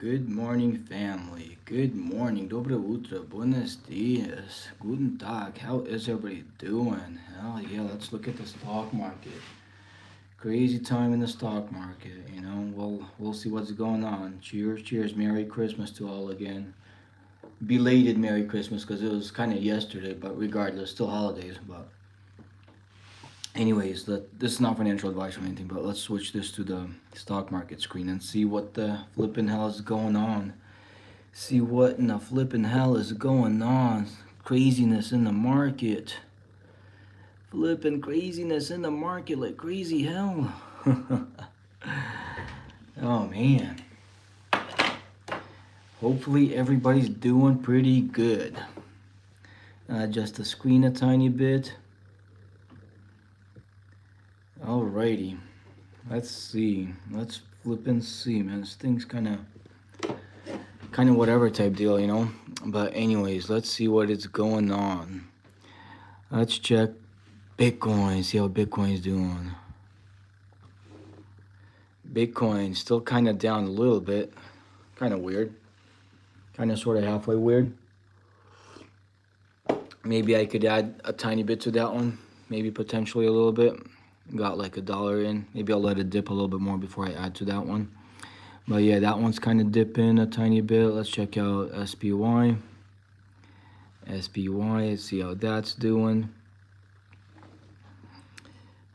Good morning, family. Good morning. Dobre utro. Buenos dias. Guten Tag. How is everybody doing? Hell yeah, let's look at the stock market. Crazy time in the stock market, you know. We'll see what's going on. Cheers, cheers. Merry Christmas to all again. Belated Merry Christmas because it was kind of yesterday, but regardless, still holidays. But anyways, this is not financial advice or anything, but let's switch this to the stock market screen and see what the flipping hell is going on. See what in the flipping hell is going on. Craziness in the market. Flipping craziness in the market like crazy hell. Oh man. Hopefully everybody's doing pretty good. Adjust the screen a tiny bit. Alrighty. Let's see. Let's flip and see, man. This thing's kind of whatever type deal, you know. But anyways, let's see what is going on. Let's check Bitcoin. See how Bitcoin's doing. Bitcoin still kind of down a little bit. Kind of weird. Kind of sort of halfway weird. Maybe I could add a tiny bit to that one. Maybe potentially a little bit. Got like $1 in. Maybe I'll let it dip a little bit more before I add to that one. But yeah, that one's kind of dipping a tiny bit. Let's check out SPY. SPY, see how that's doing.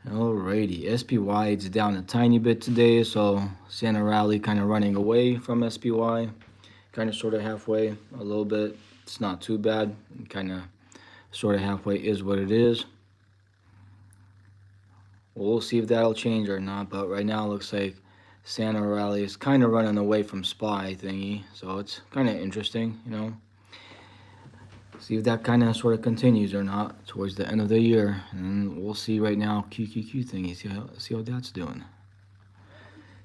Alrighty, SPY, it's down a tiny bit today, so Santa Rally kind of running away from SPY. Kind of sort of halfway, a little bit. It's not too bad. Kind of sort of halfway is what it is. We'll see if that'll change or not, but right now it looks like Santa Rally is kind of running away from SPY thingy, so it's kind of interesting, you know. See if that kind of sort of continues or not towards the end of the year, and we'll see right now QQQ thingy. See how that's doing.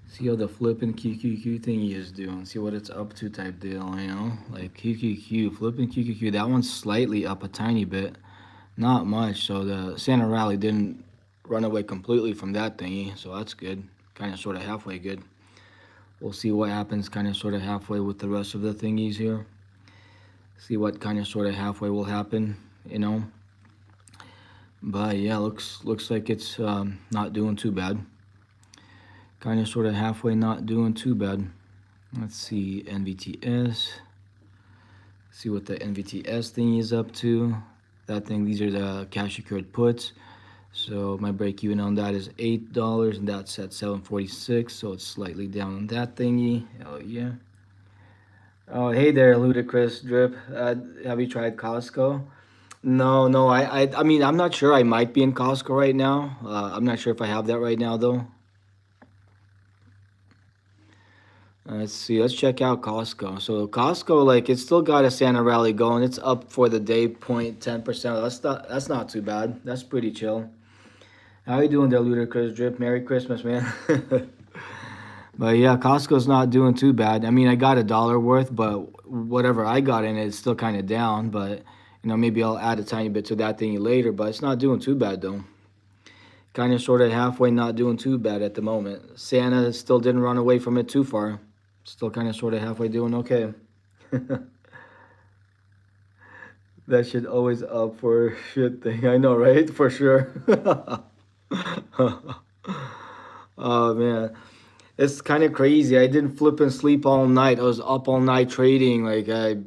See how the flipping QQQ thingy is doing. See what it's up to type deal, you know. Like QQQ, flipping QQQ. That one's slightly up a tiny bit, not much. So the Santa Rally didn't run away completely from that thingy, so that's good. Kind of sort of halfway good. We'll see what happens kind of sort of halfway with the rest of the thingies here. See what kind of sort of halfway will happen, you know. But yeah, looks like it's not doing too bad. Kind of sort of halfway not doing too bad. Let's see NVTS. See what the NVTS thing is up to. That thing, these are the cash secured puts. So my break even on that is $8, and that's at 746. So it's slightly down on that thingy. Hell yeah. Oh, hey there, Ludicrous Drip. Have you tried Costco? No. I mean, I'm not sure. I might be in Costco right now. I'm not sure if I have that right now, though. Let's see. Let's check out Costco. So Costco, like, it's still got a Santa Rally going. It's up for the day, 0.10%. That's not too bad. That's pretty chill. How you doing there, Ludicrous Drip? Merry Christmas, man. But yeah, Costco's not doing too bad. I mean, I got $1 worth, but whatever I got in it is still kind of down. But you know, maybe I'll add a tiny bit to that thingy later. But it's not doing too bad though. Kind of sort of halfway, not doing too bad at the moment. Santa still didn't run away from it too far. Still kind of sort of halfway doing okay. That shit always up for shit thing. I know, right? For sure. Oh man. It's kind of crazy. I didn't flip and sleep all night. I was up all night trading. Like I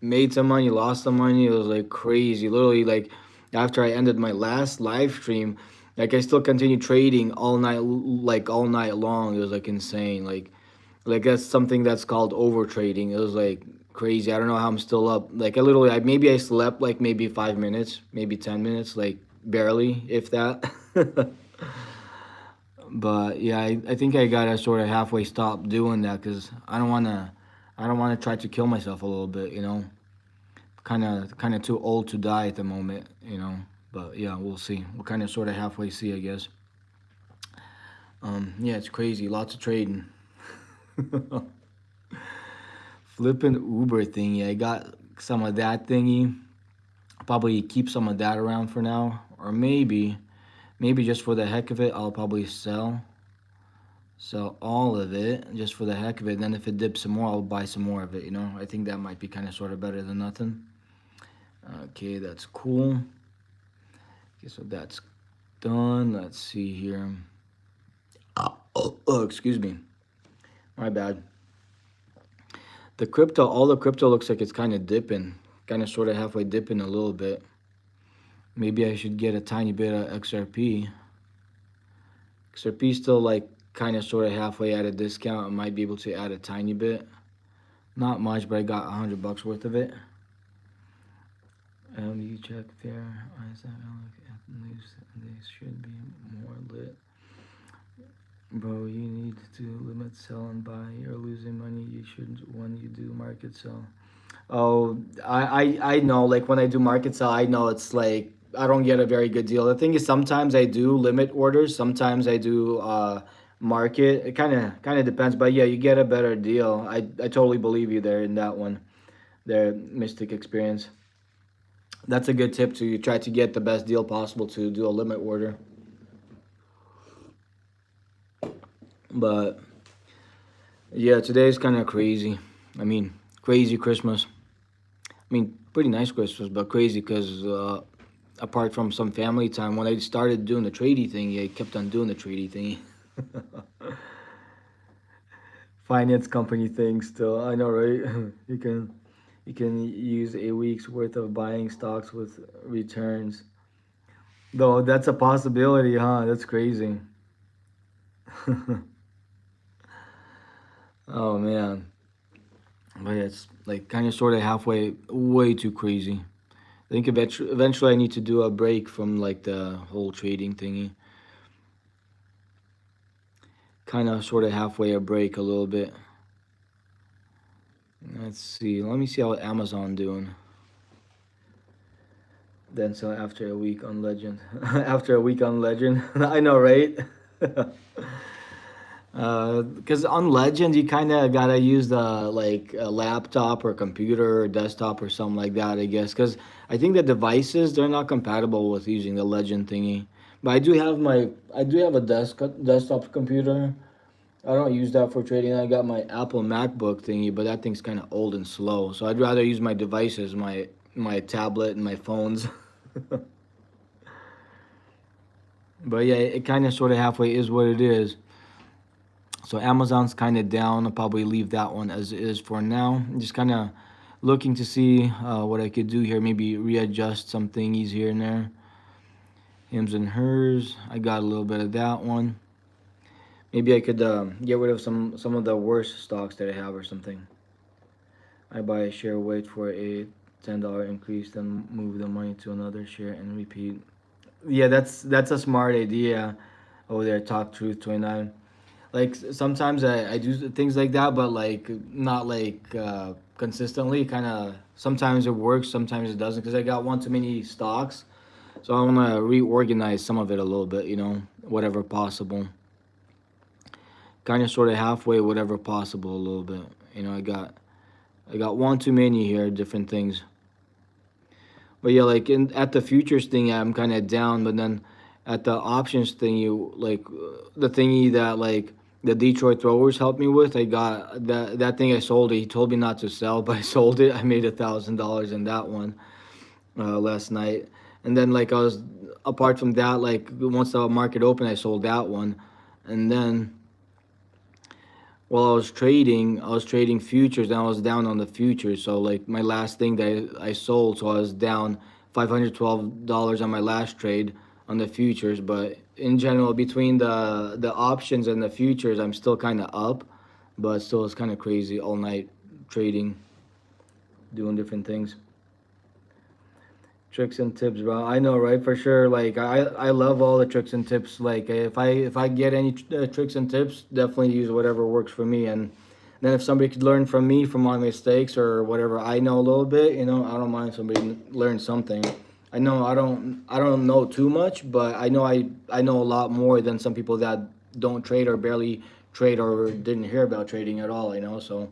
made some money, lost some money. It was like crazy. Literally, like after I ended my last live stream, like I still continued trading all night, like all night long. It was like insane. Like that's something that's called over trading. It was like crazy. I don't know how I'm still up. Like maybe I slept like maybe 5 minutes, maybe 10 minutes, like barely, if that. But yeah, I think I gotta sort of halfway stop doing that because I don't wanna try to kill myself a little bit, you know. Kind of too old to die at the moment, you know. But yeah, we'll see. We'll kind of sort of halfway see, I guess. Yeah, it's crazy. Lots of trading. Flipping Uber thingy. I got some of that thingy. I'll probably keep some of that around for now, or maybe just for the heck of it, I'll probably sell. sell all of it just for the heck of it. Then if it dips some more, I'll buy some more of it. I think that might be kind of sort of better than nothing. Okay, that's cool. Okay, so that's done. Let's see here. Oh, excuse me. My bad. All the crypto looks like it's kind of dipping, kind of sort of halfway dipping a little bit. Maybe I should get a tiny bit of XRP. XRP still like kind of sort of halfway at a discount. I might be able to add a tiny bit. Not much, but I got $100 worth of it. You check there. They should be more lit. Bro, you need to limit sell and buy. You're losing money. You shouldn't when you do market sell. Oh, I know. Like when I do market sell, I know it's like I don't get a very good deal. The thing is, sometimes I do limit orders. Sometimes I do market. It kind of depends. But yeah, you get a better deal. I totally believe you there in that one. Their Mystic experience. That's a good tip to try to get the best deal possible to do a limit order. But yeah, today's kind of crazy. I mean, crazy Christmas. I mean, pretty nice Christmas, but crazy because apart from some family time, when I started doing the trading thing, I kept on doing the trading thing. Finance company thing still. I know, right? you can use a week's worth of buying stocks with returns. Though that's a possibility, huh? That's crazy. Oh man. But yeah, it's like kind of sort of halfway, way too crazy. I think eventually I need to do a break from like the whole trading thingy. Kind of sort of halfway a break a little bit. Let's see. Let me see how Amazon doing. Then so after a week on Legend, after a week on Legend, I know, right? Because on Legend you kind of gotta use the like a laptop or computer or desktop or something like that, I guess. Because I think the devices they're not compatible with using the Legend thingy. But I do have a desktop computer. I don't use that for trading. I got my Apple MacBook thingy, but that thing's kind of old and slow. So I'd rather use my devices, my tablet and my phones. But yeah, it kind of sort of halfway is what it is. So Amazon's kind of down. I'll probably leave that one as is for now. I'm just kind of looking to see what I could do here. Maybe readjust some thingies here and there. Hims and hers. I got a little bit of that one. Maybe I could get rid of some of the worst stocks that I have or something. I buy a share, wait for a $10 increase, then move the money to another share and repeat. Yeah, that's a smart idea. Over there, Talk Truth 29. Like sometimes I do things like that, but like not like consistently. Kind of sometimes it works, sometimes it doesn't. Because I got one too many stocks, so I want to reorganize some of it a little bit. Whatever possible. Kind of sort of halfway, whatever possible, a little bit. I got one too many here, different things. But yeah, like at the futures thing, I'm kind of down. But then at the options thing, the thingy that like the Detroit Throwers helped me with, I got that thing. I sold it. He told me not to sell, but I sold it. I made $1,000 in that one last night. And then like I was apart from that, like once the market opened, I sold that one, and then while I was trading futures and I was down on the futures. So like my last thing that I sold, so I was down $512 on my last trade on the futures. But in general, between the options and the futures, I'm still kind of up, but still it's kind of crazy all night trading, doing different things. Tricks and tips, bro. I know, right? For sure. Like I love all the tricks and tips. Like if I get any tricks and tips, definitely use whatever works for me. And then if somebody could learn from me from my mistakes or whatever I know a little bit, I don't mind somebody learn something. I know I don't know too much, but I know a lot more than some people that don't trade or barely trade or didn't hear about trading at all. So.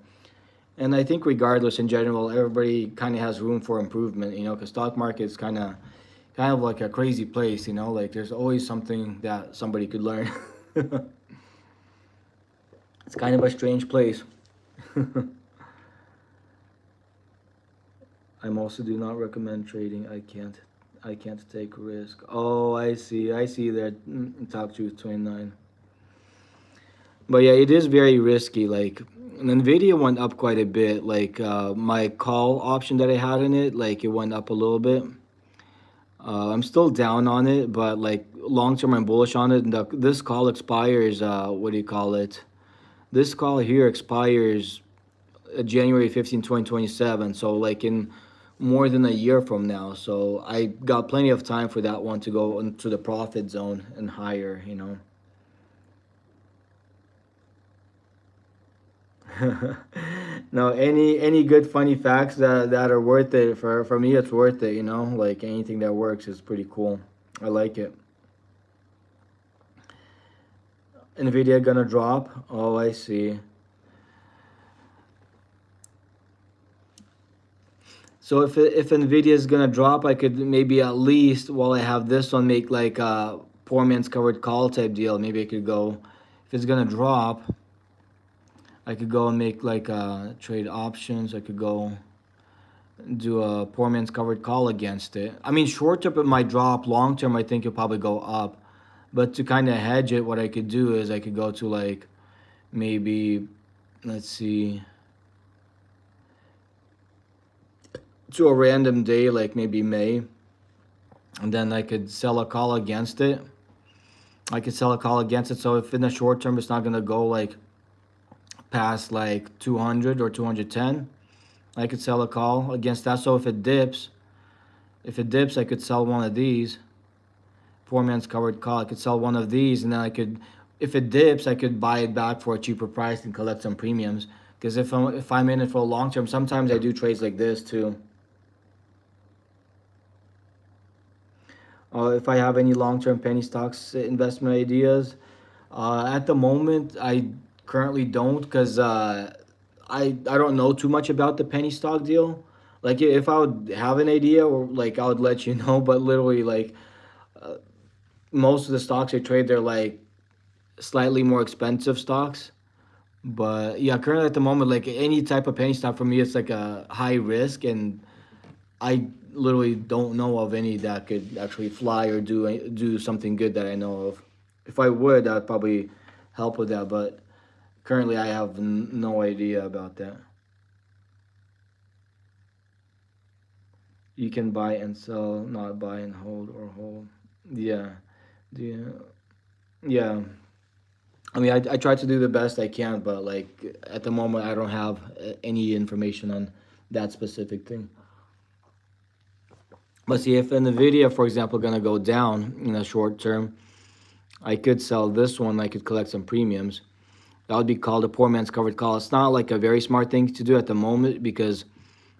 And I think regardless in general, everybody kind of has room for improvement, because stock market is kind of like a crazy place, like there's always something that somebody could learn. It's kind of a strange place. I'm also do not recommend trading. I can't take risk. Oh, I see that. Talk Truth 29. But yeah, it is very risky. Like, Nvidia went up quite a bit. Like, my call option that I had in it, like, it went up a little bit. I'm still down on it, but like long term, I'm bullish on it. And this call expires. What do you call it? This call here expires January 15, 2027. So like in more than a year from now. So I got plenty of time for that one to go into the profit zone and higher. No, any good funny facts that are worth it for me, it's worth it. Like anything that works is pretty cool. I like it. Nvidia gonna drop. Oh, I see. So if Nvidia is gonna drop, I could maybe at least while I have this one make like a poor man's covered call type deal. Maybe I could go if it's gonna drop. I could go and make like trade options. I could go do a poor man's covered call against it. I mean, short term it might drop. Long term, I think it'll probably go up. But to kind of hedge it, what I could do is I could go to like maybe, let's see, to a random day like maybe May, and then I could sell a call against it. I could sell a call against it. So if in the short term it's not gonna go like past like 200 or 210, I could sell a call against that. So if it dips, I could sell one of these. Poor man's covered call. I could sell one of these, and then if it dips, I could buy it back for a cheaper price and collect some premiums. Because if I'm in it for a long term, sometimes I do trades like this too. If I have any long term penny stocks investment ideas, at the moment I currently don't because I don't know too much about the penny stock deal. Like if I would have an idea, or like I would let you know. But literally, like most of the stocks I trade, they're like slightly more expensive stocks. But yeah, currently at the moment, like any type of penny stock for me, it's like a high risk, and I literally don't know of any that could actually fly or do something good that I know of. If I would, I'd probably help with that. But currently, I have no idea about that. You can buy and sell, not buy and hold or hold. Yeah, yeah, yeah. I mean, I try to do the best I can, but like at the moment, I don't have any information on that specific thing. But see, if Nvidia, for example, gonna go down in the short term, I could sell this one. I could collect some premiums. That would be called a poor man's covered call. It's not like a very smart thing to do at the moment because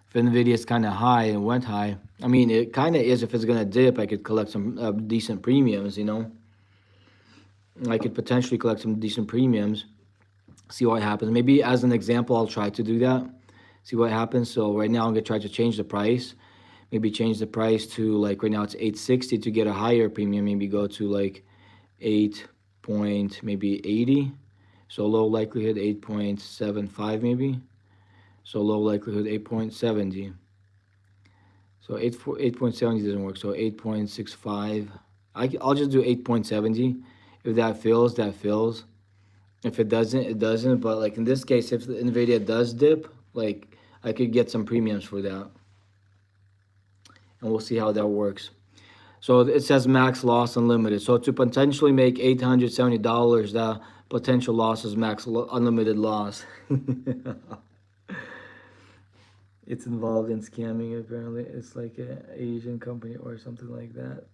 if Nvidia is kind of high and went high, I mean, it kind of is. If it's gonna dip, I could collect some decent premiums. I could potentially collect some decent premiums. See what happens. Maybe as an example, I'll try to do that. See what happens. So right now, I'm gonna try to change the price. Maybe change the price to like right now it's 860 to get a higher premium. Maybe go to like 8 point maybe 80. So low likelihood 8.75 maybe. So low likelihood 8.70. So 8.70 doesn't work. So 8.65. I'll just do 8.70. If that fills, that fills. If it doesn't, it doesn't. But like in this case, if the Nvidia does dip, like I could get some premiums for that, and we'll see how that works. So it says max loss unlimited. So to potentially make $870, the potential loss is unlimited loss. It's involved in scamming apparently. It's like an Asian company or something like that.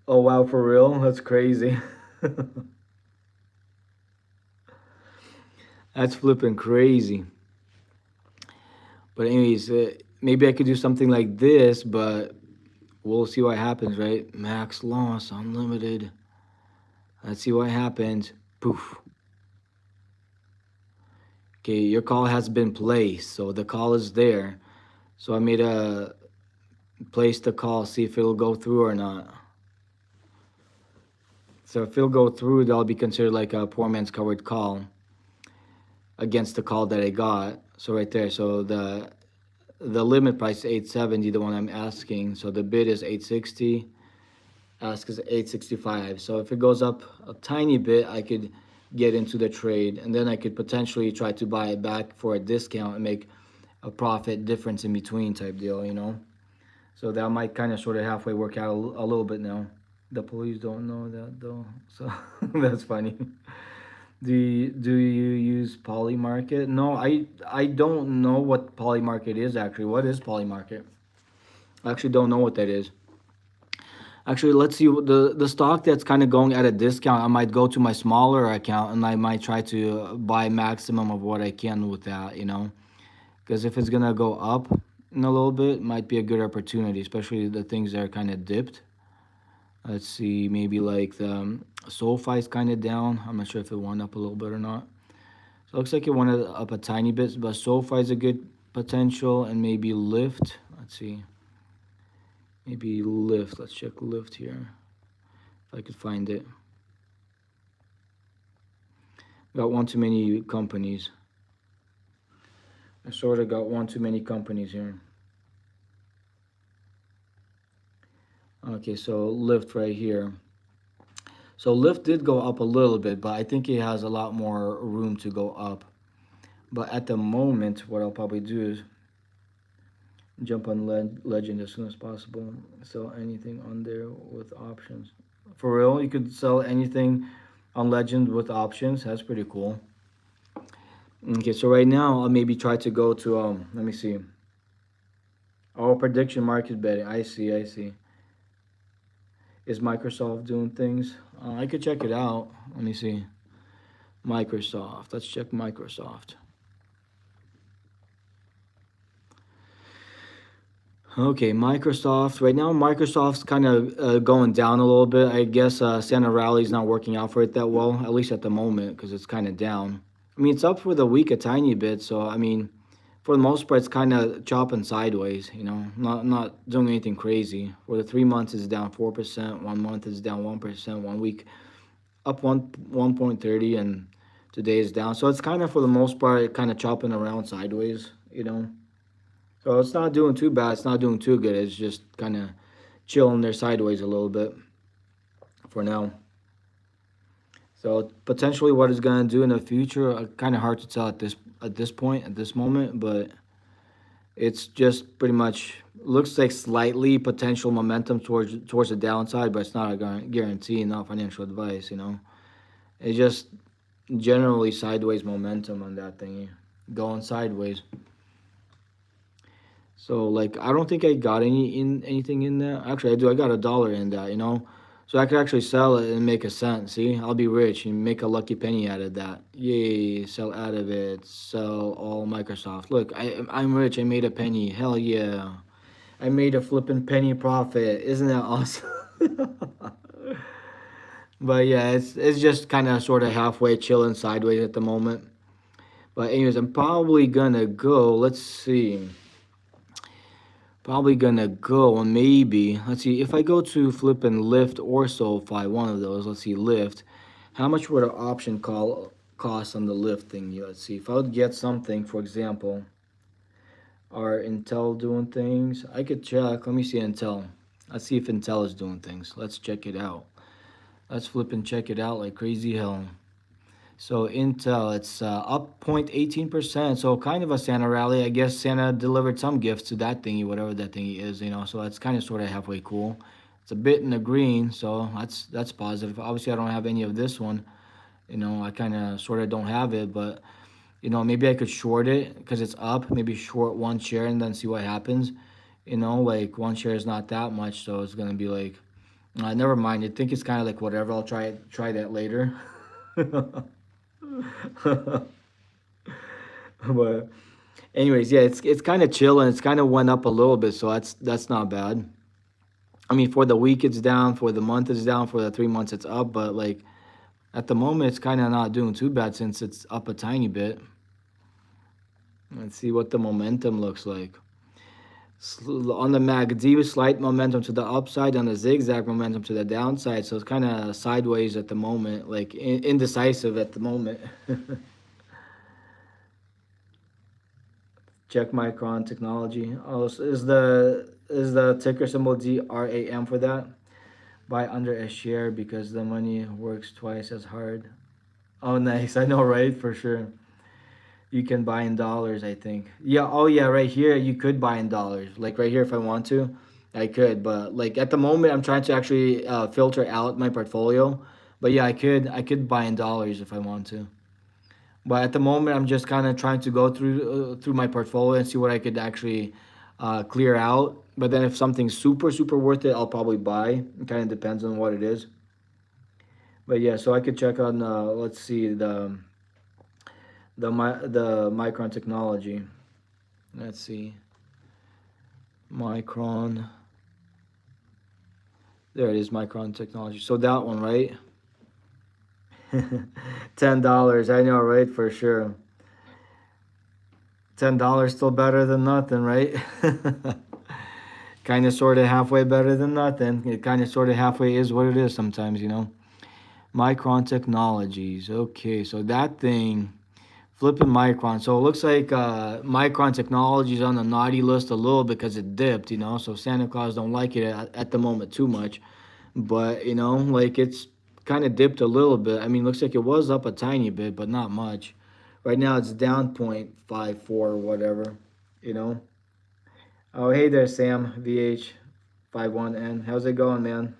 Oh wow, for real? That's crazy. That's flipping crazy. But anyways, maybe I could do something like this, but we'll see what happens, right? Max loss, unlimited. Let's see what happens. Poof. Okay, your call has been placed, so the call is there. So I made a place the call, see if it'll go through or not. So if it'll go through, that'll be considered like a poor man's covered call. against the call that I got. So right there, so the limit price is 870, the one I'm asking. So the bid is 860, ask is 865. So if it goes up a tiny bit, I could get into the trade, and then I could potentially try to buy it back for a discount and make a profit difference in between type deal, you know. So that might kind of sort of halfway work out a little bit now. The police don't know that though, so that's funny. Do you use Polymarket? No, I don't know what Polymarket is actually. What is Polymarket? I actually don't know what that is. Actually, let's see the stock that's kind of going at a discount. I might go to my smaller account and I might try to buy maximum of what I can with that, you know. Because if it's gonna go up in a little bit, it might be a good opportunity, especially the things that are kind of dipped. Let's see, maybe like the SoFi's kind of down. I'm not sure if it went up a little bit or not. So it looks like it went up a tiny bit, but SoFi's a good potential, and maybe Lyft. Let's see, maybe Lyft. Let's check Lyft here if I could find it. Got one too many companies. I sort of got one too many companies here. Okay, so Lyft right here. So Lyft did go up a little bit, but I think it has a lot more room to go up. But at the moment, what I'll probably do is jump on Legend as soon as possible. Sell anything on there with options. For real, you could sell anything on Legend with options. That's pretty cool. Okay, so right now I'll maybe try to go to let me see. Oh, prediction market betting. I see, I see. Is Microsoft doing things? I could check it out. Let me see. Microsoft. Let's check Microsoft. Okay, Microsoft. Right now, Microsoft's kind of going down a little bit. I guess Santa Rally's not working out for it that well, at least at the moment, because it's kind of down. I mean, it's up for the week a tiny bit, so I mean, for the most part, it's kind of chopping sideways. You know, not doing anything crazy. For the 3 months, it's down 4%. 1 month is down 1%. 1 week up 1.30, and today is down. So it's kind of for the most part, kind of chopping around sideways. You know. So it's not doing too bad. It's not doing too good. It's just kind of chilling there sideways a little bit for now. So potentially, what it's gonna do in the future, kind of hard to tell at this point at this moment. But it's just pretty much looks like slightly potential momentum towards the downside, but it's not a guarantee, not financial advice. You know, it's just generally sideways momentum on that thing, going sideways. So like I don't think I got anything in there. Actually, I do. I got $1 in that, you know. So I could actually sell it and make a cent. See, I'll be rich and make a lucky penny out of that. Yay! Sell out of it. Sell all Microsoft. Look, I'm rich. I made a penny. Hell yeah! I made a flipping penny profit. Isn't that awesome? But yeah, it's just kind of sort of halfway chilling sideways at the moment. But anyways, I'm probably gonna go. Let's see. Probably gonna go and maybe let's see if I go to flip and lift or SoFi, one of those. Let's see lift. How much would an option call cost on the lift thingy? Let's see if I would get something. For example, are Intel doing things? I could check. Let me see Intel. Let's see if Intel is doing things. Let's check it out. Let's flip and check it out like crazy hell. So Intel, it's up 0.18%. So kind of a Santa rally. I guess Santa delivered some gifts to that thingy, whatever that thingy is, you know. So that's kind of sort of halfway cool. It's a bit in the green, so that's positive. Obviously, I don't have any of this one. You know, I kind of sort of don't have it, but you know, maybe I could short it because it's up. Maybe short one share and then see what happens. You know, like one share is not that much, so it's gonna be like, never mind. I think it's kind of like whatever. I'll try that later. But anyways, yeah, it's kind of chill and it's kind of went up a little bit, so that's not bad. I mean, for the week it's down, for the month it's down, for the 3 months it's up, but like at the moment it's kind of not doing too bad since it's up a tiny bit. Let's see what the momentum looks like. On the MACD, slight momentum to the upside, on the zigzag momentum to the downside, so it's kind of sideways at the moment, like indecisive at the moment. Check Micron Technology. Oh, so is the ticker symbol DRAM for that? Buy under a share because the money works twice as hard. Oh, nice. I know, right? For sure. You can buy in dollars, I think. Yeah. Oh, yeah. Right here, you could buy in dollars. Like right here, if I want to, I could. But like at the moment, I'm trying to actually filter out my portfolio. But yeah, I could buy in dollars if I want to. But at the moment, I'm just kind of trying to go through my portfolio and see what I could actually clear out. But then if something's super super worth it, I'll probably buy. It kind of depends on what it is. But yeah, so I could check on let's see the Micron Technology. Let's see Micron. There it is, Micron Technology. So that one, right? $10. I know, right? For sure. $10 still better than nothing, right? Kind of, sort of, halfway better than nothing. It kind of, sort of, halfway is what it is sometimes, you know. Micron Technologies. Okay, so that thing, flipping Micron. So it looks like Micron Technologies on the naughty list a little because it dipped, you know. So Santa Claus don't like it at the moment too much, but you know, like it's kind of dipped a little bit. I mean, looks like it was up a tiny bit, but not much. Right now it's down 0.54 or whatever, you know. Oh, hey there, Sam, VH51N. How's it going, man?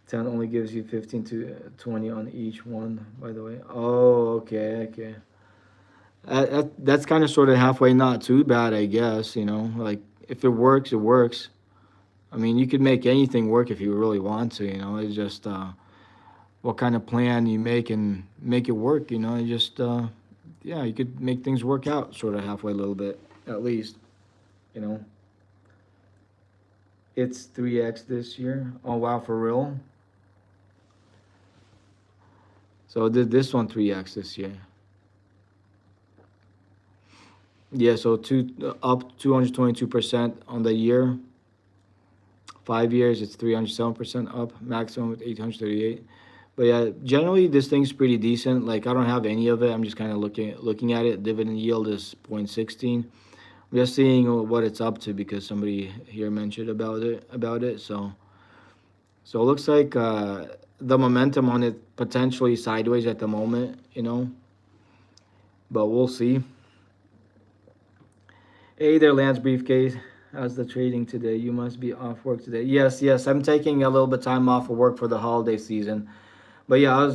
10 only gives you 15 to 20 on each one, by the way. Oh, okay, okay. That's kind of, sort of, halfway not too bad, I guess, you know. Like, if it works, it works. I mean, you could make anything work if you really want to, you know. It's just what kind of plan you make and make it work, you know. You just, yeah, you could make things work out, sort of, halfway a little bit, at least, you know. It's 3x this year. Oh, wow, for real? So did this one 3x this year? Yeah, so up 222% on the year. 5 years, it's 307% up. Maximum with 838. But yeah, generally this thing's pretty decent. Like I don't have any of it. I'm just kind of looking at it. Dividend yield is 0.16. I'm just seeing what it's up to because somebody here mentioned about it. So it looks like the momentum on it potentially sideways at the moment, you know. But we'll see. Hey there, Lance Briefcase. How's the trading today? You must be off work today. Yes, yes. I'm taking a little bit of time off of work for the holiday season. But yeah,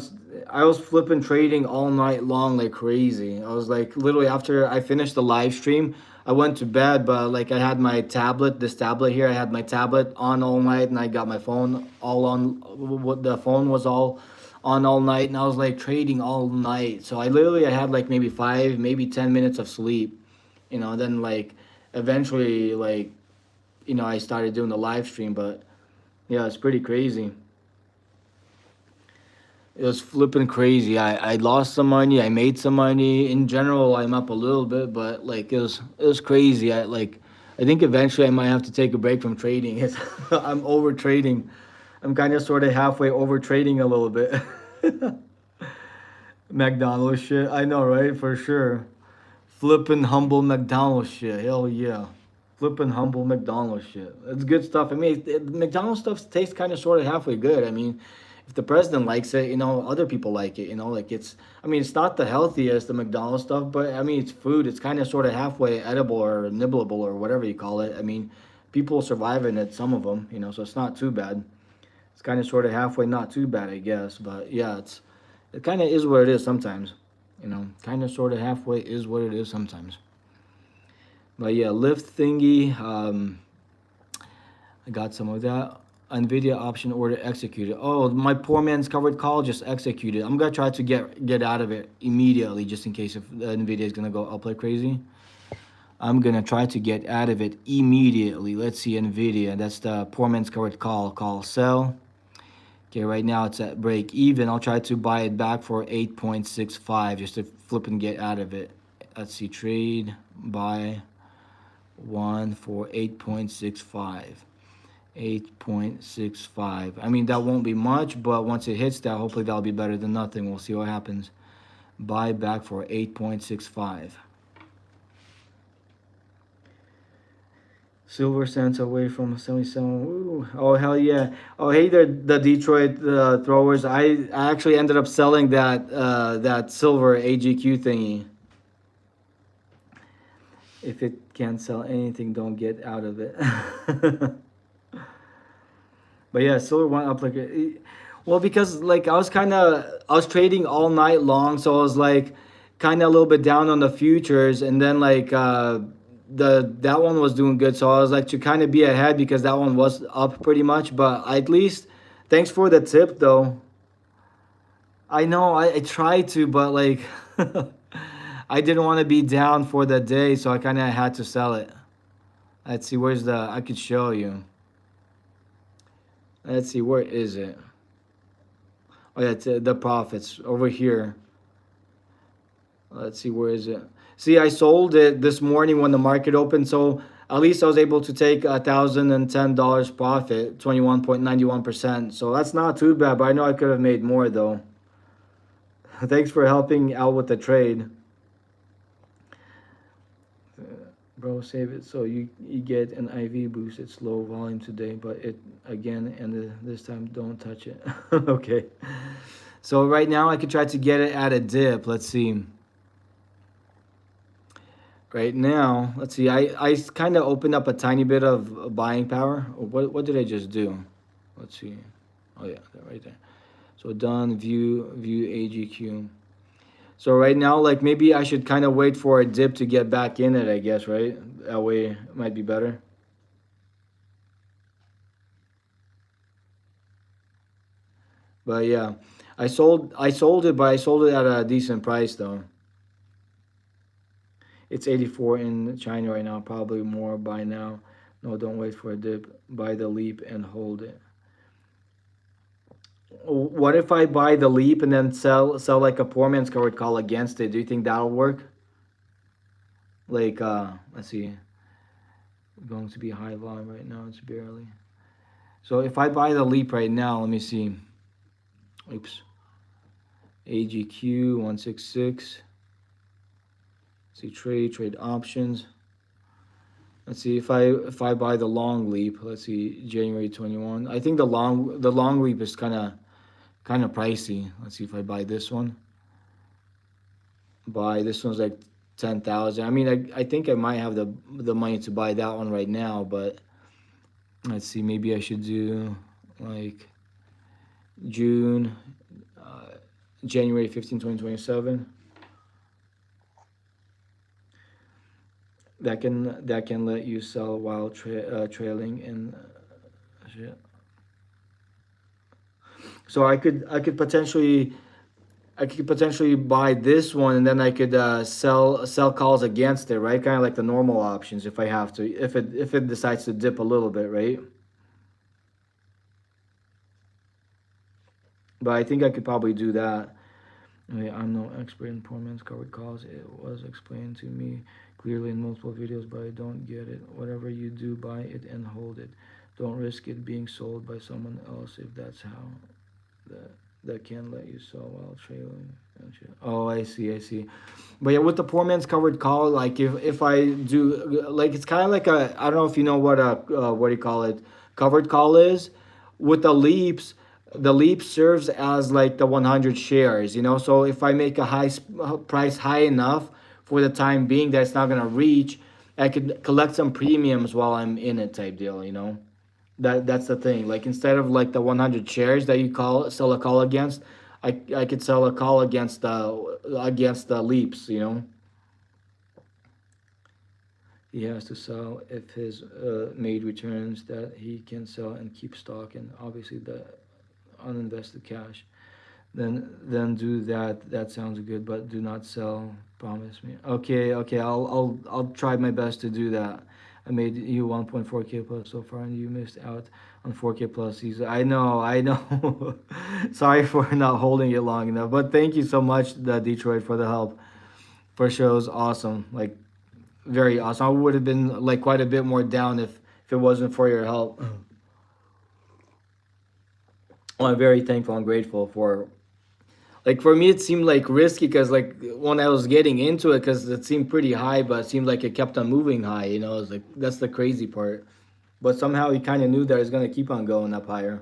I was flipping trading all night long like crazy. I was like literally after I finished the live stream, I went to bed, but like I had my tablet, this tablet here, I had my tablet on all night and I got my phone all on what the phone was all on all night and I was like trading all night. So I had like maybe 5, maybe 10 minutes of sleep, you know, then like eventually like I started doing the live stream, but yeah, it's pretty crazy. It was flipping crazy. I lost some money. I made some money. In general, I'm up a little bit, but like it was crazy. I think eventually I might have to take a break from trading. I'm over trading. I'm kind of sort of halfway over trading a little bit. McDonald's shit. I know, right? For sure. Flipping humble McDonald's shit. Hell yeah. Flipping humble McDonald's shit. It's good stuff. I mean, McDonald's stuff tastes kind of sort of halfway good. I mean, if the president likes it, other people like it. Like it's. I mean, it's not the healthiest, the McDonald's stuff, but I mean, it's food. It's kind of sort of halfway edible or nibbleable or whatever you call it. I mean, people survive in it. Some of them, so it's not too bad. It's kind of sort of halfway, not too bad, I guess. But yeah, it kind of is what it is sometimes. Kind of sort of halfway is what it is sometimes. But yeah, lift thingy. I got some of that. NVIDIA option order executed. Oh, my poor man's covered call just executed. I'm gonna try to get out of it immediately, just in case if NVIDIA is gonna go up like crazy. I'm gonna try to get out of it immediately. Let's see, NVIDIA. That's the poor man's covered call. Call sell. Okay, right now it's at break even. I'll try to buy it back for 8.65 just to flip and get out of it. Let's see, trade, buy, one for 8.65. 8.65. I mean, that won't be much, but once it hits that, hopefully that'll be better than nothing. We'll see what happens. Buy back for 8.65. Silver cents away from 77. Ooh. Oh hell yeah! Oh hey there, the Detroit throwers. I actually ended up selling that silver AGQ thingy. If it can't sell anything, don't get out of it. But yeah, silver went up like well, because like I was trading all night long, so I was like kind of a little bit down on the futures, and then like the that one was doing good, so I was like to kind of be ahead because that one was up pretty much. But at least thanks for the tip though. I know I tried to, but like I didn't want to be down for the day, so I kind of had to sell it. Let's see, where's the I could show you. Let's see, where is it? Oh yeah, it's, the profits over here. Let's see, where is it? See, I sold it this morning when the market opened, so at least I was able to take $1,010 profit, 21.91%. So that's not too bad, but I know I could have made more though. Thanks for helping out with the trade. Bro, save it so you get an IV boost. It's low volume today, but it again, and this time don't touch it. Okay. So right now I could try to get it at a dip. Let's see. Right now, let's see. I kind of opened up a tiny bit of buying power. What did I just do? Let's see. Oh yeah, right there. So done. View AGQ. So right now, like maybe I should kind of wait for a dip to get back in it. I guess right. That way it might be better. But yeah, I sold it, but I sold it at a decent price though. It's 84 in China right now, probably more by now. No, don't wait for a dip. Buy the leap and hold it. What if I buy the leap and then sell like a poor man's covered call against it? Do you think that'll work? Like let's see. Going to be high volume right now, it's barely. So if I buy the leap right now, let me see. Oops. AGQ 166. See trade options. Let's see if I buy the long leap. Let's see January 21. I think the long leap is kind of pricey. Let's see if I buy this one. Buy this one's like 10,000. I mean, I think I might have the money to buy that one right now, but let's see. Maybe I should do like June, uh, January 15, 2027. That can let you sell while trailing in shit. So I could potentially buy this one and then I could sell calls against it, right? Kind of like the normal options if I have to, if it decides to dip a little bit, right? But I think I could probably do that. Okay, I'm no expert in poor man's covered calls. It was explained to me clearly in multiple videos, but I don't get it. Whatever you do, buy it and hold it. Don't risk it being sold by someone else if that's how that that can let you sell while trailing. Oh, I see. But yeah, with the poor man's covered call, like if I do, like it's kind of like I don't know if you know what a what do you call it, covered call is. With the leap serves as like the 100 shares, so if I make a price high enough for the time being that it's not going to reach, I could collect some premiums while I'm in it type deal. That's the thing, like instead of like the 100 shares that you sell a call against, I could sell a call against the leaps. He has to sell if his made returns that he can sell and keep stock, and obviously the uninvested cash. Then do that. That sounds good, but do not sell. Promise me. Okay. I'll try my best to do that. I made you 1.4K plus so far, and you missed out on 4K plus season. I know. Sorry for not holding it long enough, but thank you so much, the Detroit, for the help. For sure, it was awesome. Like very awesome. I would have been like quite a bit more down if it wasn't for your help. Well, I'm very thankful and grateful for Like for me, it seemed like risky because like when I was getting into it, because it seemed pretty high, but it seemed like it kept on moving high. You know, it's like that's the crazy part. But somehow he kind of knew that it was gonna keep on going up higher.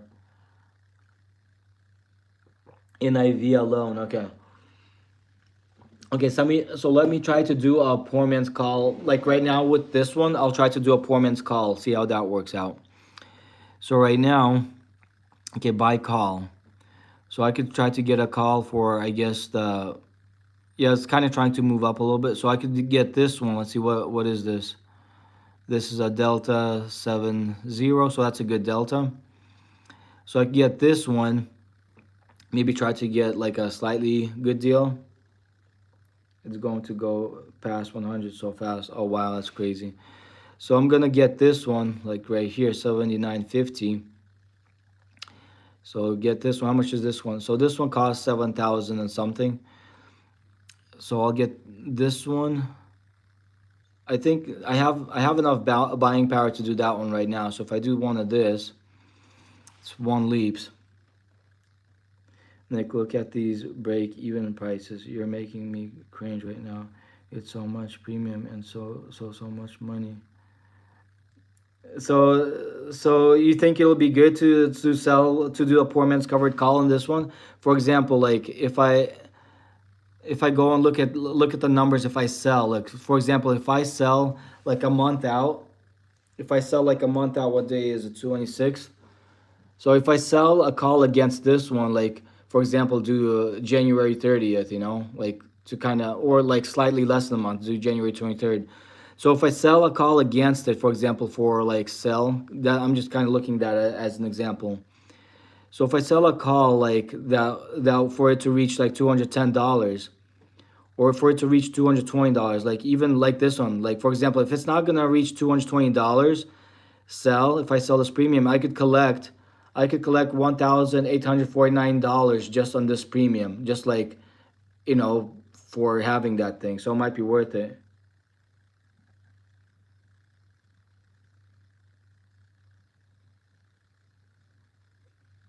NIV alone, okay. Okay, so let me try to do a poor man's call. Like right now with this one, I'll try to do a poor man's call. See how that works out. So right now, okay, buy call. So I could try to get a call for I guess the yeah, it's kind of trying to move up a little bit. So I could get this one. Let's see what is this. This is a delta 70, so that's a good delta. So I could get this one. Maybe try to get like a slightly good deal. It's going to go past 100 so fast. Oh wow, that's crazy. So I'm gonna get this one like right here, 79.50. So get this one. How much is this one? So this one costs 7,000 and something. So I'll get this one. I think I have enough buying power to do that one right now. So if I do one of this, it's one leaps. Like look at these break even prices. You're making me cringe right now. It's so much premium and so much money. So you think it'll be good to sell to do a poor man's covered call on this one? For example, like if I go and look at the numbers, if I sell, like for example, if I sell like a month out, if I sell like a month out, what day is it? 26th. So if I sell a call against this one, like for example, do January 30th, like to kind of, or like slightly less than a month, do January 23rd. So if I sell a call against it, for example, for like sell, that I'm just kind of looking at it as an example. So if I sell a call like that for it to reach like $210, or for it to reach $220, like even like this one, like for example, if it's not gonna reach $220, sell. If I sell this premium, I could collect $1,849 just on this premium, just like for having that thing. So it might be worth it.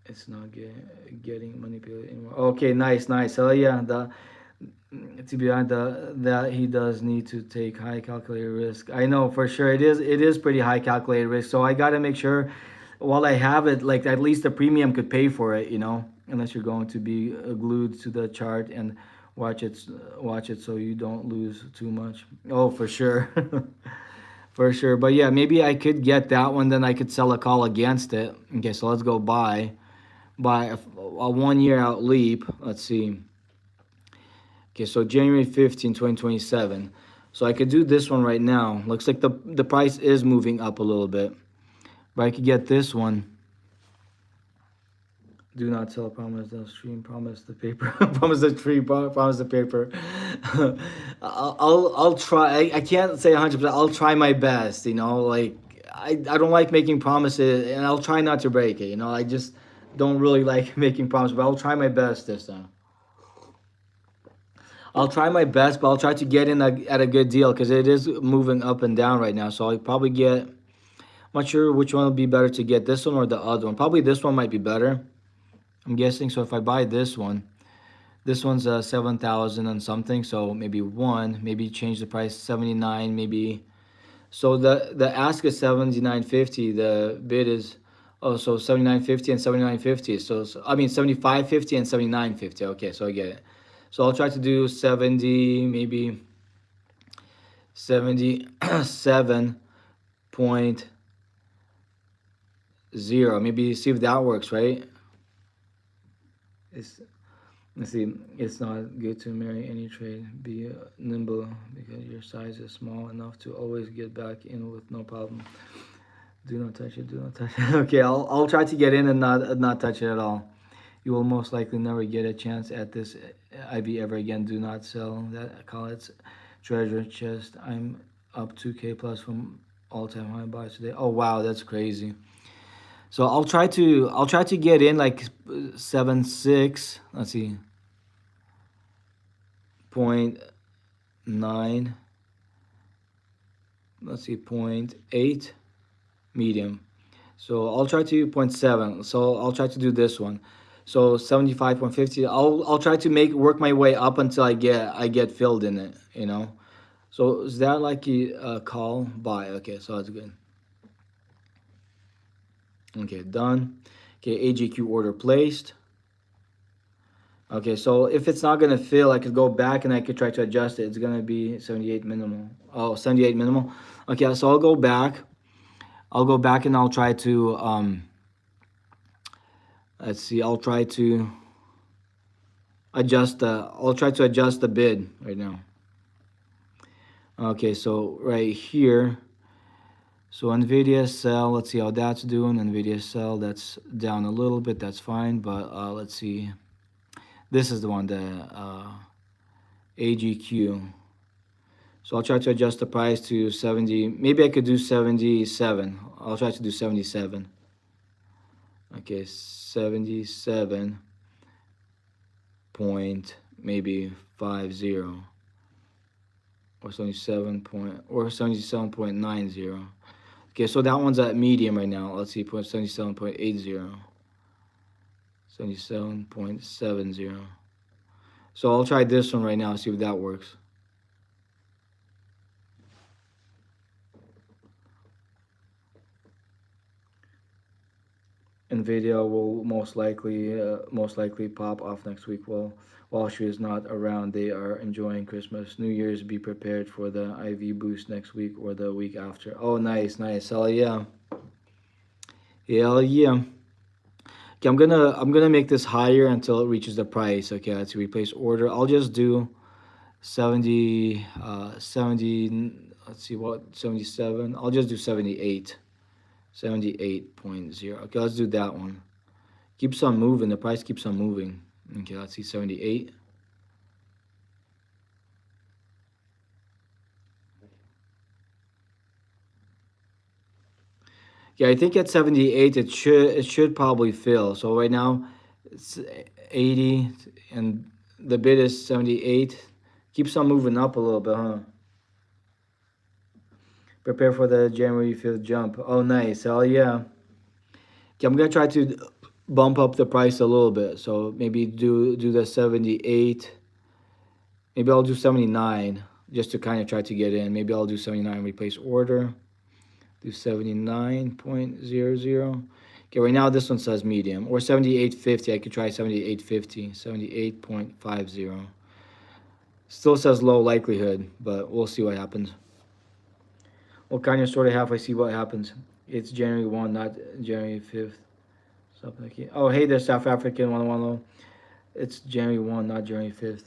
It's not getting manipulated anymore. Okay, nice, nice. Oh yeah, to be honest, that he does need to take high calculated risk. I know for sure it is pretty high calculated risk. So I got to make sure while I have it, like at least the premium could pay for it. Unless you're going to be glued to the chart and watch it, watch it, so you don't lose too much. Oh, for sure. For sure. But yeah, maybe I could get that one. Then I could sell a call against it. Okay, so let's go buy a 1 year out leap. Let's see. Okay, so January 15, 2027. So I could do this one right now. Looks like the price is moving up a little bit. But I could get this one. Do not sell, promise the stream, promise the paper, promise the tree, promise the paper. I'll try. I can't say 100%. I'll try my best. Like I don't like making promises, and I'll try not to break it. I just don't really like making promises, but I'll try my best this time. I'll try my best, but I'll try to get in at a good deal because it is moving up and down right now. So I'll probably get. I'm not sure which one would be better to get, this one or the other one. Probably this one might be better, I'm guessing. So if I buy this one's 7,000 and something. So maybe change the price 79, maybe. So the ask is 79.50. The bid is also 79.50 and 79.50. So I mean 75.50 and 79.50. Okay, so I get it. So I'll try to do 70, maybe 77.0. Maybe see if that works, right? It's Let's see. It's not good to marry any trade. Be nimble because your size is small enough to always get back in with no problem. Do not touch it. Do not touch it. Okay, I'll try to get in and not touch it at all. You will most likely never get a chance at this IV ever again. Do not sell that. Call it treasure chest. I'm up 2K plus from all-time high buys today. Oh wow, that's crazy. So I'll try to get in like 7.6. Let's see. 0.9. Let's see, 0.8 medium. So I'll try to 0.7. So I'll try to do this one. So 75.50. I'll try to work my way up until I get filled in it, you know. So is that like a call buy? Okay, so that's good. Okay, done. Okay, AGQ order placed. Okay, so if it's not gonna fill, I could go back and I could try to adjust it. It's gonna be 78 minimal. Oh, 78 minimal. Okay, so I'll go back. I'll go back and I'll try to let's see. I'll try to adjust the bid right now. Okay, so right here. So NVIDIA sell, let's see how that's doing. NVIDIA sell, that's down a little bit, that's fine, but let's see. This is the one, the AGQ. So I'll try to adjust the price to 70. Maybe I could do 77. I'll try to do 77. Okay, 77 point maybe 50 or 77.90. Okay, so that one's at medium right now. Let's see, 77.80. 77.70. So I'll try this one right now, see if that works. NVIDIA will most likely pop off next week. Well, Wall Street is not around. They are enjoying Christmas, New Year's. Be prepared for the IV boost next week or the week after. Oh, nice. Hell yeah. Hell yeah. Okay, I'm gonna make this higher until it reaches the price. Okay, let's replace order. I'll just do 70. Let's see what 77. I'll just do 78. 78.0. Okay, let's do that one. Keeps on moving. The price keeps on moving. Okay, let's see 78. Yeah, I think at 78 it should probably fill. So right now it's 80 and the bid is 78. Keeps on moving up a little bit, huh? Prepare for the January 5th jump. Oh, nice. Hell yeah. Okay, I'm gonna try to bump up the price a little bit. So maybe do the 78. Maybe I'll do 79 just to kind of try to get in. Maybe I'll do 79, replace order. Do 79.00. Okay, right now this one says medium. Or 78.50. I could try 78.50. 78.50. Still says low likelihood, but we'll see what happens. We'll kind of sort of halfway see what happens. It's January 1, not January 5th. Something like that. Oh, hey there, South African 110. It's January 1, not January 5th.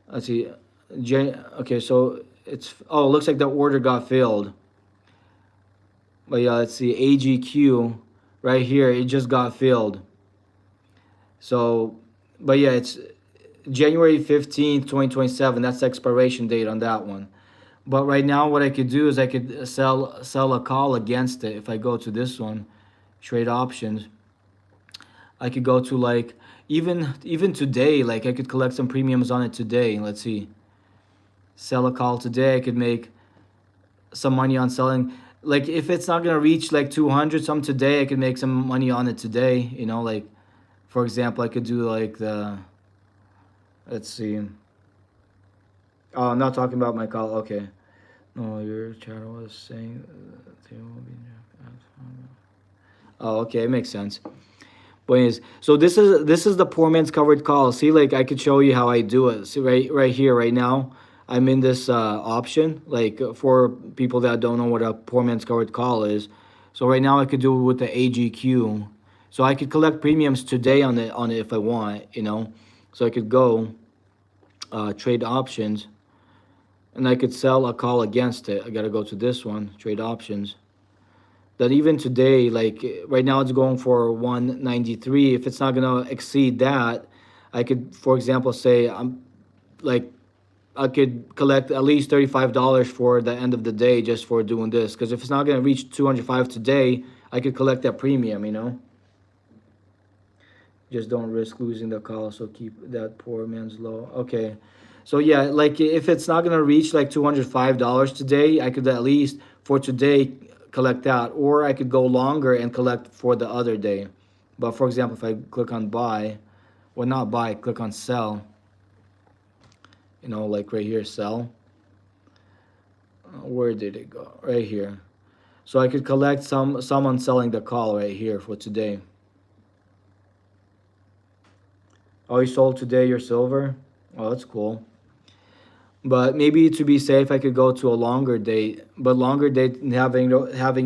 Let's see. Okay, so it looks like the order got filled. But yeah, let's see. AGQ right here, it just got filled. So, but yeah, it's January 15th, 2027. That's the expiration date on that one. But right now, what I could do is I could sell a call against it. If I go to this one, trade options, I could go to like even today. Like I could collect some premiums on it today. Let's see, sell a call today. I could make some money on selling. Like if it's not gonna reach like 200 some today, I could make some money on it today. You know, like for example, I could do like let's see. Oh, I'm not talking about my call. Okay. No, your channel was saying they will be. Oh, okay, it makes sense. But anyways, so this is the poor man's covered call. See, like I could show you how I do it. See, right here, right now, I'm in this option. Like for people that don't know what a poor man's covered call is. So right now I could do it with the AGQ. So I could collect premiums today on it if I want. You know, so I could go trade options. And I could sell a call against it. I gotta go to this one, trade options. That even today, like right now it's going for 193. If it's not gonna exceed that, I could, for example, say I could collect at least $35 for the end of the day just for doing this. Because if it's not gonna reach 205 today, I could collect that premium, you know? Just don't risk losing the call, so keep that poor man's low. Okay. So yeah, like if it's not gonna reach like $205 today, I could at least for today collect that, or I could go longer and collect for the other day. But for example, if I click on buy, well, not buy, click on sell, like right here, sell. Where did it go? Right here. So I could collect someone selling the call right here for today. Oh, you sold today your silver? Oh, that's cool. But maybe to be safe, I could go to a longer date. But longer date, having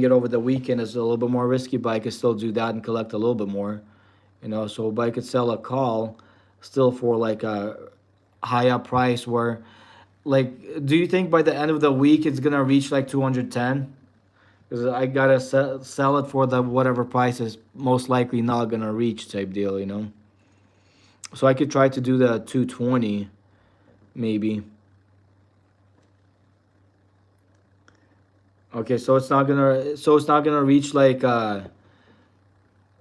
it over the weekend is a little bit more risky. But I could still do that and collect a little bit more. So but I could sell a call still for like a high up price. Where like, do you think by the end of the week it's gonna reach like 210? Because I gotta sell it for the whatever price is most likely not gonna reach type deal. So I could try to do the 220 maybe. Okay, so it's not gonna reach like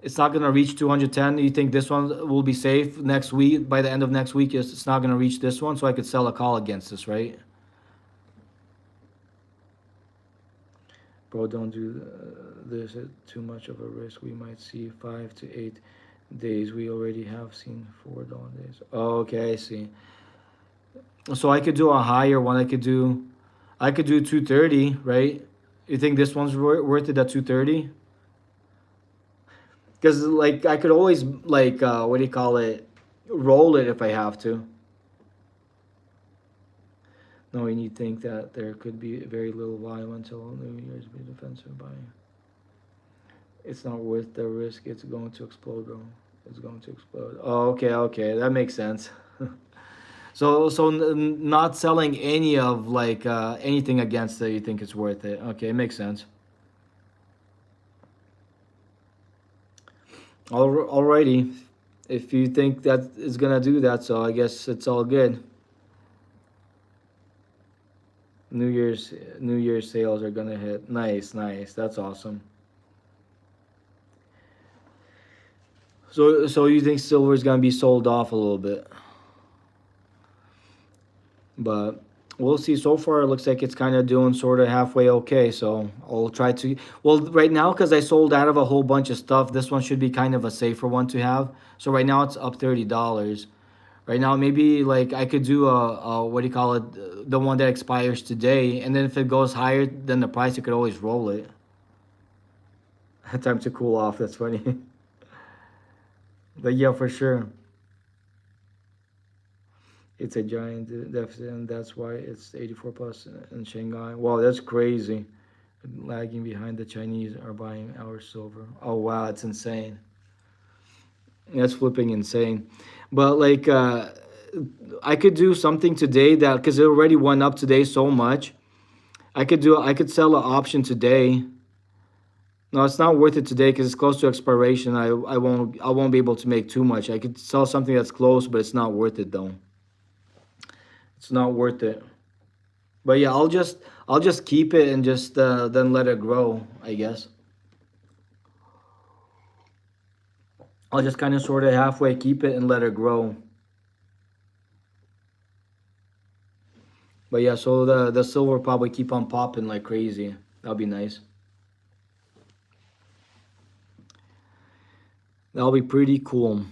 it's not gonna reach 210. You think this one will be safe next week? By the end of next week, it's not gonna reach this one, so I could sell a call against this, right? Bro, don't do this at too much of a risk. We might see 5 to 8 days. We already have seen $4 days. Oh, okay, I see. So I could do a higher one. I could do 230, right? You think this one's worth it at 230? Because like I could always like what do you call it? Roll it if I have to. Knowing you think that there could be very little value until New Year's be defensive buying. It's not worth the risk. It's going to explode, bro. It's going to explode. Oh, okay, that makes sense. So not selling any of like anything against it. You think it's worth it? Okay, it makes sense. Alrighty, if you think that is gonna do that, so I guess it's all good. New Year's New Year's sales are gonna hit. Nice, nice. That's awesome. So you think silver is gonna be sold off a little bit, but we'll see. So far, it looks like it's kind of doing sort of halfway okay. So I'll try to. Well, right now, because I sold out of a whole bunch of stuff, this one should be kind of a safer one to have. So right now it's up $30. Right now, maybe like I could do a what do you call it, the one that expires today, and then if it goes higher than the price, you could always roll it. Time to cool off. That's funny, but yeah, for sure, it's a giant deficit, and that's why it's 84 plus in Shanghai. Wow, that's crazy. Lagging behind, the Chinese are buying our silver. Oh wow, it's insane. That's flipping insane. But like, I could do something today that because it already went up today so much. I could sell an option today. No, it's not worth it today because it's close to expiration. I won't be able to make too much. I could sell something that's close, but it's not worth it though. It's not worth it. But yeah, I'll just keep it and just then let it grow, I guess. I'll just kind of sort of halfway keep it and let it grow. But yeah, so the silver probably keep on popping like crazy. That'll be nice. That'll be pretty cool.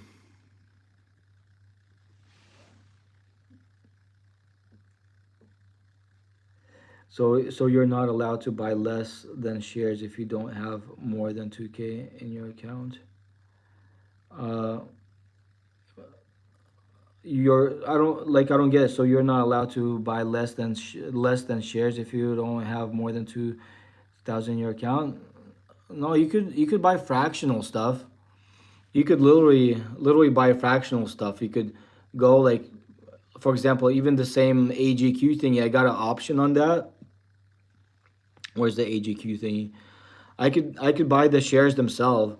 So you're not allowed to buy less than shares if you don't have more than 2K in your account. Uh, I don't get it. So you're not allowed to buy less than shares if you don't have more than 2,000 in your account. No, you could buy fractional stuff. You could literally buy fractional stuff. You could go like, for example, even the same AGQ thing. I got an option on that. Where's the AGQ thingy? I could buy the shares themselves.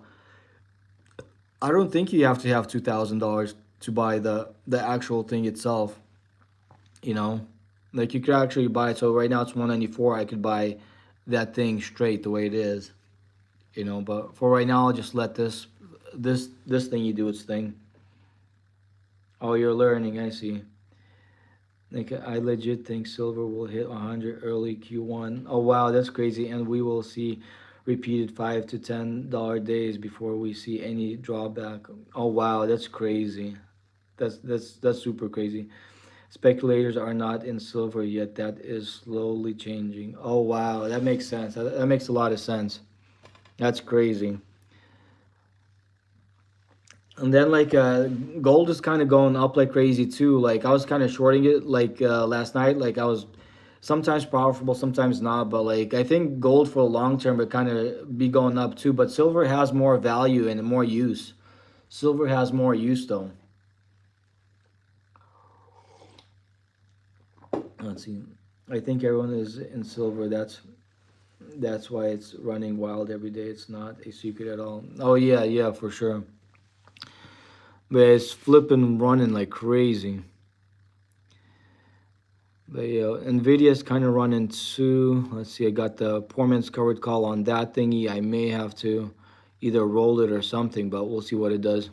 I don't think you have to have $2,000 to buy the actual thing itself. You know, like you could actually buy it. So right now it's 194. I could buy that thing straight the way it is. But for right now, I'll just let this thing you do its thing. Oh, you're learning. I see. Like I legit think silver will hit 100 early Q1. Oh wow, that's crazy, and we will see repeated $5 to $10 days before we see any drawback. Oh wow, that's crazy. That's super crazy. Speculators are not in silver yet. That is slowly changing. Oh wow, that makes sense. That makes a lot of sense. That's crazy. And then like gold is kind of going up like crazy too. Like I was kind of shorting it like last night. Like I was sometimes profitable, sometimes not. But like I think gold for the long term would kind of be going up too. But silver has more value and more use. Silver has more use though. Let's see. I think everyone is in silver. That's why it's running wild every day. It's not a secret at all. Oh yeah, yeah, for sure. But it's flipping running like crazy. But yeah, Nvidia's kind of running too. Let's see, I got the poor man's covered call on that thingy. I may have to either roll it or something, but we'll see what it does.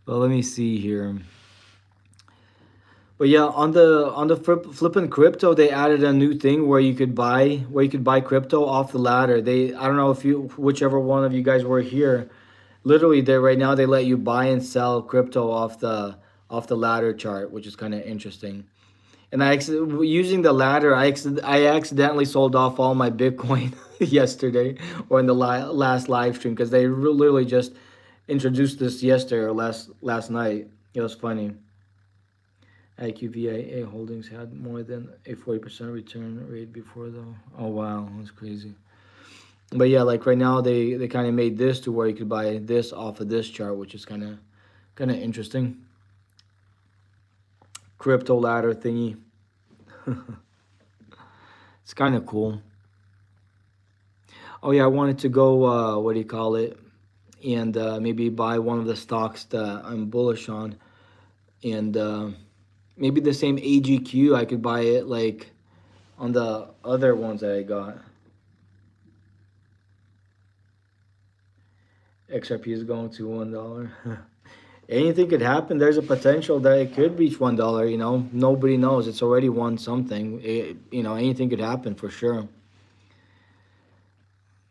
Well, let me see here. But yeah, on the flipping crypto, they added a new thing where you could buy crypto off the ladder. They I don't know if you whichever one of you guys were here. Literally, they right now they let you buy and sell crypto off the ladder chart, which is kind of interesting. And using the ladder, I accidentally sold off all my Bitcoin yesterday or in the last live stream because they literally just introduced this yesterday or last night. It was funny. IQVIA holdings had more than a 40% return rate before though. Oh wow, that's crazy. But yeah, like right now they kind of made this to where you could buy this off of this chart, which is kind of interesting. Crypto ladder thingy. It's kind of cool. Oh yeah, I wanted to go. What do you call it? And maybe buy one of the stocks that I'm bullish on, and maybe the same AGQ. I could buy it like on the other ones that I got. XRP is going to $1. Anything could happen. There's a potential that it could reach $1. You know, nobody knows. It's already won something. You know, anything could happen for sure.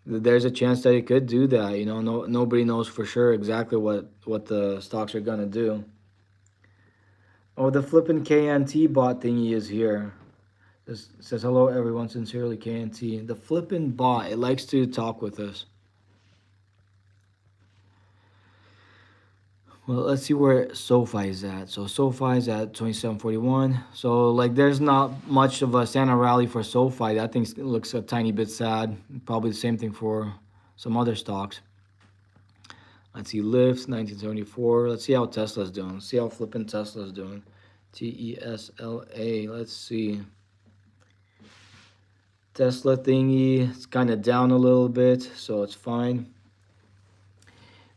There's a chance that it could do that. You know, nobody knows for sure exactly what the stocks are gonna do. Oh, the flippin' KNT bot thingy is here. This says hello everyone, sincerely KNT. The flippin' bot, it likes to talk with us. Well, let's see where SoFi is at. So SoFi is at 27.41. So like, there's not much of a Santa rally for SoFi. That thing looks a tiny bit sad. Probably the same thing for some other stocks. Let's see, Lyft 1974. Let's see how Tesla's doing. Let's see how flipping Tesla's doing. TESLA. Let's see. Tesla thingy. It's kind of down a little bit, so it's fine.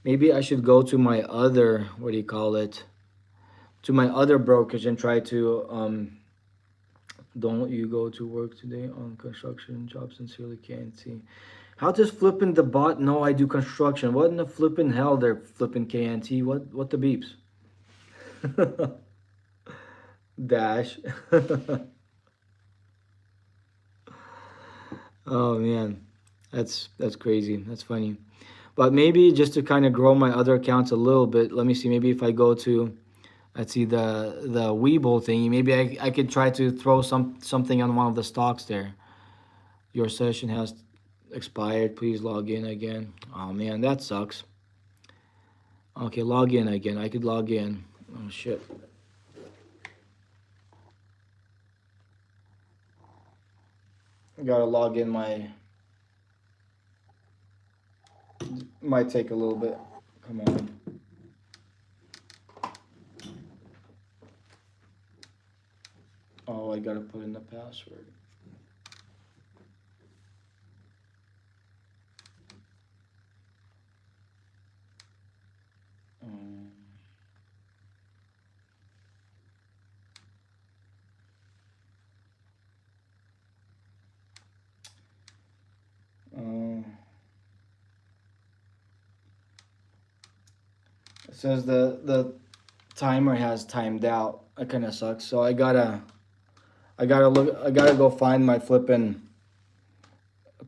Maybe I should go to my other, what do you call it? To my other brokerage and try to don't you go to work today on construction job, sincerely KNT. How does flipping the bot know I do construction? What in the flipping hell they're flipping KNT? What the beeps? Dash. Oh man. That's crazy. That's funny. But maybe just to kind of grow my other accounts a little bit, let me see, maybe if I go to, let's see, the Webull thingy, maybe I could try to throw something on one of the stocks there. Your session has expired. Please log in again. Oh man, that sucks. Okay, log in again. I could log in. Oh shit. I gotta log in my. Might take a little bit. Come on. Oh, I gotta put in the password. Um, uh, it says the timer has timed out. That kind of sucks. So I gotta go find my flipping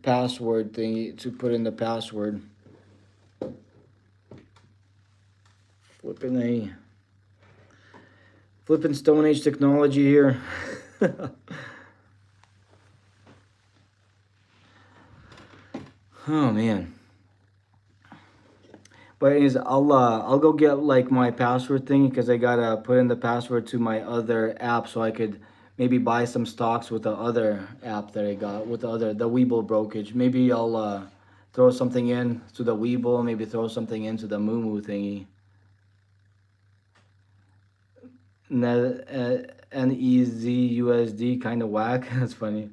password thingy to put in the password. Flipping a flipping Stone Age technology here. Oh man. But anyways, I'll go get like my password thing because I gotta put in the password to my other app so I could maybe buy some stocks with the other app that I got with the Webull brokerage. Maybe I'll throw something in to the Webull, maybe throw something into the Moo thingy. NEZUSD kind of whack. That's funny.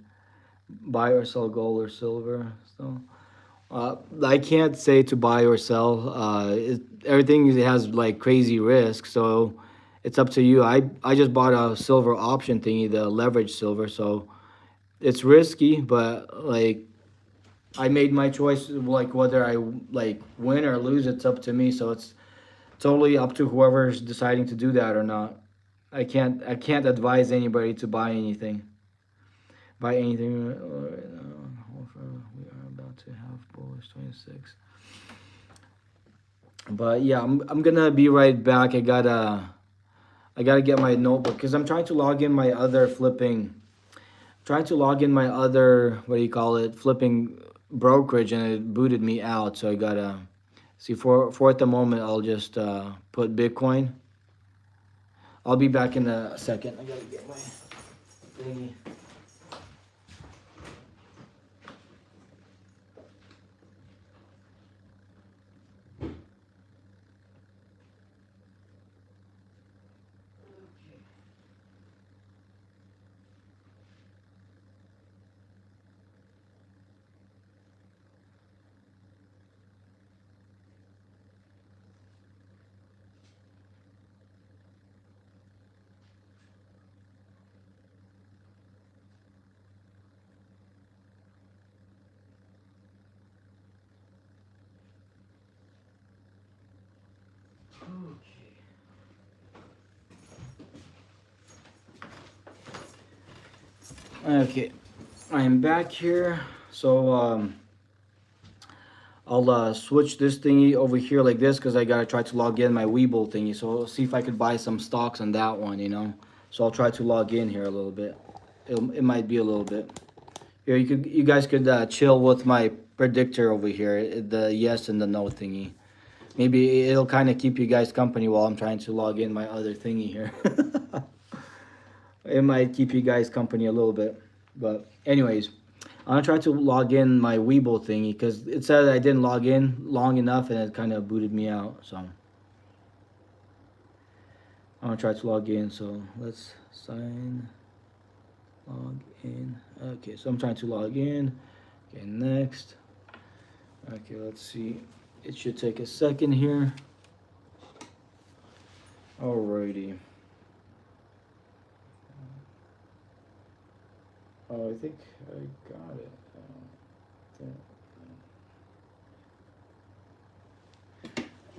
Buy or sell gold or silver. So I can't say to buy or sell. Everything has like crazy risk, so it's up to you. I just bought a silver option thingy, the leverage silver, so it's risky, but like I made my choice. Like whether I like win or lose, it's up to me. So it's totally up to whoever's deciding to do that or not. I can't advise anybody to buy anything. Buy anything. We are about to have bullish 26. But yeah, I'm gonna be right back. I gotta get my notebook because I'm trying to log in my other flipping. Trying to log in my other, what do you call it, flipping brokerage, and it booted me out. So I gotta see, for at the moment I'll just put Bitcoin. I'll be back in a second. I gotta get my thingy. Okay, I am back here. So I'll switch this thingy over here like this because I gotta try to log in my Webull thingy. So I'll see if I could buy some stocks on that one. So I'll try to log in here a little bit. It might be a little bit. Here, you guys could chill with my predictor over here, the yes and the no thingy. Maybe it'll kind of keep you guys company while I'm trying to log in my other thingy here. It might keep you guys company a little bit. But anyways, I'm gonna try to log in my Webull thingy because it said I didn't log in long enough and it kind of booted me out. So I'm gonna try to log in. So let's log in. Okay, so I'm trying to log in. Okay, next. Okay, let's see. It should take a second here. Alrighty. Oh, I think I got it.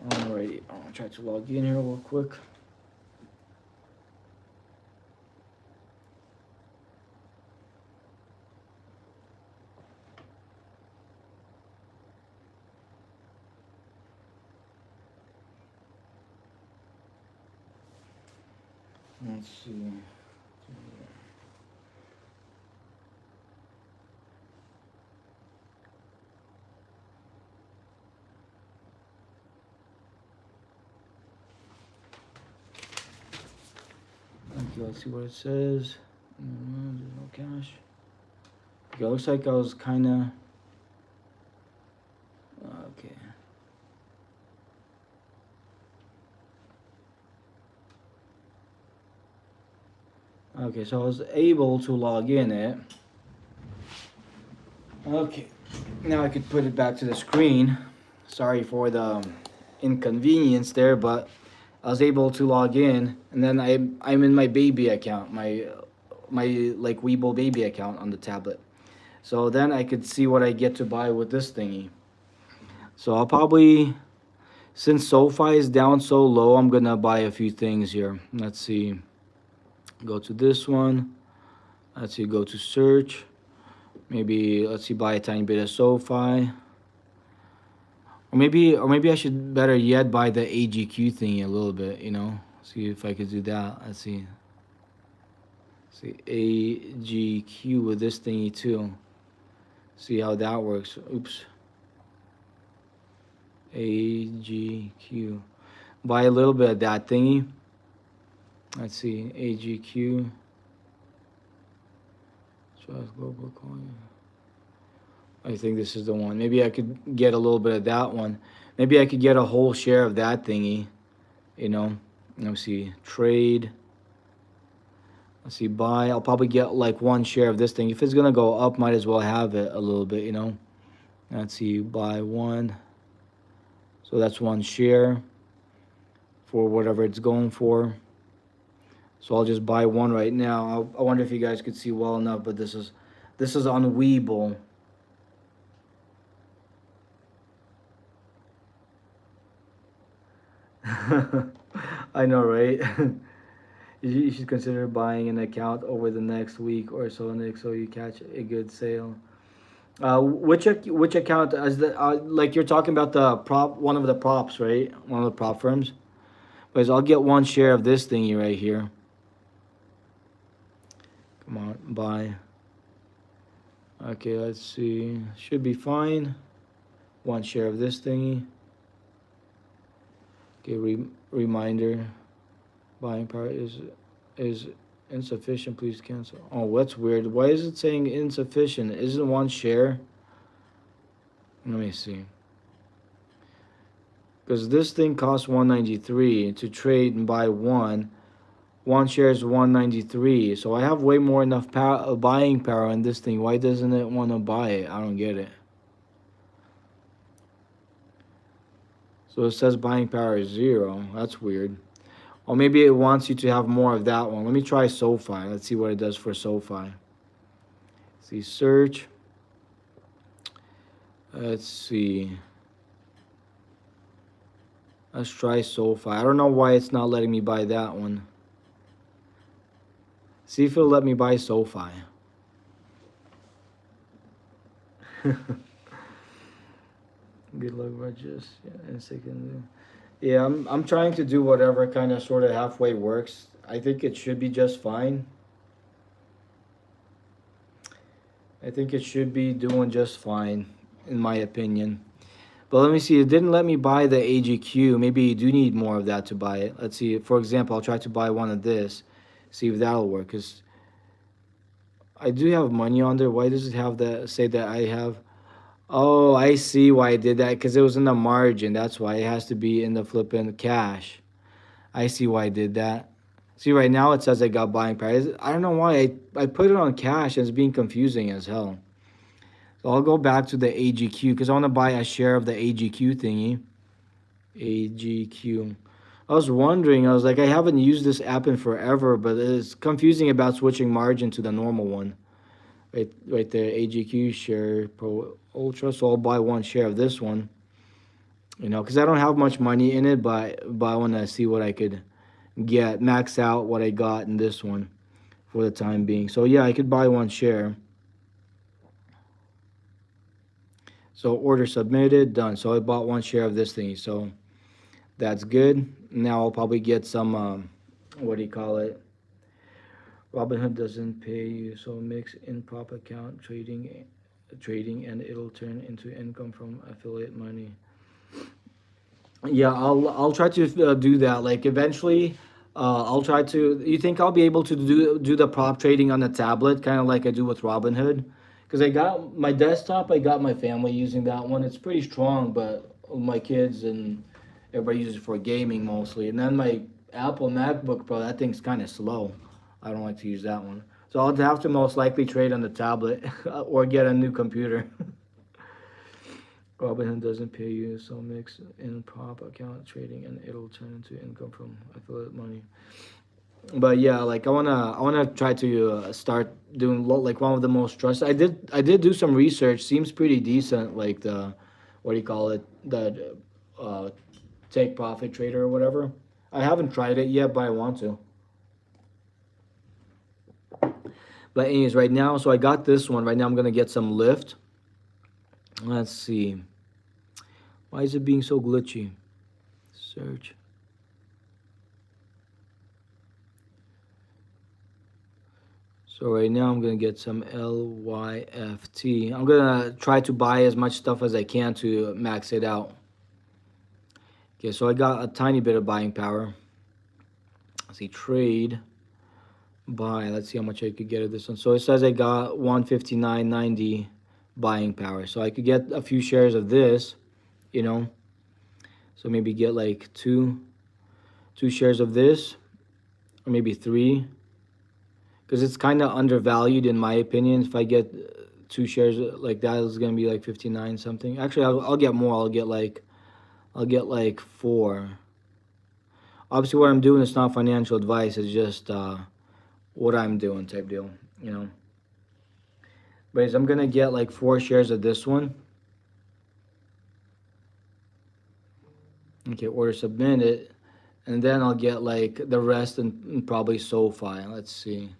Alrighty, I'm gonna try to log in here real quick. Let's see. Okay, let's see what it says. There's no cash. Okay, looks like I was kind of. Okay. Okay, so I was able to log in it. Okay, now I could put it back to the screen. Sorry for the inconvenience there, but I was able to log in, and then I'm in my baby account, my like Webull baby account on the tablet. So then I could see what I get to buy with this thingy. So I'll probably Since SoFi is down so low, I'm gonna buy a few things here. Let's see. Go to this one. Let's see. Go to search. Maybe let's see. Buy a tiny bit of SoFi. Or maybe I should better yet buy the AGQ thingy a little bit. See if I could do that. Let's see. See AGQ with this thingy too. See how that works. Oops. AGQ. Buy a little bit of that thingy. Let's see. AGQ. Trust Global Coin. I think this is the one. Maybe I could get a little bit of that one. Maybe I could get a whole share of that thingy. Let me see. Trade. Let's see. Buy. I'll probably get like one share of this thing. If it's gonna go up, might as well have it a little bit. Let's see. Buy one. So that's one share for whatever it's going for. So I'll just buy one right now. I wonder if you guys could see well enough, but this is on Webull. I know, right? You should consider buying an account over the next week or so, Nick, so you catch a good sale. Which account is the like you're talking about the prop, one of the props, right? One of the prop firms. But I'll get one share of this thingy right here. Come on, buy. Okay, let's see. Should be fine. One share of this thingy. Okay, reminder. Buying power is insufficient. Please cancel. Oh, that's weird. Why is it saying insufficient? Isn't one share? Let me see. Because this thing costs 193 to trade and buy one. One share is 193. So I have way more enough buying power on this thing. Why doesn't it want to buy it? I don't get it. So it says buying power is 0. That's weird. Or maybe it wants you to have more of that one. Let me try SoFi. Let's see what it does for SoFi. See, search. Let's see. Let's try SoFi. I don't know why it's not letting me buy that one. See if it'll let me buy SoFi. Good luck, Regis. Yeah, second. Yeah, I'm trying to do whatever kind of sort of halfway works. I think it should be just fine. I think it should be doing just fine, in my opinion. But let me see. It didn't let me buy the AGQ. Maybe you do need more of that to buy it. Let's see. For example, I'll try to buy one of this. See if that'll work. Because I do have money on there. Why does it have that? Say that I have. Oh, I see why I did that. Because it was in the margin. That's why it has to be in the flipping cash. I see why I did that. See, right now it says I got buying price. I don't know why. I put it on cash and it's being confusing as hell. So I'll go back to the AGQ because I want to buy a share of the AGQ thingy. AGQ. I was wondering, I was like, I haven't used this app in forever, but it's confusing about switching margin to the normal one. Right there, AGQ share Pro Ultra. So I'll buy one share of this one. Because I don't have much money in it, but I want to see what I could get, max out what I got in this one for the time being. So yeah, I could buy one share. So order submitted, done. So I bought one share of this thing. So that's good. Now I'll probably get some, what do you call it? Robinhood doesn't pay you, so mix in prop account trading and it'll turn into income from affiliate money. Yeah, I'll try to do that. Like eventually, I'll try to. You think I'll be able to do the prop trading on the tablet, kind of like I do with Robinhood? Because I got my desktop, I got my family using that one. It's pretty strong, but my kids and everybody uses it for gaming mostly. And then my Apple MacBook Pro, that thing's kind of slow. I don't like to use that one. So I'll have to most likely trade on the tablet or get a new computer. Robinhood doesn't pay you, so mix in prop account trading and it'll turn into income from affiliate money. But yeah, like I wanna try to start doing like one of the most trusted. I did do some research. Seems pretty decent. Like the what do you call it? That take profit trader or whatever. I haven't tried it yet, but I want to. But anyways, right now, so I got this one. Right now I'm gonna get some lift. Let's see. Why is it being so glitchy? Search. So right now I'm gonna get some LYFT. I'm gonna try to buy as much stuff as I can to max it out. Okay, so I got a tiny bit of buying power. Let's see, trade, buy. Let's see how much I could get of this one. So it says I got 159.90 buying power. So I could get a few shares of this, you know. So maybe get like two shares of this, or maybe three, because it's kind of undervalued in my opinion. If I get 2 shares like that, it's gonna be like 59 something. Actually, I'll get more. I'll get like 4. Obviously, what I'm doing is not financial advice. It's just what I'm doing type deal, you know. But I'm gonna get like 4 shares of this one. Okay, order submitted, and then I'll get like the rest and probably SoFi. Let's see.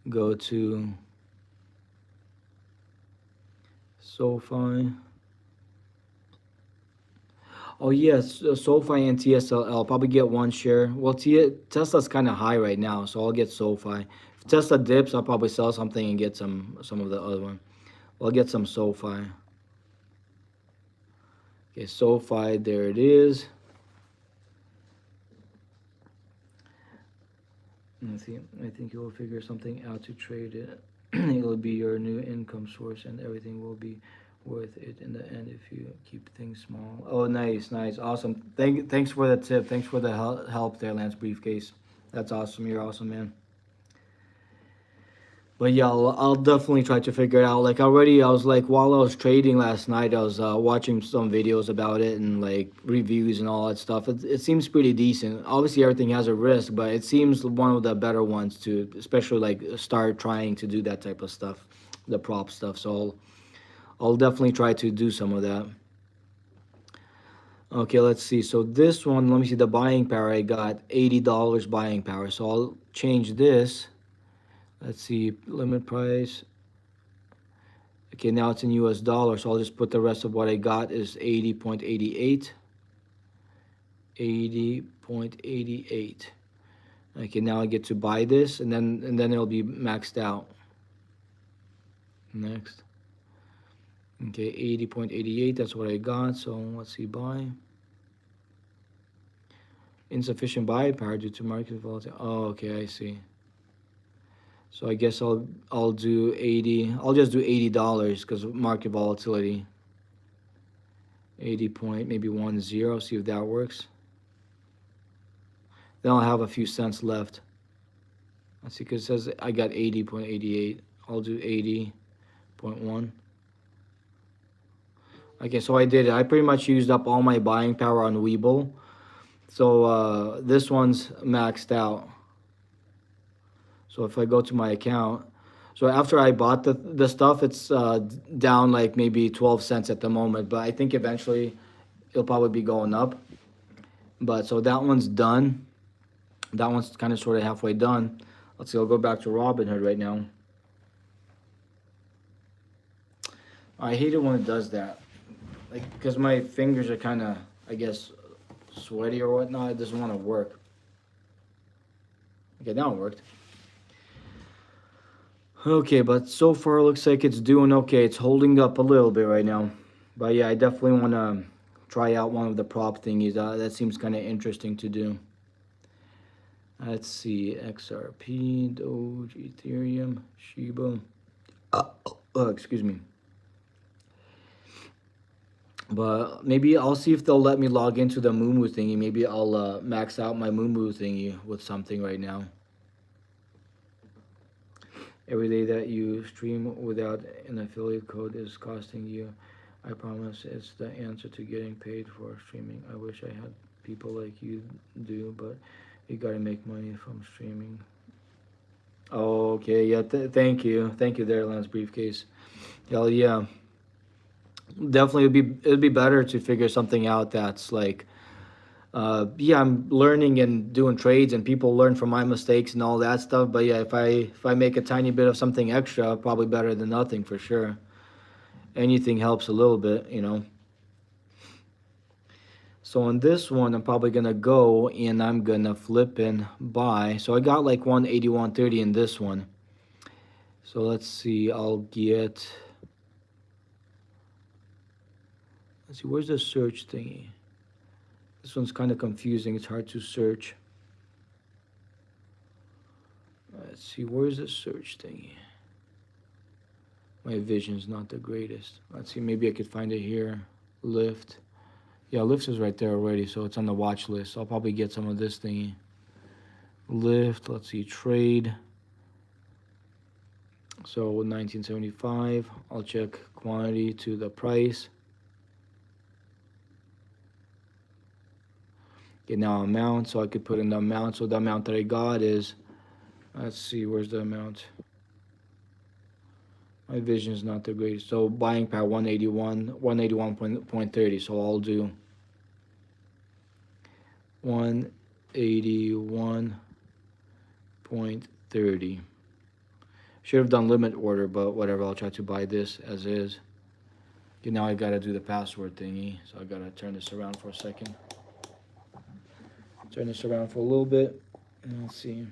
Go to SoFi. Oh yes, SoFi and TSLL. Probably get 1 share. Well, Tesla's kind of high right now, so I'll get SoFi. If Tesla dips, I'll probably sell something and get some of the other one. Well, I'll get some SoFi. Okay, SoFi, there it is. Let's see. I think you will figure something out to trade it. It'll be your new income source, and everything will be worth it in the end if you keep things small. Oh, nice, awesome. Thanks for the tip. Thanks for the help there, Lance Briefcase. That's awesome. You're awesome, man. But yeah, I'll definitely try to figure it out. Like already, I was like, while I was trading last night, I was watching some videos about it and like reviews and all that stuff. It seems pretty decent. Obviously, everything has a risk, but it seems one of the better ones to, especially like start trying to do that type of stuff, the prop stuff. So I'll definitely try to do some of that. Okay, let's see. So this one, let me see the buying power. I got $80 buying power. So I'll change this. Let's see, limit price. Okay, now it's in US dollars, so I'll just put the rest of what I got is 80.88. 80.88. Okay, now I get to buy this, and then it'll be maxed out. Next. Okay, 80.88, that's what I got. So let's see, buy. Insufficient buy power due to market volatility. Oh, okay, I see. So I guess I'll do 80. I'll just do $80 because market volatility. 80 point maybe 10. See if that works. Then I'll have a few cents left. Let's see, because it says I got 80.88. I'll do 80.1. Okay, so I did it. I pretty much used up all my buying power on Webull. So this one's maxed out. So if I go to my account, so after I bought the stuff, it's down like maybe 12 cents at the moment, but I think eventually it'll probably be going up. But so that one's done. That one's kind of sort of halfway done. Let's see, I'll go back to Robinhood right now. I hate it when it does that. Like, because my fingers are kind of, I guess, sweaty or whatnot. It doesn't want to work. Okay, now it worked. Okay, but so far it looks like it's doing okay. It's holding up a little bit right now. But yeah, I definitely want to try out one of the prop thingies. That seems kind of interesting to do. Let's see, XRP, Doge, Ethereum, Shiba. Excuse me. But maybe I'll see if they'll let me log into the Moomoo thingy. Maybe I'll max out my Moomoo thingy with something right now. Every day that you stream without an affiliate code is costing you. I promise it's the answer to getting paid for streaming. I wish I had people like you do, but you gotta make money from streaming. Oh, okay, yeah, thank you there, Lance Briefcase. Hell yeah. Definitely it'd be better to figure something out that's like Yeah, I'm learning and doing trades, and people learn from my mistakes and all that stuff. But yeah, if I make a tiny bit of something extra, probably better than nothing for sure. Anything helps a little bit, you know. So on this one, I'm probably gonna go and I'm gonna flip and buy. So I got like 181.30 in this one. So let's see, I'll get. Let's see, where's the search thingy? This one's kind of confusing. It's hard to search. Let's see, where's the search thingy? My vision's not the greatest. Let's see, maybe I could find it here. Lift. Yeah, Lift is right there already, so it's on the watch list. I'll probably get some of this thingy. Lift, let's see, trade. So 1975, I'll check quantity to the price. Okay, now amount, so I could put in the amount. So the amount that I got is, let's see, where's the amount? My vision is not the greatest. So buying power 181.30. So I'll do 181.30. Should have done limit order, but whatever. I'll try to buy this as is. Okay, now I gotta do the password thingy. So I gotta turn this around for a second. Turn this around for a little bit. And let's see.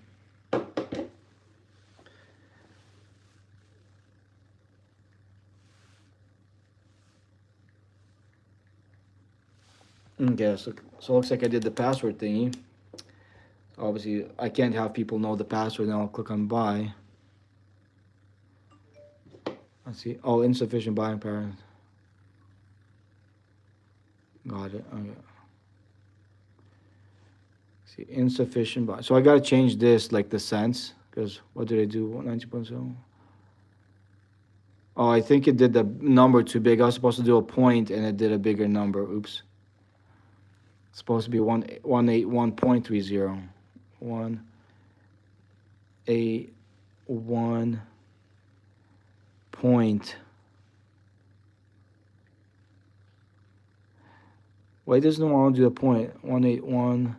Okay, so it looks like I did the password thingy. Obviously, I can't have people know the password. Now I'll click on buy. Let's see. Oh, insufficient buying power. Got it. Okay. See, insufficient buy. So I gotta change this, like the cents, because what did I do? 90.7. Oh, I think it did the number too big. I was supposed to do a point, and it did a bigger number. Oops. It's supposed to be 181.30. 181 point. Why doesn't it want to do a point? 181.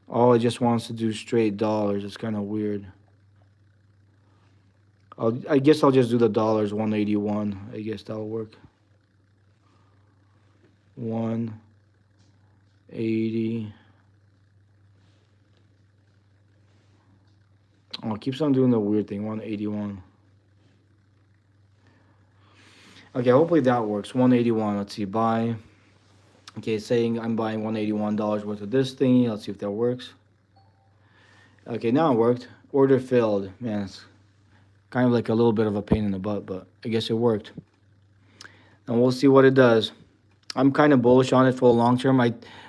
Oh, it just wants to do straight dollars. It's kind of weird. I guess I'll just do the dollars. 181. I guess that'll work. 180. Oh, it keeps on doing the weird thing. 181. Okay, hopefully that works. 181. Let's see. Buy. Okay, saying I'm buying $181 worth of this thingy. Let's see if that works. Okay, now it worked. Order filled. Man, it's kind of like a little bit of a pain in the butt, but I guess it worked. And we'll see what it does. I'm kind of bullish on it for the long term.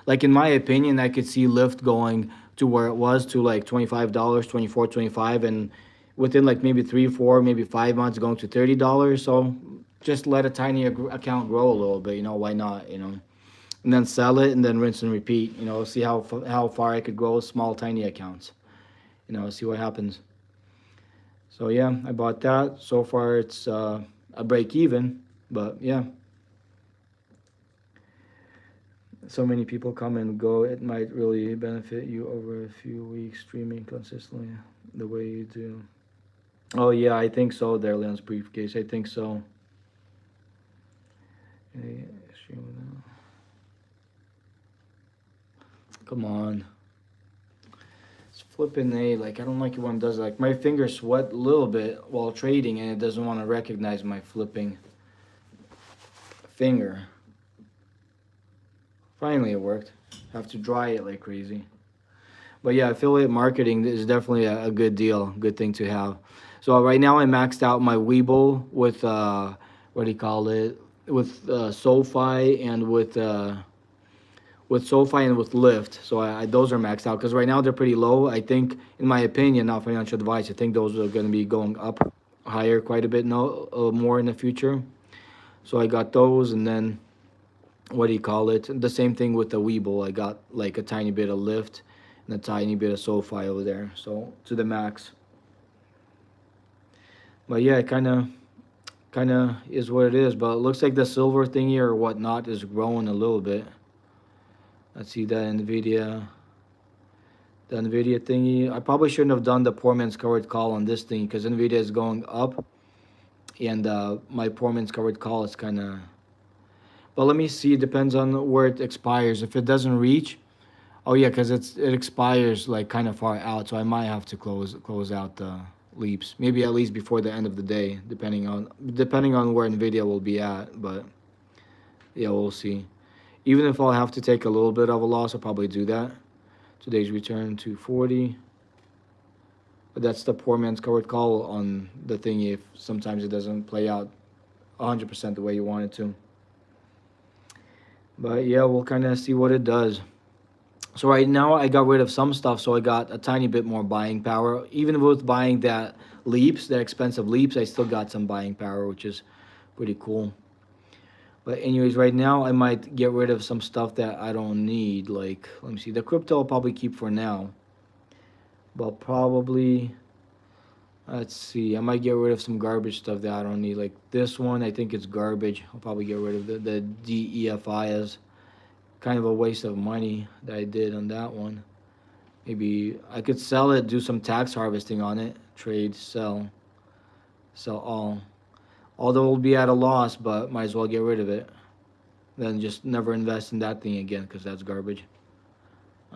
Like in my opinion, I could see Lyft going to where it was to like $25, 24, 25, and within like maybe 3, 4, maybe 5 months going to $30. So just let a tiny account grow a little bit. You know, why not? You know, and then sell it and then rinse and repeat. You know, see how far I could grow small tiny accounts. You know, see what happens. So yeah, I bought that. So far it's a break even, but yeah. So many people come and go. It might really benefit you over a few weeks streaming consistently the way you do. Oh yeah, I think so. There, Leon's briefcase. I think so. Hey, come on. It's flipping A. Like, I don't like it when it does it. Like, my fingers sweat a little bit while trading, and it doesn't want to recognize my flipping finger. Finally, it worked. Have to dry it like crazy. But yeah, affiliate marketing is definitely a good deal, good thing to have. So right now I maxed out my Webull with what do you call it? With SoFi and with SoFi and with Lyft. So those are maxed out because right now they're pretty low. I think, in my opinion, not financial advice, I think those are going to be going up higher quite a bit more in the future. So I got those, and then what do you call it? The same thing with the Webull. I got like a tiny bit of Lyft and a tiny bit of SoFi over there. So to the max. But yeah, it kind kind of is what it is. But it looks like the silver thingy or whatnot is growing a little bit. Let's see that Nvidia. The Nvidia thingy. I probably shouldn't have done the poor man's covered call on this thing because Nvidia is going up, and my poor man's covered call is kind of. But let me see. It depends on where it expires. If it doesn't reach, oh yeah, because it expires like kind of far out, so I might have to close out the leaps. Maybe at least before the end of the day, depending on where Nvidia will be at. But yeah, we'll see. Even if I'll have to take a little bit of a loss, I'll probably do that. Today's return 240. But that's the poor man's covered call on the thing if sometimes it doesn't play out 100% the way you want it to. But yeah, we'll kind of see what it does. So right now I got rid of some stuff, so I got a tiny bit more buying power. Even with buying that leaps, that expensive leaps, I still got some buying power, which is pretty cool. But anyways, right now I might get rid of some stuff that I don't need. Like, let me see, the crypto I'll probably keep for now. But probably, let's see, I might get rid of some garbage stuff that I don't need. Like this one, I think it's garbage. I'll probably get rid of the DEFI as kind of a waste of money that I did on that one. Maybe I could sell it, do some tax harvesting on it, trade, sell all. Although it'll be at a loss, but might as well get rid of it. Then just never invest in that thing again because that's garbage.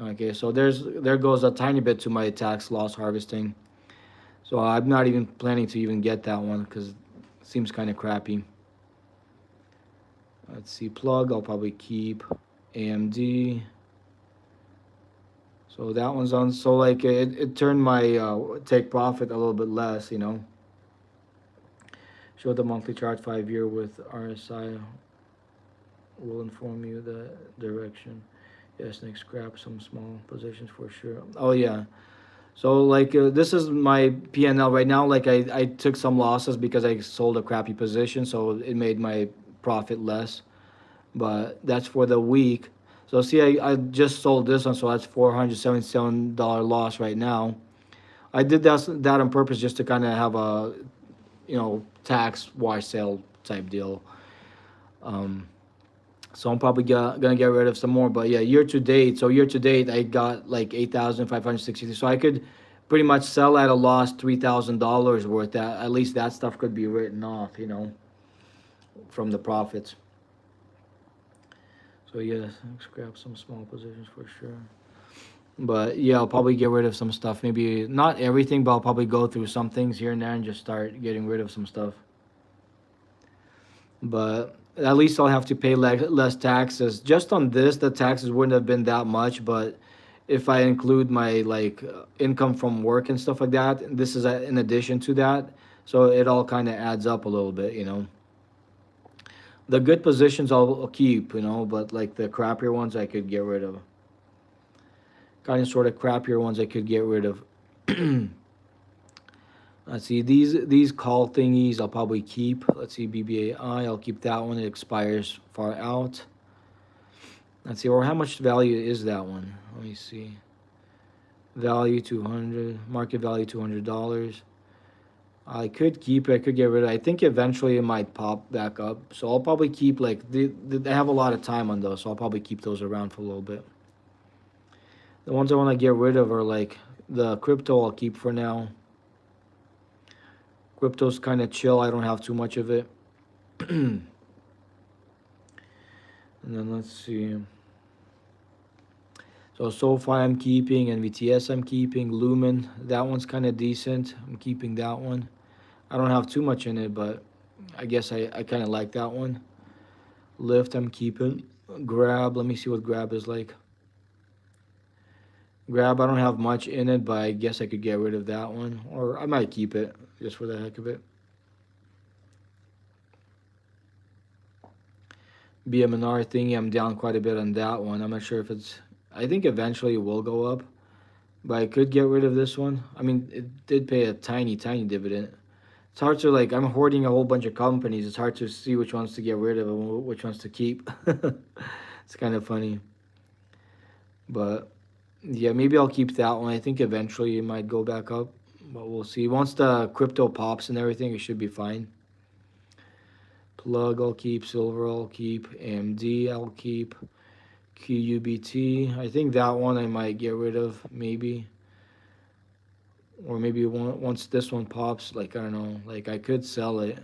Okay, so there goes a tiny bit to my tax loss harvesting. So I'm not even planning to even get that one because it seems kind of crappy. Let's see, plug, I'll probably keep. AMD. So that one's on. So like it turned my take profit a little bit less, you know. Show the monthly chart 5-year with RSI. Will inform you the direction. Yes, next scrap some small positions for sure. Oh yeah. So like this is my PNL right now. Like I took some losses because I sold a crappy position, so it made my profit less. But that's for the week. So see, I just sold this one, so that's $477 loss right now. I did that on purpose just to kind of have a, tax wash sale type deal. So I'm probably gonna get rid of some more. But yeah, year to date. So year to date, I got like 8,560. So I could pretty much sell at a loss $3,000 worth. That at least that stuff could be written off, from the profits. So yes, scrap some small positions for sure. But yeah, I'll probably get rid of some stuff. Maybe not everything, but I'll probably go through some things here and there and just start getting rid of some stuff. But at least I'll have to pay less taxes. Just on this, the taxes wouldn't have been that much, but if I include my income from work and stuff like that, this is in addition to that. So it all kind of adds up a little bit, The good positions I'll keep, but like the crappier ones I could get rid of. Kind of sort of crappier ones I could get rid of. Let's see, these call thingies I'll probably keep. Let's see, BBAI, I'll keep that one. It expires far out. Let's see, or how much value is that one? Let me see. Value 200, market value $200. I could keep it, I could get rid of it. I think eventually it might pop back up. So I'll probably keep they have a lot of time on those, so I'll probably keep those around for a little bit. The ones I want to get rid of are like the crypto I'll keep for now. Crypto's kind of chill, I don't have too much of it. And then let's see. So SoFi I'm keeping, NVTS I'm keeping, Lumen, that one's kind of decent. I'm keeping that one. I don't have too much in it, but I guess I kind of like that one. Lyft I'm keeping. Grab, let me see what Grab is like. Grab, I don't have much in it, but I guess I could get rid of that one. Or I might keep it, just for the heck of it. BMNR thingy, I'm down quite a bit on that one. I'm not sure if I think eventually it will go up. But I could get rid of this one. I mean, it did pay a tiny, tiny dividend. It's hard to I'm hoarding a whole bunch of companies. It's hard to see which ones to get rid of and which ones to keep. It's kind of funny. But yeah, maybe I'll keep that one. I think eventually it might go back up, but we'll see. Once the crypto pops and everything, it should be fine. Plug I'll keep, Silver I'll keep, AMD I'll keep, QUBT. I think that one I might get rid of, maybe. Or maybe once this one pops, like, I don't know, like I could sell it.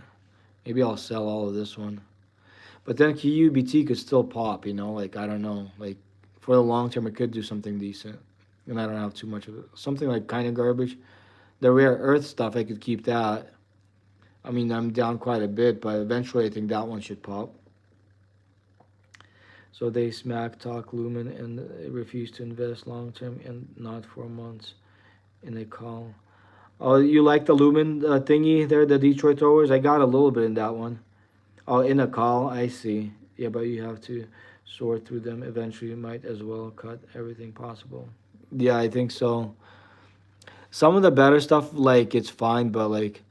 Maybe I'll sell all of this one. But then QUBT could still pop, like, I don't know. Like, for the long term, it could do something decent. And I don't have too much of it. Something like kind of garbage. The rare earth stuff, I could keep that. I mean, I'm down quite a bit, but eventually I think that one should pop. So they smack talk Lumen and refuse to invest long term and not for months in a call. Oh, you like the Lumen thingy there, the Detroit throwers? I got a little bit in that one. Oh, in a call, I see. Yeah, but you have to sort through them. Eventually, you might as well cut everything possible. Yeah, I think so. Some of the better stuff, like, it's fine, but like,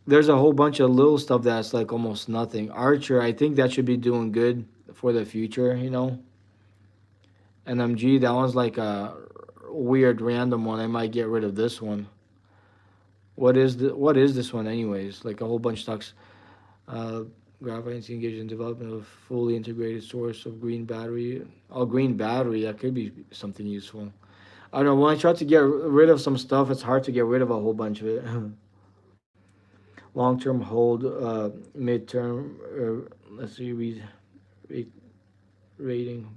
there's a whole bunch of little stuff that's like almost nothing. Archer, I think that should be doing good for the future. NMG, that one's like a weird random one. I might get rid of this one. What is this one anyways? Like a whole bunch of stocks. Uh, Graphite engaged in development of fully integrated source of green battery. Oh, green battery, that could be something useful. I don't know. When I try to get rid of some stuff, it's hard to get rid of a whole bunch of it. Long term hold, midterm. Let's see, read rating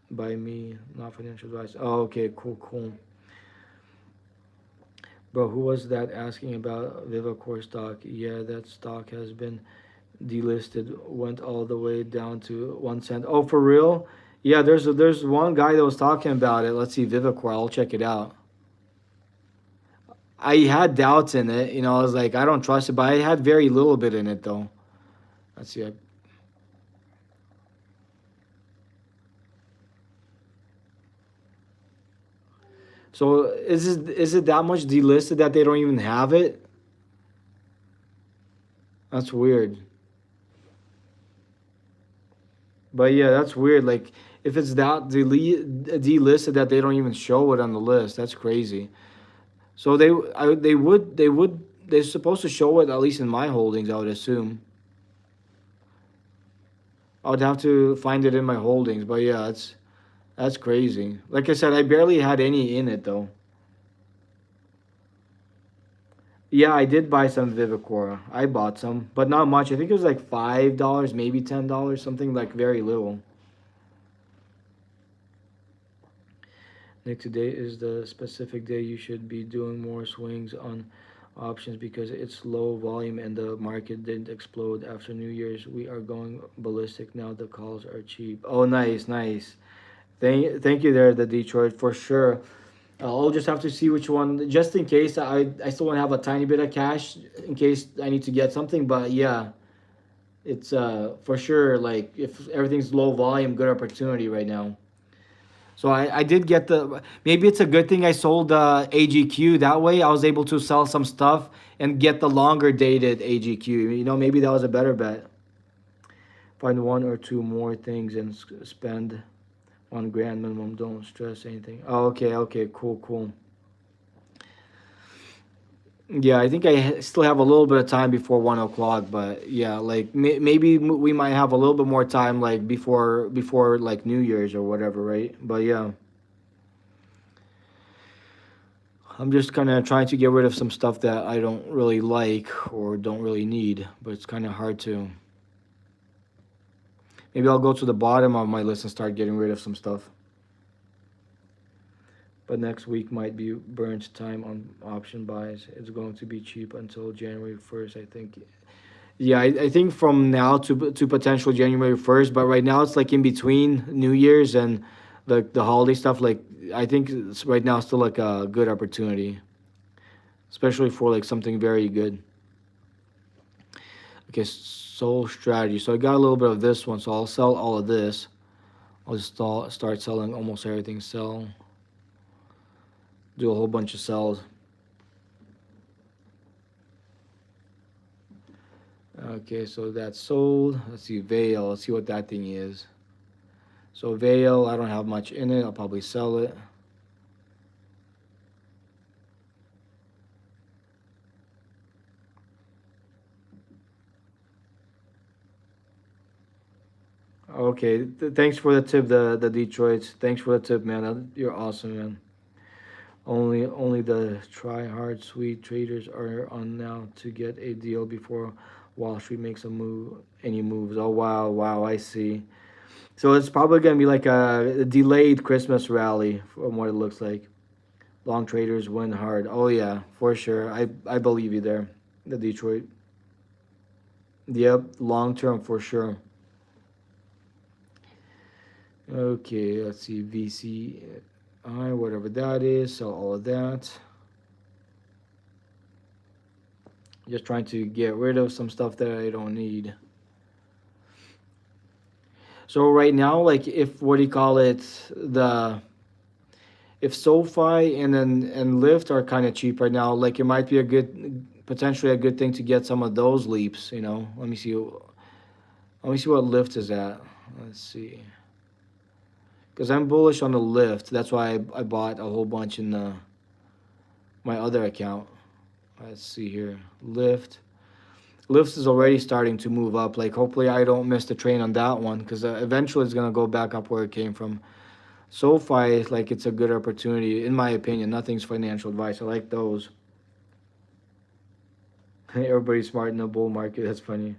by me, not financial advice. Oh, okay, cool. Bro, who was that asking about Vivacor stock? Yeah, that stock has been delisted, went all the way down to 1 cent. Oh, for real? Yeah, there's one guy that was talking about it. Let's see, Vivacor. I'll check it out. I had doubts in it. I was like, I don't trust it, but I had very little bit in it though. Let's see. So is it that much delisted that they don't even have it? That's weird. But yeah, that's weird. Like if it's that delisted that they don't even show it on the list, that's crazy. So they're supposed to show it at least in my holdings. I would assume. I would have to find it in my holdings, but yeah, that's crazy. Like I said, I barely had any in it though. Yeah, I did buy some Vivicora. I bought some, but not much. I think it was like $5, maybe $10, something like very little. Nick, today is the specific day you should be doing more swings on options because it's low volume and the market didn't explode after New Year's. We are going ballistic now. The calls are cheap. Oh, nice. Thank you there, the Detroit, for sure. I'll just have to see which one, just in case. I still want to have a tiny bit of cash in case I need to get something. But yeah, it's for sure. Like if everything's low volume, good opportunity right now. So I did get maybe it's a good thing I sold AGQ. That way I was able to sell some stuff and get the longer dated AGQ. Maybe that was a better bet. Find one or two more things and spend 1 grand minimum. Don't stress anything. Oh, okay, cool. Yeah, I think I still have a little bit of time before 1 o'clock, but yeah, like maybe we might have a little bit more time, like before like New Year's or whatever, right? But yeah, I'm just kind of trying to get rid of some stuff that I don't really like or don't really need, but it's kind of hard to. Maybe I'll go to the bottom of my list and start getting rid of some stuff. But next week might be burnt time on option buys. It's going to be cheap until January 1st, I think. Yeah, I think from now to potential January 1st, but right now it's like in between New Year's and the holiday stuff. Like I think it's right now still like a good opportunity, especially for like something very good. Okay, soul strategy. So I got a little bit of this one, so I'll sell all of this. I'll just start selling almost everything. Sell, do a whole bunch of sells. Okay, so that's sold. Let's see, Veil. Let's see what that thing is. So Veil, I don't have much in it. I'll probably sell it. Okay, thanks for the tip, the Detroit. Thanks for the tip, man. You're awesome, man. Only the try hard sweet traders are on now to get a deal before Wall Street makes a move. Any moves? Oh wow, wow, I see. So it's probably gonna be like a delayed Christmas rally from what it looks like. Long traders win hard. Oh yeah, for sure. I believe you there. The Detroit. Yep, long term for sure. Okay, let's see VCI, whatever that is. So all of that. Just trying to get rid of some stuff that I don't need. So right now, like if what do you call it, the if SoFi and Lyft are kind of cheap right now, like it might be a good potentially a good thing to get some of those leaps. Let me see. Let me see what Lyft is at. Let's see. Because I'm bullish on the Lyft. That's why I bought a whole bunch in my other account. Let's see here. Lyft. Lyft is already starting to move up. Like hopefully I don't miss the train on that one because eventually it's gonna go back up where it came from. SoFi, like it's a good opportunity in my opinion. Nothing's financial advice. I like those. Everybody's smart in the bull market. That's funny.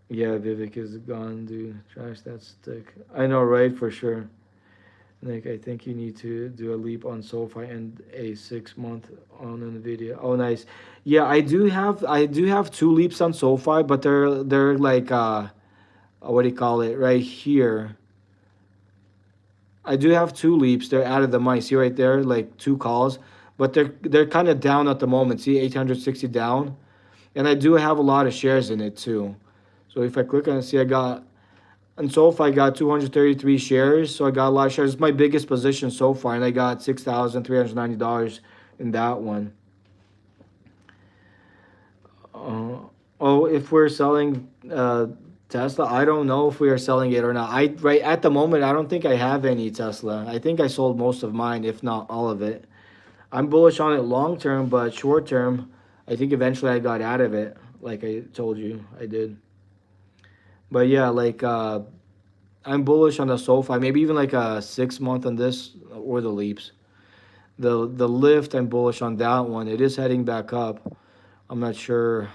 Yeah, Vivek is gone, dude. Trash that stick. I know, right? For sure. Nick, I think you need to do a leap on SoFi and a 6 month on Nvidia. Oh, nice. Yeah, I do have two leaps on SoFi, but they're like what do you call it? Right here. I do have two leaps. They're out of the money. See right there, like two calls, but they're kind of down at the moment. See, 860 down, and I do have a lot of shares in it too. So if I click on it, see I got and so far I got 233 shares. So I got a lot of shares. It's my biggest position so far, and I got $6,390 in that one. Uh, oh, if we're selling Tesla, I don't know if we are selling it or not. I right at the moment I don't think I have any Tesla. I think I sold most of mine, if not all of it. I'm bullish on it long term, but short term, I think eventually I got out of it, like I told you I did. But yeah, like I'm bullish on the SoFi, maybe even like a 6 month on this or the leaps. The lift, I'm bullish on that one. It is heading back up. I'm not sure.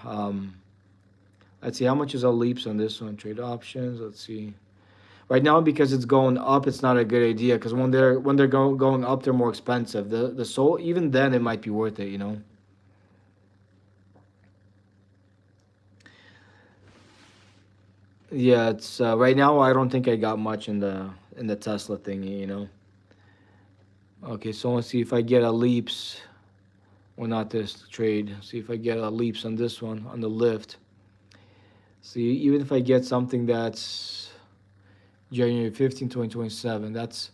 Let's see how much is a leaps on this one. Trade options. Let's see. Right now, because it's going up, it's not a good idea. Because when they're going up, they're more expensive. The soul even then it might be worth it. Yeah, it's right now. I don't think I got much in the Tesla thingy. Okay, so let's see if I get a leaps. Well, not this trade. See if I get a leaps on this one on the lift. See, even if I get something that's January 15, 2027, that's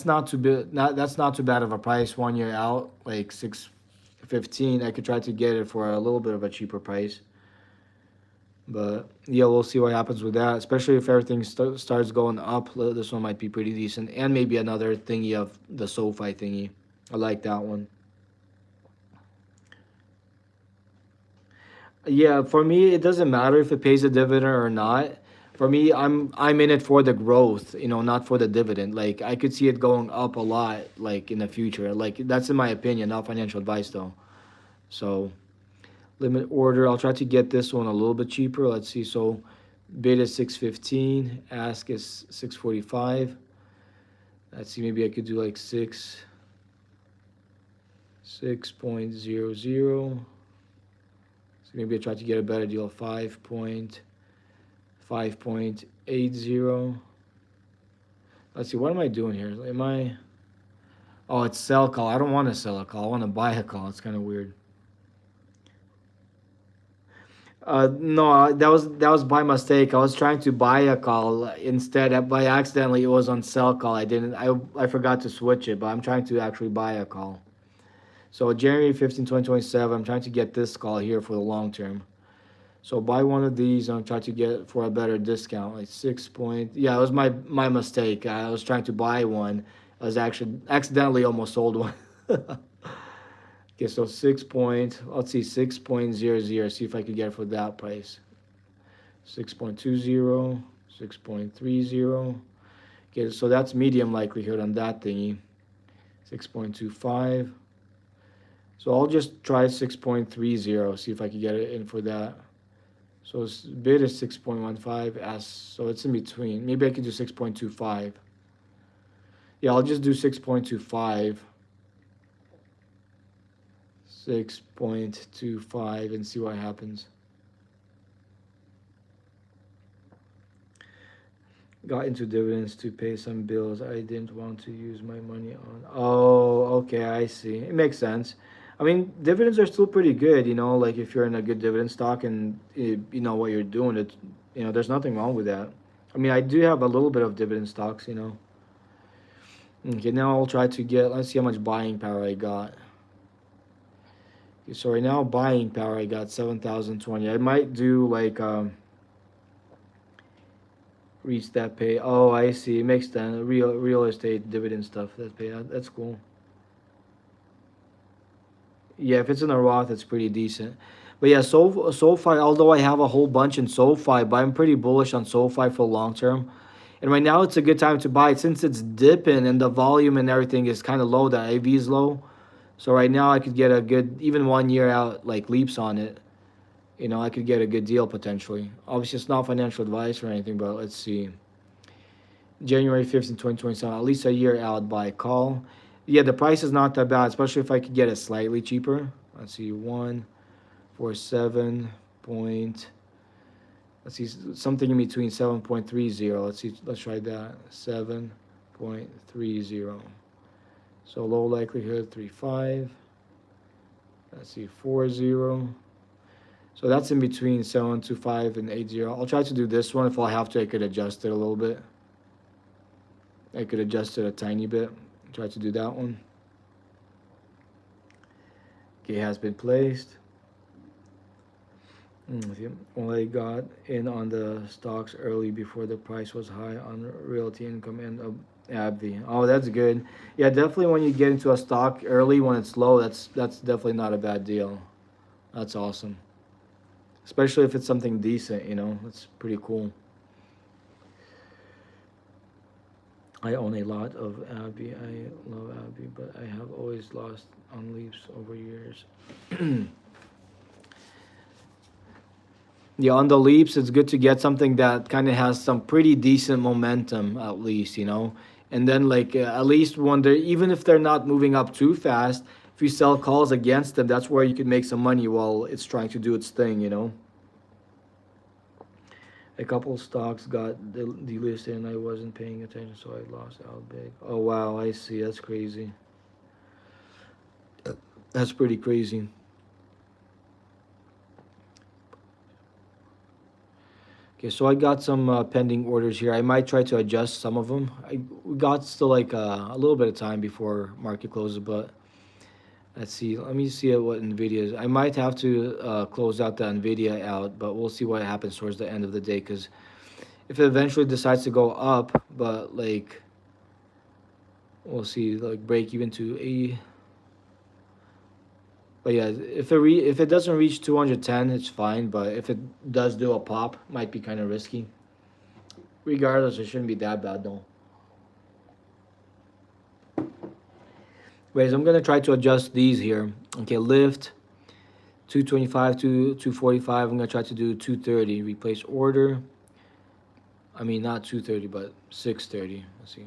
not too bad. That's not too bad of a price 1 year out, like 615. I could try to get it for a little bit of a cheaper price. But yeah, we'll see what happens with that. Especially if everything starts going up, this one might be pretty decent. And maybe another thingy of the SoFi thingy. I like that one. Yeah, for me, it doesn't matter if it pays a dividend or not. For me, I'm in it for the growth, not for the dividend. Like I could see it going up a lot, like in the future. Like that's in my opinion, not financial advice though. So limit order, I'll try to get this one a little bit cheaper. Let's see. So bid is 615, ask is 645. Let's see, maybe I could do like 6.00. So maybe I try to get a better deal, 5.80. Let's see, what am I doing here? Am I? Oh, it's sell call. I don't want to sell a call. I want to buy a call. It's kind of weird. No, that was by mistake. I was trying to buy a call instead. By accidentally, it was on sell call. I didn't. I forgot to switch it, but I'm trying to actually buy a call. So January 15, 2027. I'm trying to get this call here for the long term. So buy one of these and try to get it for a better discount, like 6 point. Yeah, it was my mistake. I was trying to buy one. I was actually accidentally almost sold one. Okay, so 6 point. Let's see, 6.00. See if I could get it for that price. 6.20, 6.30. Okay, so that's medium likelihood on that thingy. 6.25. So I'll just try 6.30, see if I can get it in for that. So its bid is 6.15, as so it's in between. Maybe I could do 6.25. Yeah, I'll just do 6.25. 6.25 and see what happens. Got into dividends to pay some bills I didn't want to use my money on. Oh, okay, I see. It makes sense. I mean, dividends are still pretty good, you know, like if you're in a good dividend stock and you know what you're doing, it's, you know, there's nothing wrong with that. I mean, I do have a little bit of dividend stocks, you know. Okay, now I'll try to get, let's see how much buying power I got. Okay, so right now, buying power, I got 7,020. I might do like, reach that pay. Oh, I see. It makes sense. Real estate dividend stuff. That pay. That's cool. Yeah, if it's in a Roth, it's pretty decent. But yeah, SoFi. Although I have a whole bunch in SoFi, but I'm pretty bullish on SoFi for long term. And right now, it's a good time to buy it since it's dipping and the volume and everything is kind of low. The AV is low, so right now I could get a good even 1 year out like leaps on it. You know, I could get a good deal potentially. Obviously, it's not financial advice or anything, but let's see. January 15th, 2027, at least a year out by call. Yeah, the price is not that bad, especially if I could get it slightly cheaper. Let's see, 147 point. Let's see, something in between 7.30. Let's see, let's try that. 7.30. So low likelihood 3.5. Let's see, 4.0. So that's in between 7.25 and 8.0. I'll try to do this one. If I have to, I could adjust it a little bit. I could adjust it a tiny bit. Try to do that one. Okay, has been placed. Well, I got in on the stocks early before the price was high on Realty Income and AbbVie. Oh, that's good. Yeah, definitely when you get into a stock early when it's low, that's definitely not a bad deal. That's awesome. Especially if it's something decent, you know. That's pretty cool. I own a lot of AbbVie. I love AbbVie, but I have always lost on leaps over years. Yeah, on the leaps, it's good to get something that kind of has some pretty decent momentum, at least, you know. And then, like, at least when they're, even if they're not moving up too fast, if you sell calls against them, that's where you can make some money while it's trying to do its thing, you know. A couple stocks got delisted and I wasn't paying attention, so I lost out big. Oh, wow, I see. That's crazy. That's pretty crazy. Okay, so I got some pending orders here. I might try to adjust some of them. We got still like a little bit of time before market closes, but let's see. Let me see what Nvidia is. I might have to close out the Nvidia out, but we'll see what happens towards the end of the day. Because if it eventually decides to go up, but like we'll see, like break even to 80. But yeah, if it doesn't reach 210, it's fine. But if it does do a pop, might be kind of risky. Regardless, it shouldn't be that bad though. Wait, so I'm gonna try to adjust these here. Okay, lift 225 to 245. I'm gonna try to do 230. Replace order. I mean not 230, but 630. Let's see.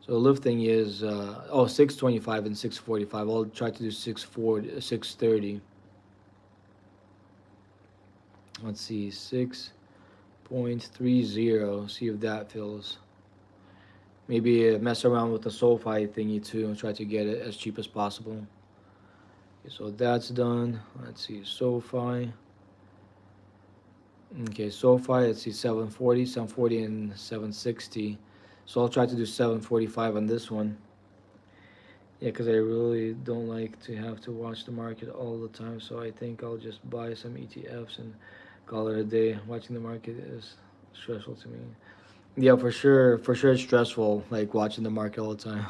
So the lifting is 625 and 645. I'll try to do 630. Let's see, 6.30. See if that fills. Maybe mess around with the SoFi thingy too and try to get it as cheap as possible. Okay, so that's done. Let's see, SoFi. Okay, SoFi, let's see, 740, and 760. So I'll try to do 745 on this one. Yeah, because I really don't like to have to watch the market all the time. So I think I'll just buy some ETFs and call it a day. Watching the market is stressful to me. Yeah, for sure it's stressful, like watching the market all the time.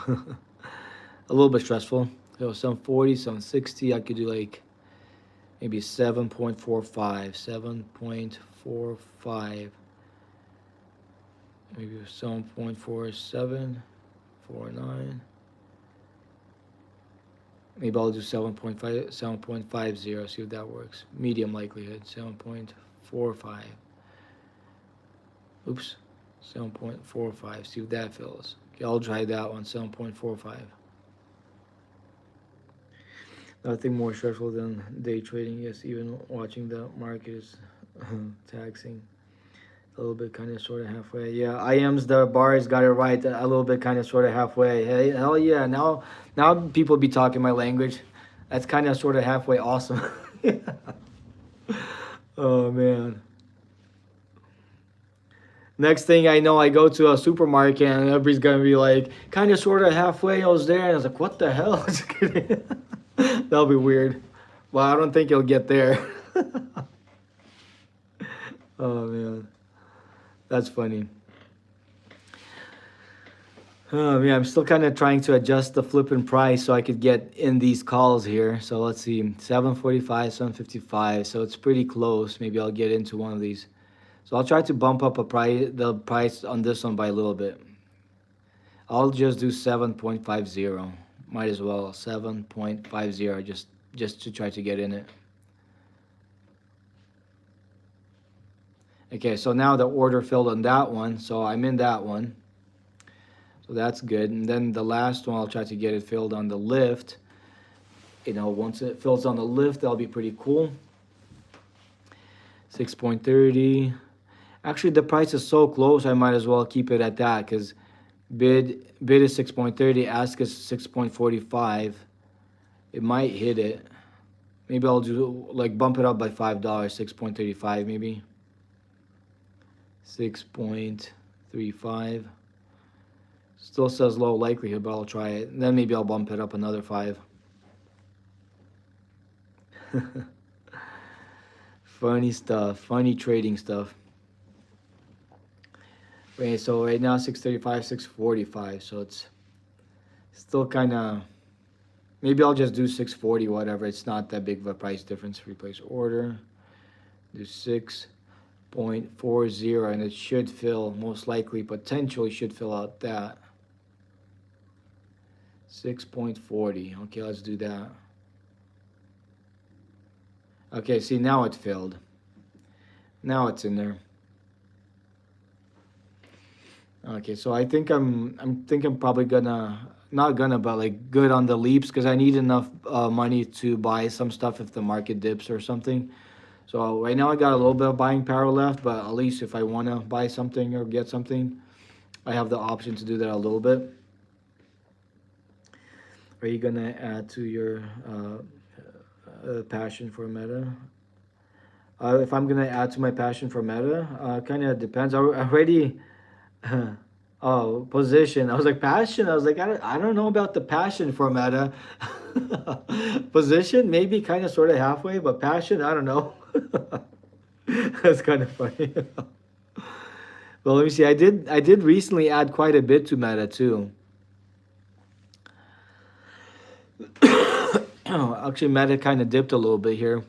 A little bit stressful. So some 40, some 60, I could do like, maybe 7.45, 7.45, maybe 7.4749. Maybe I'll do 7.5, 7.50, see if that works. Medium likelihood, 7.45. Oops, 7.45, see if that fills. Okay, I'll try that one, 7.45. Nothing more stressful than day trading. Yes, even watching the market is taxing. A little bit, kind of, sort of, halfway. Yeah, IM's the bars got it right. A little bit, kind of, sort of, halfway. Hey, hell yeah! Now people be talking my language. That's kind of, sort of, halfway. Awesome. Oh man. Next thing I know, I go to a supermarket and everybody's gonna be like, kind of, sort of, halfway. I was there, and I was like, what the hell? Just kidding. That'll be weird. Well, I don't think you'll get there. Oh man, that's funny. Oh man, I'm still kind of trying to adjust the flipping price so I could get in these calls here. So let's see, 745, 755. So it's pretty close. Maybe I'll get into one of these. So I'll try to bump up the price on this one by a little bit. I'll just do 7.50. Might as well 7.50 just to try to get in it. Okay, so now the order filled on that one, so I'm in that one. So that's good. And then the last one, I'll try to get it filled on the lift. You know, once it fills on the lift, that'll be pretty cool. 6.30. Actually, the price is so close, I might as well keep it at that because bid is 6.30, ask is 6.45. It might hit it. Maybe I'll do, like, bump it up by $5, 6.35 maybe. 6.35. Still says low likelihood, but I'll try it. And then maybe I'll bump it up another 5. Funny stuff. Funny trading stuff. Okay, so right now 635, 645. So it's still kind of... Maybe I'll just do 640, whatever. It's not that big of a price difference. Replace order. Do 6.40, and it should fill, most likely, potentially should fill out that. 6.40. Okay, let's do that. Okay, see, now it filled. Now it's in there. Okay, so I think I'm probably gonna, not gonna, but like good on the leaps because I need enough money to buy some stuff if the market dips or something. So right now I got a little bit of buying power left, but at least if I wanna buy something or get something, I have the option to do that a little bit. Are you gonna add to your passion for meta? If I'm gonna add to my passion for meta, kind of depends. I already, oh, position. I was like passion. I was like, I don't know about the passion for meta. Position, maybe kind of sort of halfway, but passion, I don't know. That's kind of funny. Well, let me see. I did recently add quite a bit to meta too. Actually, meta kind of dipped a little bit here.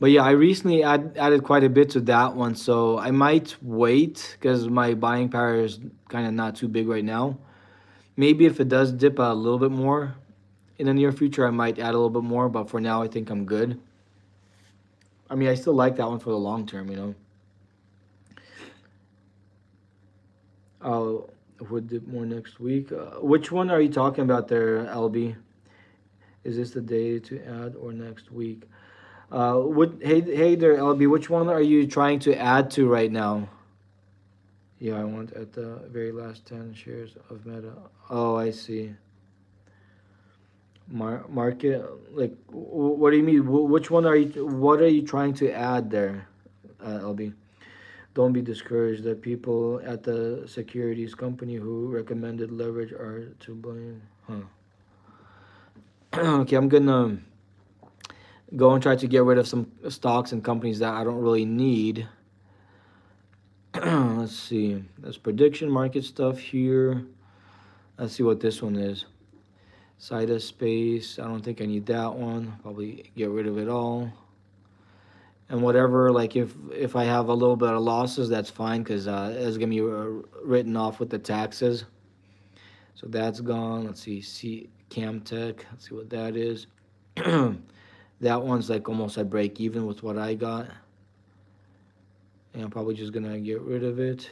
But yeah, I recently added quite a bit to that one, so I might wait because my buying power is kind of not too big right now. Maybe if it does dip a little bit more in the near future, I might add a little bit more, but for now, I think I'm good. I mean, I still like that one for the long term, you know. I'll would dip more next week. Which one are you talking about there, LB? Is this the day to add or next week? Hey there, LB. Which one are you trying to add to right now? Yeah, I want at the very last 10 shares of Meta. Oh, I see. Market, like, what do you mean? Which one are you? What are you trying to add there, LB? Don't be discouraged. The people at the securities company who recommended leverage are to blame. Huh. Okay, I'm gonna go and try to get rid of some stocks and companies that I don't really need. Let's see. There's prediction market stuff here. Let's see what this one is. Side of space, I don't think I need that one. Probably get rid of it all. And whatever, like if I have a little bit of losses, that's fine because it's gonna be written off with the taxes. So that's gone. Let's see Camtech. Let's see what that is. That one's like almost at break even with what I got. And I'm probably just gonna get rid of it.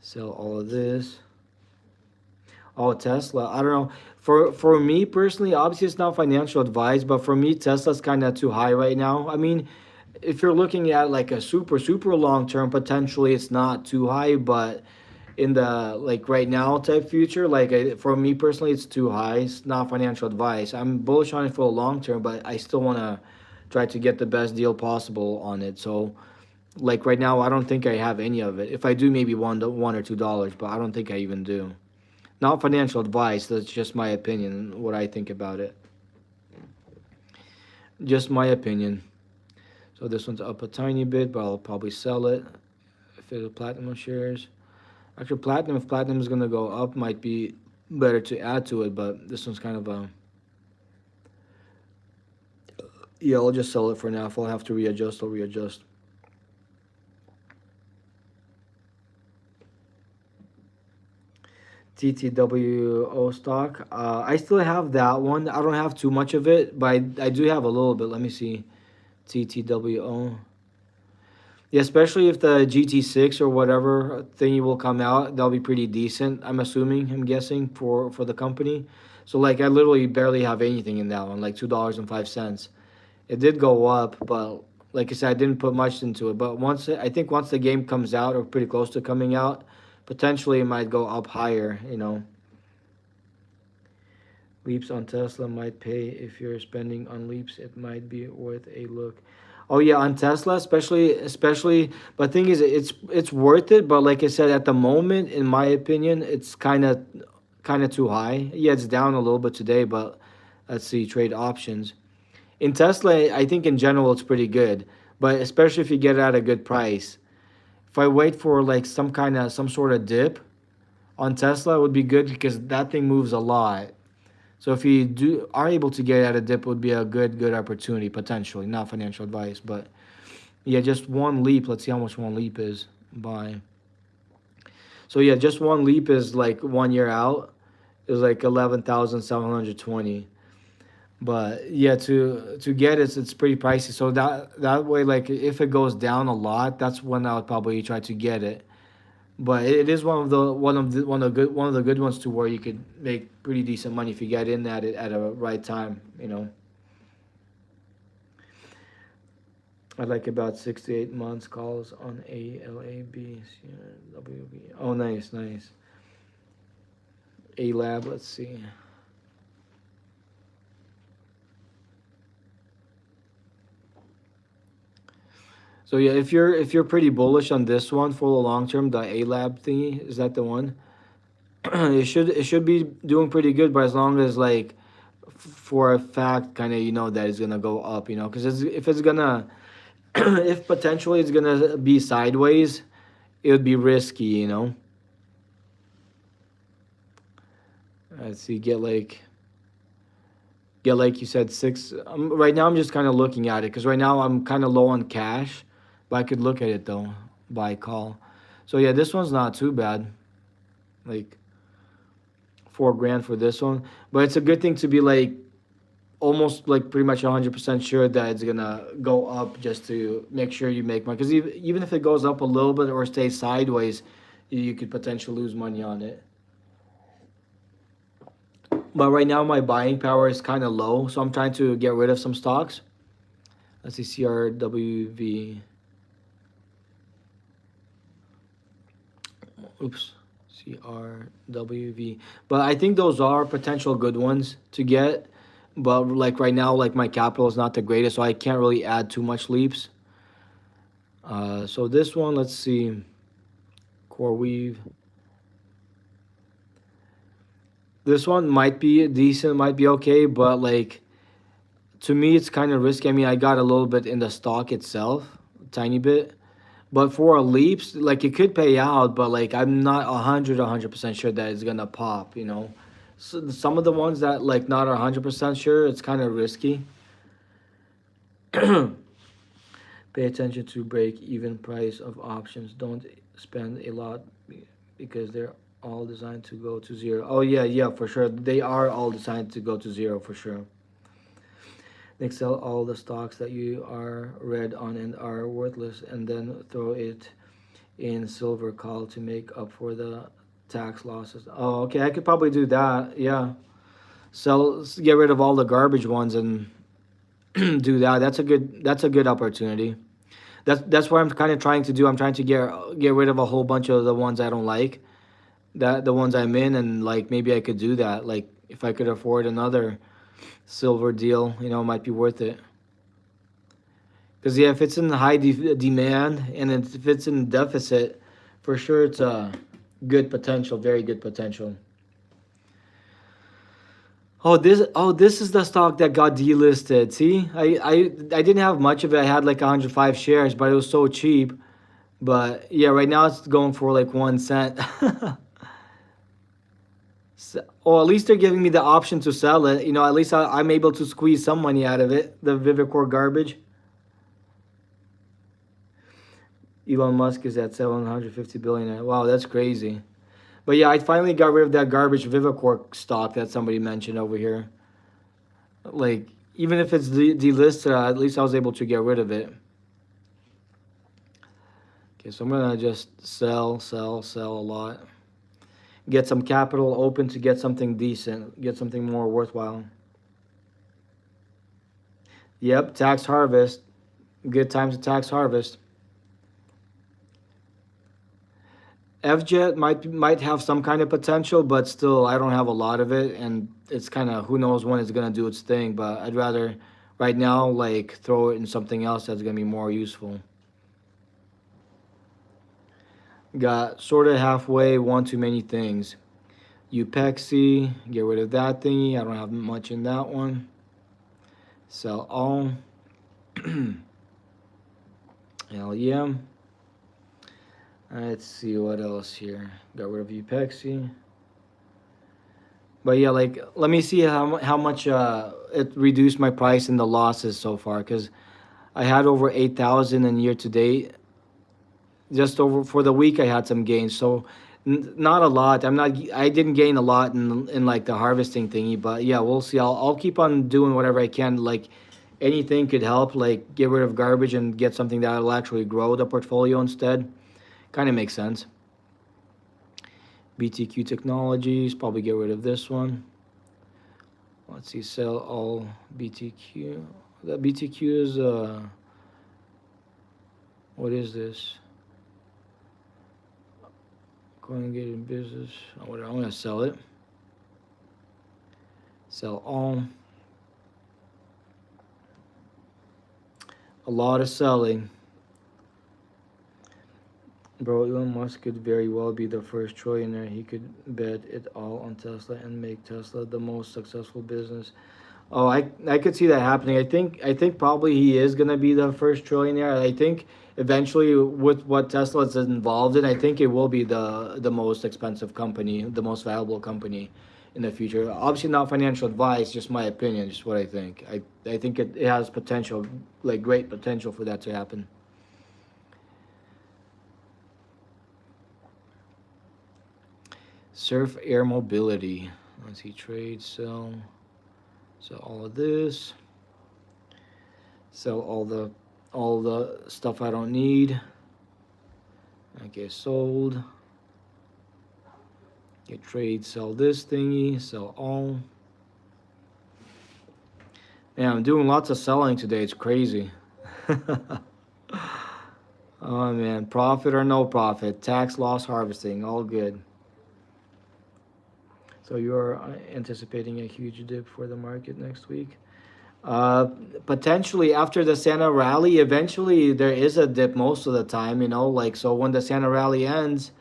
Sell all of this. Oh, Tesla. I don't know. For me personally, obviously it's not financial advice, but for me, Tesla's kind of too high right now. I mean, if you're looking at like a super long term, potentially it's not too high, but in the like right now type future, like for me personally, it's too high. It's not financial advice. I'm bullish on it for the long term, but I still want to try to get the best deal possible on it. So like right now, I don't think I have any of it. If I do, maybe one or $2, but I don't think I even do. Not financial advice. That's just my opinion. What I think about it. Just my opinion. So this one's up a tiny bit, but I'll probably sell it if it's platinum shares. Actually, platinum. If platinum is gonna go up, might be better to add to it. But this one's kind of a yeah. I'll just sell it for now. If I'll have to readjust, I'll readjust. TTWO stock. I still have that one. I don't have too much of it, but I do have a little bit. Let me see. TTWO. Yeah, especially if the GT6 or whatever thingy will come out, that'll be pretty decent. I'm assuming, I'm guessing for the company. So like I literally barely have anything in that one, like $2.05. It did go up, but like I said, I didn't put much into it. But I think once the game comes out or pretty close to coming out, potentially it might go up higher. Leaps on Tesla might pay. If you're spending on leaps, it might be worth a look. Oh yeah, on Tesla, especially. But thing is, it's worth it. But like I said, at the moment, in my opinion, it's kind of too high. Yeah, it's down a little bit today, but let's see trade options. In Tesla, I think in general it's pretty good, but especially if you get it at a good price. If I wait for like some sort of dip on Tesla, it would be good because that thing moves a lot. So if you are able to get at a dip, it would be a good opportunity potentially. Not financial advice, but yeah, just one leap. Let's see how much one leap is. Buy. So yeah, just one leap is like 1 year out. Is like 11,720. But yeah, to get it, it's pretty pricey. So that way, like if it goes down a lot, that's when I would probably try to get it. But it is one of the good ones to where you could make pretty decent money if you get in at it at a right time. I like about 6 to 8 months calls on ALAB, WB. Oh, nice. A lab. Let's see. So yeah, if you're pretty bullish on this one for the long term, the A lab thingy, is that the one? It should be doing pretty good, but as long as like for a fact, kind of that it's gonna go up, because if it's gonna if potentially it's gonna be sideways, it would be risky. Let's see, get like you said six. Right now I'm just kind of looking at it because right now I'm kind of low on cash, but I could look at it though, buy call. So yeah, this one's not too bad. Like 4 grand for this one, but it's a good thing to be like almost like pretty much 100% sure that it's gonna go up just to make sure you make money. Because even if it goes up a little bit or stays sideways, you could potentially lose money on it. But right now my buying power is kind of low, so I'm trying to get rid of some stocks. Let's see, CRWV. Oops, CRWV. But I think those are potential good ones to get. But like right now, like my capital is not the greatest, so I can't really add too much leaps. So this one, let's see, Core Weave. This one might be decent, might be okay, but like to me, it's kind of risky. I mean, I got a little bit in the stock itself, a tiny bit, But for a leaps, like it could pay out, but like I'm not 100% sure that it's gonna pop. You know, so some of the ones that like not 100% sure, it's kind of risky. Pay attention to break even price of options. Don't spend a lot because they're all designed to go to zero. Oh yeah, yeah, for sure. They are all designed to go to zero for sure. They sell all the stocks that you are read on and are worthless, and then throw it in silver call to make up for the tax losses. Oh, okay, I could probably do that. Yeah, get rid of all the garbage ones and do that. That's a good opportunity. That's what I'm kind of trying to do. I'm trying to get rid of a whole bunch of the ones I don't like, that the ones I'm in, and like maybe I could do that. Like if I could afford another silver deal, you know, it might be worth it. Because yeah, if it's in high demand and if it's in deficit, for sure it's a good potential, very good potential. Oh, this is the stock that got delisted. See, I didn't have much of it. I had like 105 shares, but it was so cheap. But yeah, right now it's going for like 1 cent. So, or at least they're giving me the option to sell it. You know, at least I'm able to squeeze some money out of it. The Vivicor garbage. Elon Musk is at 750 billion. Wow, that's crazy. But yeah, I finally got rid of that garbage Vivicor stock that somebody mentioned over here. Like, even if it's delisted, at least I was able to get rid of it. Okay, so I'm gonna just sell a lot. Get some capital open to get something decent, get something more worthwhile. Yep, tax harvest. Good time to tax harvest. FJet might have some kind of potential, but still, I don't have a lot of it, and it's kind of who knows when it's gonna do its thing. But I'd rather right now like throw it in something else that's gonna be more useful. Got sort of halfway, one too many things. Upexi, get rid of that thingy. I don't have much in that one. Sell all. Hell yeah. Let's see what else here. Got rid of Upexi. But yeah, like let me see how much it reduced my price and the losses so far, because I had over 8,000 in year to date. Just over for the week, I had some gains. So not a lot. I didn't gain a lot in like the harvesting thingy, but yeah, we'll see. I'll keep on doing whatever I can. Like anything could help. Like get rid of garbage and get something that'll actually grow the portfolio instead. Kind of makes sense. BTQ Technologies, probably get rid of this one. Let's see, sell all BTQ. That BTQ is what is this? Going to get in business. I'm gonna sell it. Sell all. A lot of selling. Bro, Elon Musk could very well be the first trillionaire. He could bet it all on Tesla and make Tesla the most successful business. Oh, I could see that happening. I think probably he is gonna be the first trillionaire. I think eventually with what Tesla is involved in, I think it will be the most expensive company, the most valuable company in the future. Obviously not financial advice, just my opinion, just what I think. I think it has potential, like great potential for that to happen. Surf Air Mobility. Let's see, trade, sell all of this. Sell all the stuff I don't need. Okay, sold. Get trade, sell this thingy, sell all. Man, I'm doing lots of selling today. It's crazy. Oh man, profit or no profit, tax loss harvesting, all good. So you're anticipating a huge dip for the market next week? Uh, Potentially after the Santa rally, eventually there is a dip most of the time, you know, like so when the Santa rally ends,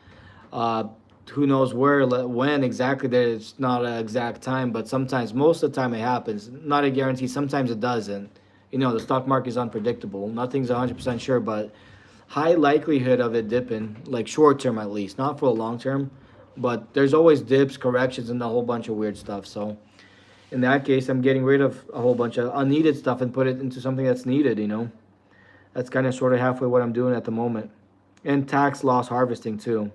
uh, who knows when exactly, there's not an exact time, but sometimes, most of the time it happens. Not a guarantee, sometimes it doesn't. You know, the stock market is unpredictable. Nothing's 100% sure, but high likelihood of it dipping, like short term at least, not for a long term. But there's always dips, corrections, and a whole bunch of weird stuff. So in that case, I'm getting rid of a whole bunch of unneeded stuff and put it into something that's needed. That's kind of sort of halfway what I'm doing at the moment. And tax loss harvesting too.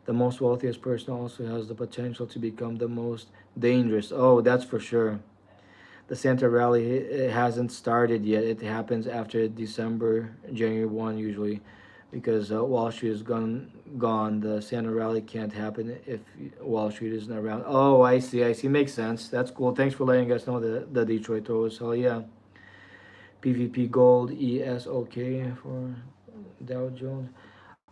The most wealthiest person also has the potential to become the most dangerous. Oh, that's for sure. The Santa rally, it hasn't started yet. It happens after December, January 1 usually, because Wall Street is gone. The Santa rally can't happen if Wall Street isn't around. Oh, I see, I see. Makes sense. That's cool. Thanks for letting us know the Detroit throwers. Hell yeah. PVP Gold, ESOK for Dow Jones.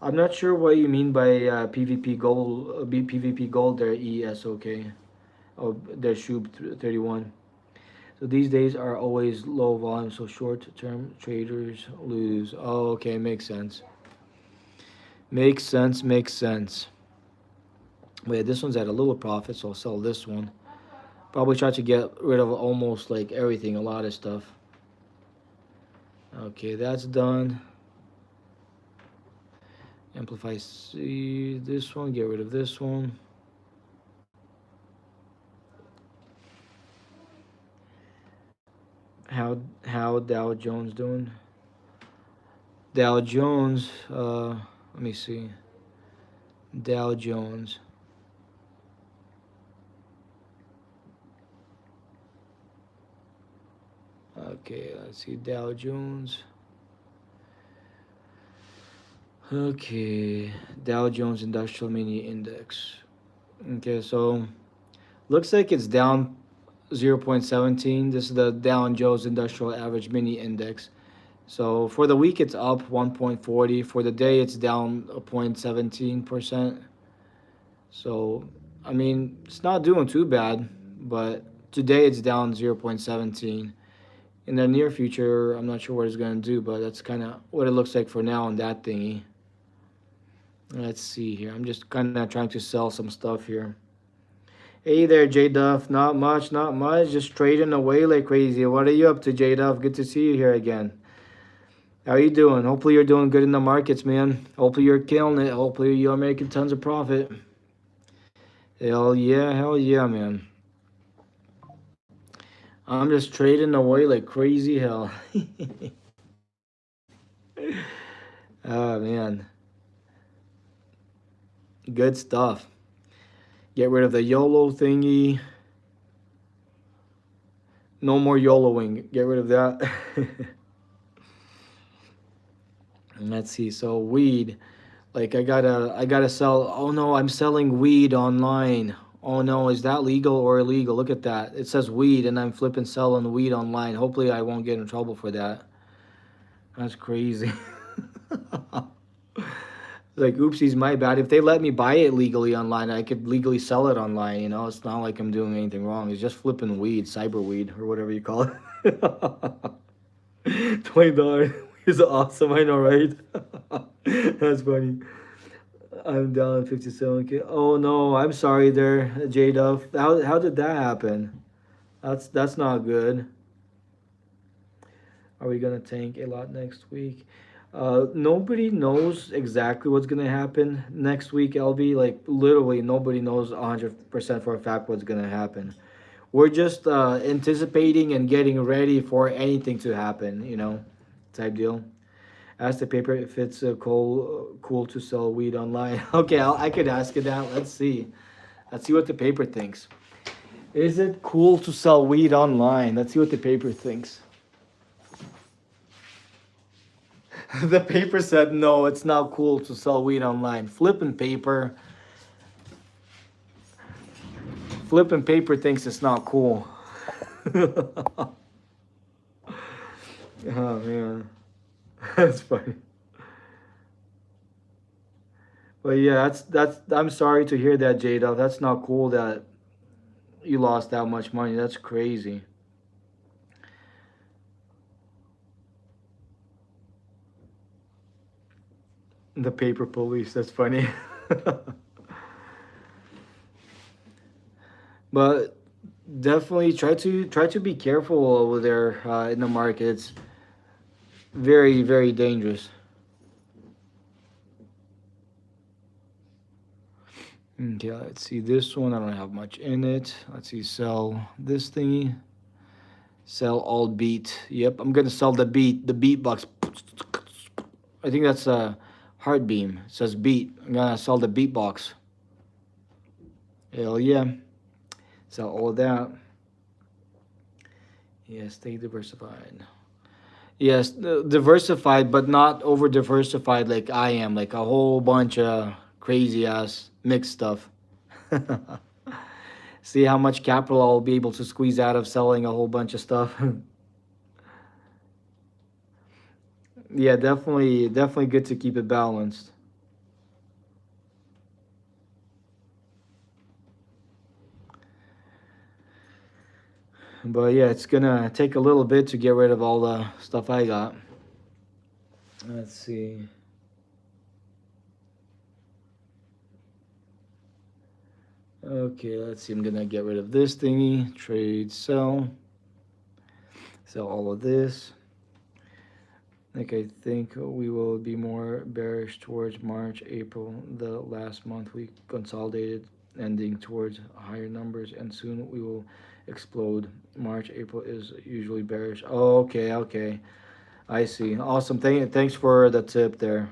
I'm not sure what you mean by PVP Gold, PVP Gold there, ESOK. Oh, there's Shub 31. So these days are always low volume, so short-term traders lose. Oh, okay, makes sense. Makes sense, makes sense. Wait, this one's at a little profit, so I'll sell this one. Probably try to get rid of almost like everything, a lot of stuff. Okay, that's done. Amplify C, this one, get rid of this one. How Dow Jones doing? Dow Jones, let me see. Dow Jones. Okay, let's see. Dow Jones. Okay, Dow Jones Industrial Mini Index. Okay, so looks like it's down 0.17. This is the Dow Jones Industrial Average Mini Index. So for the week, it's up 1.40. For the day, it's down 0.17%. So, I mean, it's not doing too bad, but today it's down 0.17. In the near future, I'm not sure what it's going to do, but that's kind of what it looks like for now on that thingy. Let's see here. I'm just kind of trying to sell some stuff here. Hey there, J Duff. Not much, not much. Just trading away like crazy. What are you up to, J Duff? Good to see you here again. How are you doing? Hopefully you're doing good in the markets, man. Hopefully you're killing it. Hopefully you're making tons of profit. Hell yeah, man. I'm just trading away like crazy hell. Oh man. Good stuff. Get rid of the YOLO thingy. No more YOLOing. Get rid of that. Let's see. So weed. Like I gotta sell. Oh no, I'm selling weed online. Oh no, is that legal or illegal? Look at that. It says weed and I'm flipping selling weed online. Hopefully I won't get in trouble for that. That's crazy. Like, oopsies, my bad. If they let me buy it legally online, I could legally sell it online. It's not like I'm doing anything wrong. It's just flipping weed, cyber weed, or whatever you call it. $20 is awesome. I know, right? That's funny. I'm down 57K. Oh no, I'm sorry there, J Duff. How did that happen? That's not good. Are we gonna tank a lot next week? Nobody knows exactly what's gonna happen next week, LB. Like literally, nobody knows 100% for a fact what's gonna happen. We're just anticipating and getting ready for anything to happen, type deal. Ask the paper if it's cool to sell weed online. Okay, I could ask it that. Let's see. Let's see what the paper thinks. Is it cool to sell weed online? Let's see what the paper thinks. The paper said no, it's not cool to sell weed online. Flipping paper. Flipping paper thinks it's not cool. Oh man, that's funny. But yeah, that's. I'm sorry to hear that, Jada. That's not cool that you lost that much money. That's crazy. The paper police. That's funny. But definitely try to be careful over there in the markets. Very, very dangerous. Okay, let's see this one. I don't have much in it. Let's see, sell this thingy. Sell all beat. Yep, I'm gonna sell the beatbox. I think that's a heart beam. It says beat. I'm gonna sell the beatbox. Hell yeah. Sell all of that. Yes, stay diversified. Yes, diversified, but not over diversified like I am. Like a whole bunch of crazy ass mixed stuff. See how much capital I'll be able to squeeze out of selling a whole bunch of stuff. Yeah, definitely, definitely good to keep it balanced. But yeah, it's gonna take a little bit to get rid of all the stuff I got. Let's see. Okay, let's see. I'm gonna get rid of this thingy. Trade, sell all of this. Like I think we will be more bearish towards March, April. The last month we consolidated, ending towards higher numbers, and soon we will explode. March, April is usually bearish. Oh, okay, okay. I see. Awesome. Thanks for the tip there,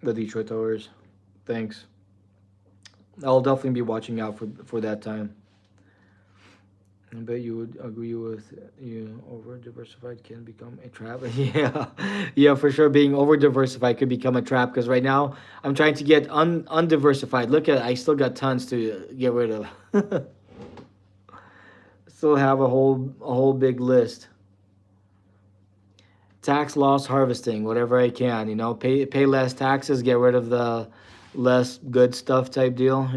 the Detroit Towers. Thanks. I'll definitely be watching out for that time. I bet you would agree with you. Over diversified can become a trap. Yeah, yeah, for sure. Being over diversified could become a trap because right now I'm trying to get undiversified. Look at I still got tons to get rid of. Still have a whole big list. Tax loss harvesting, whatever I can. Pay less taxes, get rid of the less good stuff type deal.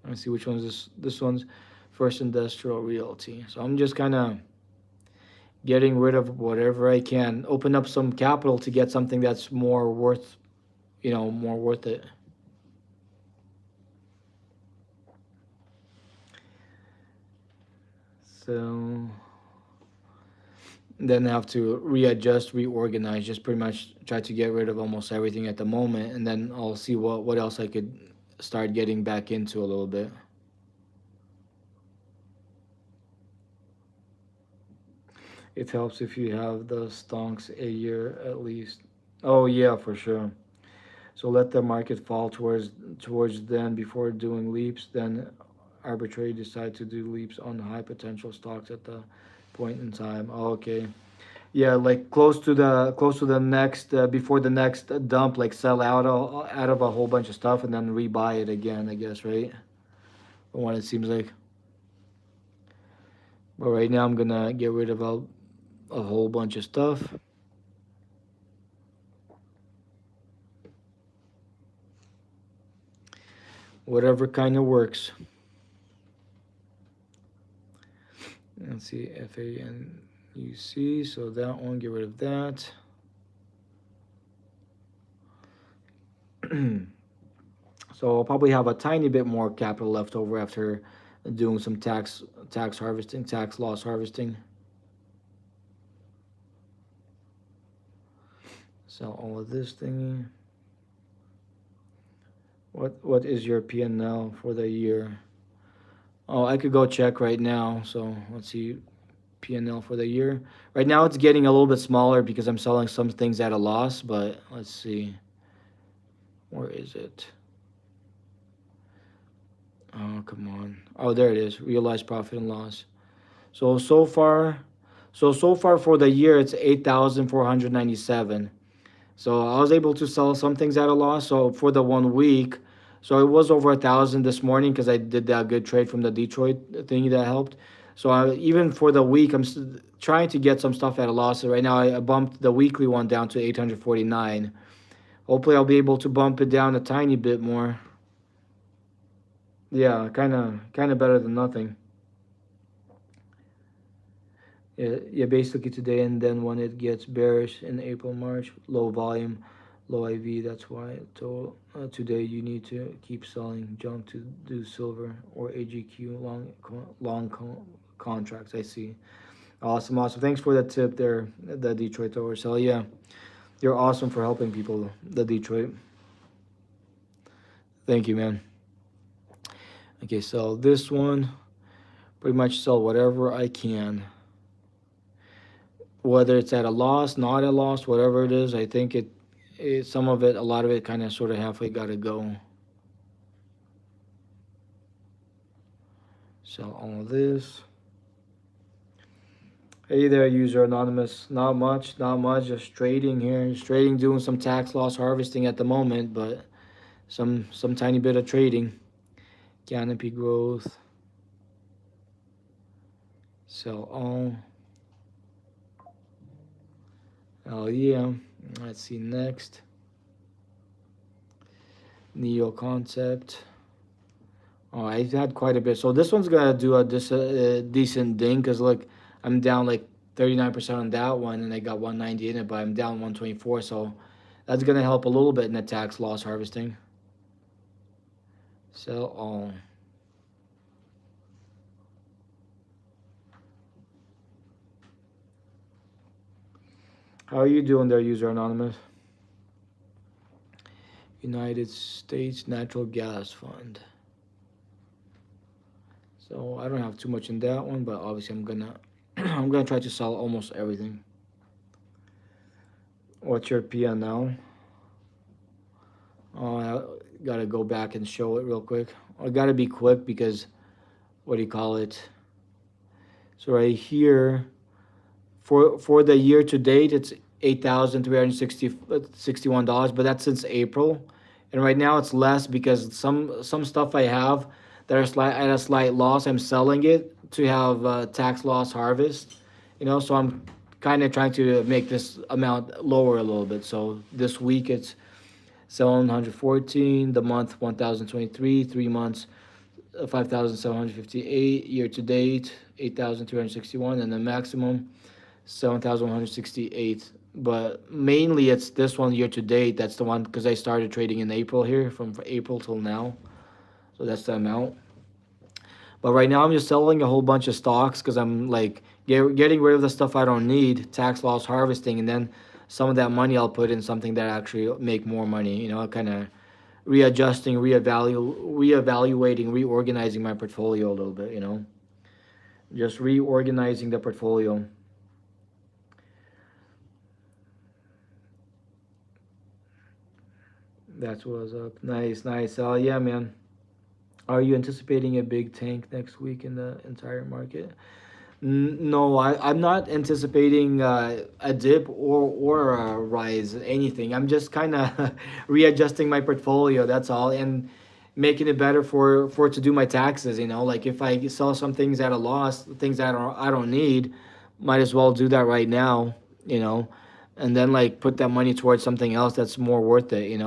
Let's see which one's this. This one's First Industrial Realty. So I'm just kind of getting rid of whatever I can, open up some capital to get something that's more worth, more worth it. So then I have to readjust, reorganize, just pretty much try to get rid of almost everything at the moment, and then I'll see what else I could start getting back into a little bit. It helps if you have the stonks a year at least. Oh yeah, for sure. So let the market fall towards then before doing leaps. Then arbitrarily decide to do leaps on high potential stocks at the point in time. Oh, okay. Yeah, like close to the next before the next dump, like sell out of a whole bunch of stuff and then rebuy it again. I guess right. From what it seems like. But right now I'm gonna get rid of a whole bunch of stuff. Whatever kind of works. Let's see, FANUC. So that one, get rid of that. So I'll probably have a tiny bit more capital left over after doing some tax harvesting, tax loss harvesting. Sell all of this thingy. What is your P&L for the year? Oh, I could go check right now. So let's see, P&L for the year. Right now it's getting a little bit smaller because I'm selling some things at a loss. But let's see, where is it? Oh, come on. Oh, there it is. Realized profit and loss. So far for the year it's 8,497. So I was able to sell some things at a loss. So for the 1 week, so it was over 1,000 this morning because I did that good trade from the Detroit thingy that helped. So even for the week, I'm trying to get some stuff at a loss. So right now I bumped the weekly one down to 849. Hopefully I'll be able to bump it down a tiny bit more. Yeah, kind of better than nothing. Yeah, basically today and then when it gets bearish in April, March, low volume, low IV. That's why today you need to keep selling junk to do silver or AGQ long contracts. I see. Awesome, awesome. Thanks for the tip there, the Detroit oversell. Yeah, you're awesome for helping people, the Detroit. Thank you, man. Okay, so this one, pretty much sell whatever I can. Whether it's at a loss, not a loss, whatever it is, I think some of it, a lot of it kind of sort of halfway got to go. Sell all of this. Hey there, user anonymous. Not much, not much. Just trading here. Just trading, doing some tax loss harvesting at the moment, but some tiny bit of trading. Canopy growth. Sell all. Oh yeah. Let's see next. Neo concept. Oh, I've had quite a bit. So this one's gonna do a decent ding because look, I'm down like 39% on that one, and I got 190 in it, but I'm down 124. So that's gonna help a little bit in the tax loss harvesting. Sell all. How are you doing there, user anonymous? United States Natural Gas Fund. So I don't have too much in that one, but obviously I'm gonna I'm gonna try to sell almost everything. What's your PN now? Oh, I gotta go back and show it real quick. I gotta be quick because what do you call it? So right here, for the year to date, it's $8,361, but that's since April, and right now it's less because some stuff I have that are at a slight loss. I'm selling it to have tax loss harvest, So I'm kind of trying to make this amount lower a little bit. So this week it's 714, the month 1023, 3 months 5,758, year to date 8,261, and the maximum 7,168. But mainly it's this one year to date. That's the one because I started trading in April here, from April till now. So that's the amount. But right now I'm just selling a whole bunch of stocks because I'm like getting rid of the stuff I don't need, tax loss harvesting, and then some of that money I'll put in something that actually make more money. Kind of readjusting, reevaluating, reorganizing my portfolio a little bit. Just reorganizing the portfolio. That's what's up. Nice, nice. Yeah, man. Are you anticipating a big tank next week in the entire market? No, I'm not anticipating a dip or a rise, anything. I'm just kind of readjusting my portfolio, that's all, and making it better for it to do my taxes. Like if I sell some things at a loss, things that I don't need, might as well do that right now, and then like put that money towards something else that's more worth it.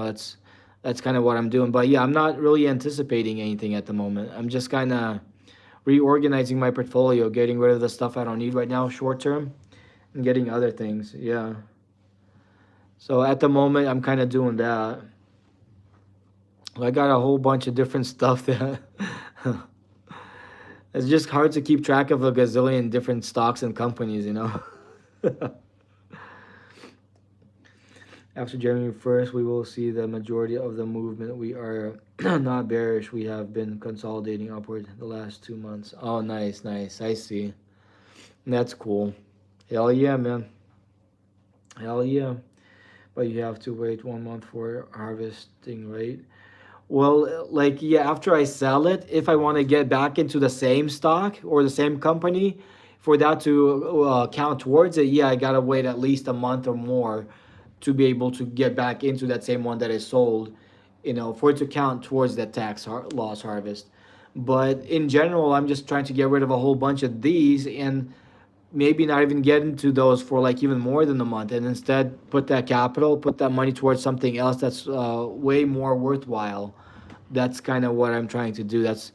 That's kind of what I'm doing. But yeah, I'm not really anticipating anything at the moment. I'm just kind of reorganizing my portfolio, getting rid of the stuff I don't need right now, short term, and getting other things. Yeah. So at the moment, I'm kind of doing that. I got a whole bunch of different stuff that it's just hard to keep track of a gazillion different stocks and companies. After January 1st, we will see the majority of the movement. We are not bearish. We have been consolidating upward the last 2 months. Oh, nice, nice. I see. That's cool. Hell yeah, man. Hell yeah. But you have to wait 1 month for harvesting, right? Well, like, yeah, after I sell it, if I want to get back into the same stock or the same company, for that to count towards it, yeah, I got to wait at least a month or more to be able to get back into that same one that I sold, for it to count towards that loss harvest. But in general, I'm just trying to get rid of a whole bunch of these and maybe not even get into those for like even more than a month, and instead put that money towards something else that's way more worthwhile. That's kind of what I'm trying to do. That's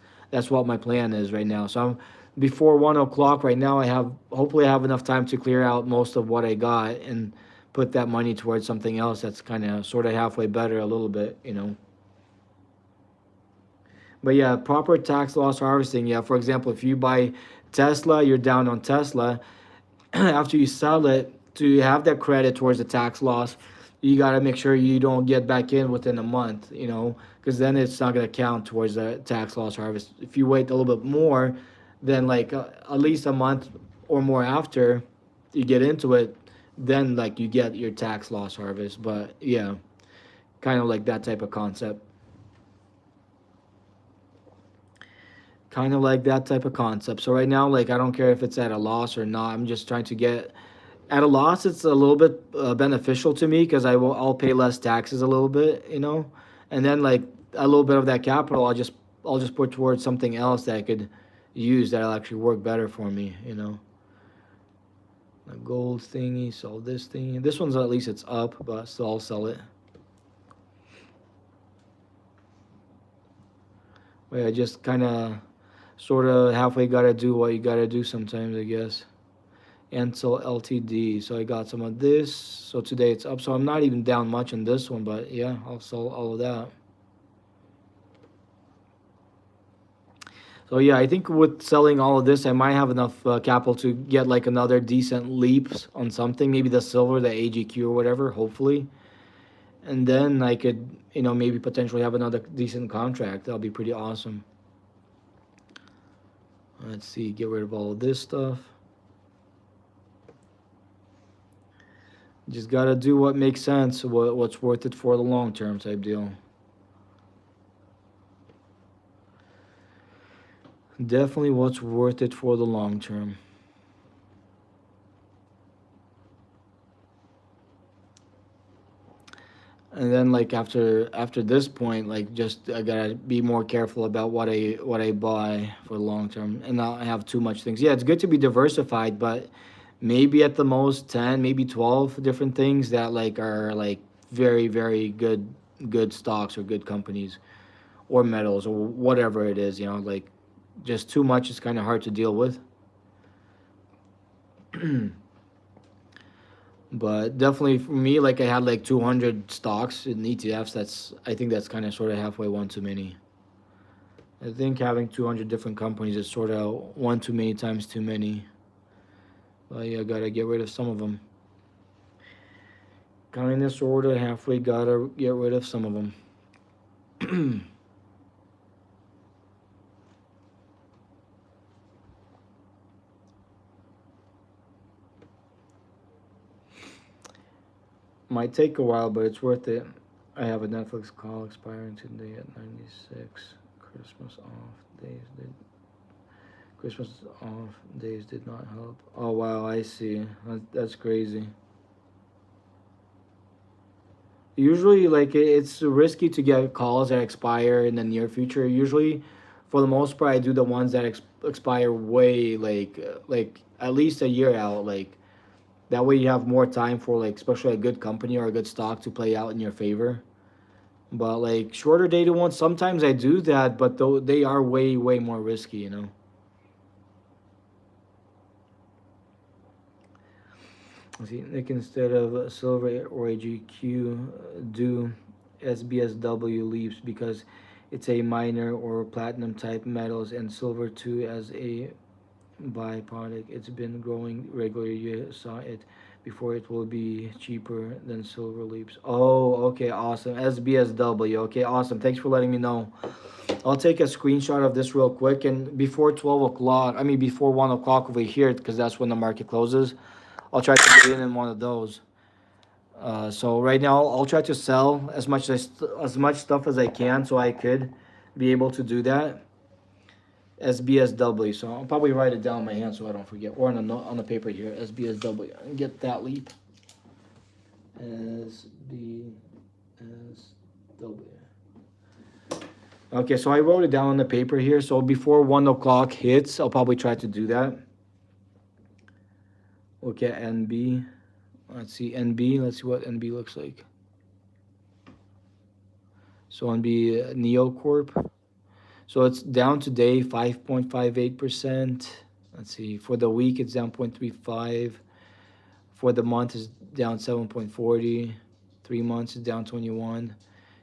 what my plan is right now. So I'm before 1 o'clock right now. Hopefully I have enough time to clear out most of what I got and put that money towards something else that's kind of sort of halfway better a little bit. But yeah, proper tax loss harvesting. Yeah, for example, if you buy Tesla, you're down on Tesla. after you sell it, to have that credit towards the tax loss, you got to make sure you don't get back in within a month, you know, because then it's not going to count towards the tax loss harvest. If you wait a little bit more, then like at least a month or more after you get into it, then like you get your tax loss harvest. But yeah, kind of like that type of concept. Kind of like that type of concept. So right now, like I don't care if it's at a loss or not. I'm just trying to get at a loss. It's a little bit beneficial to me because I'll pay less taxes a little bit, you know, and then like a little bit of that capital, I'll just put towards something else that I could use that'll actually work better for me, you know. A gold thingy, sell this thingy. This one's at least it's up, but still I'll sell it. Wait, I just kind of sort of halfway gotta do what you gotta do sometimes, I guess. Ansel LTD. So I got some of this. So today it's up. So I'm not even down much on this one, but yeah, I'll sell all of that. So yeah, I think with selling all of this, I might have enough capital to get like another decent leaps on something, maybe the silver, the AGQ or whatever, hopefully. And then I could, you know, maybe potentially have another decent contract. That'll be pretty awesome. Let's see, get rid of all of this stuff. Just gotta do what makes sense, what's worth it for the long term type deal. Definitely what's worth it for the long term. And then like after this point, like just I gotta be more careful about what I buy for the long term and not have too much things. Yeah, it's good to be diversified, but maybe at the most 10, maybe 12 different things that like are like very, very good stocks or good companies or metals or whatever it is, you know, like just too much is kind of hard to deal with. But definitely for me, like I had like 200 stocks in ETFs. That's I think that's kind of sort of halfway one too many. I think having 200 different companies is sort of one too many times too many. But yeah, gotta get rid of some of them. Kind of sort of halfway gotta get rid of some of them. Might take a while, but it's worth it. I have a Netflix call expiring today at 96. Christmas off days did Christmas off days did not help. Oh wow, I see. That's crazy. Usually, like it's risky to get calls that expire in the near future. Usually, for the most part, I do the ones that expire way like at least a year out. Like that way, you have more time for like especially a good company or a good stock to play out in your favor. But like shorter dated ones, sometimes I do that, but though they are way more risky, you know. See, Nick, instead of silver or AGQ, do SBSW leaps because it's a minor or platinum type metals and silver too as a byproduct. It's been growing regularly. You saw it before. It will be cheaper than silver leaps. Oh, okay, awesome. SBSW. Okay, awesome. Thanks for letting me know. I'll take a screenshot of this real quick and before 12 o'clock, I mean before 1 o'clock over here, because that's when the market closes. I'll try to get in one of those. So right now, I'll try to sell as much stuff as I can, so I could be able to do that. SBSW. So I'll probably write it down in my hand so I don't forget, or on the paper here. SBSW. And get that leap. SBSW. Okay, so I wrote it down on the paper here. So before 1 o'clock hits, I'll probably try to do that. Look at NB. Let's see NB. Let's see what NB looks like. So NB Neocorp. So it's down today 5.58%. Let's see. For the week it's down 0.35. For the month is down 7.40. 3 months is down 21.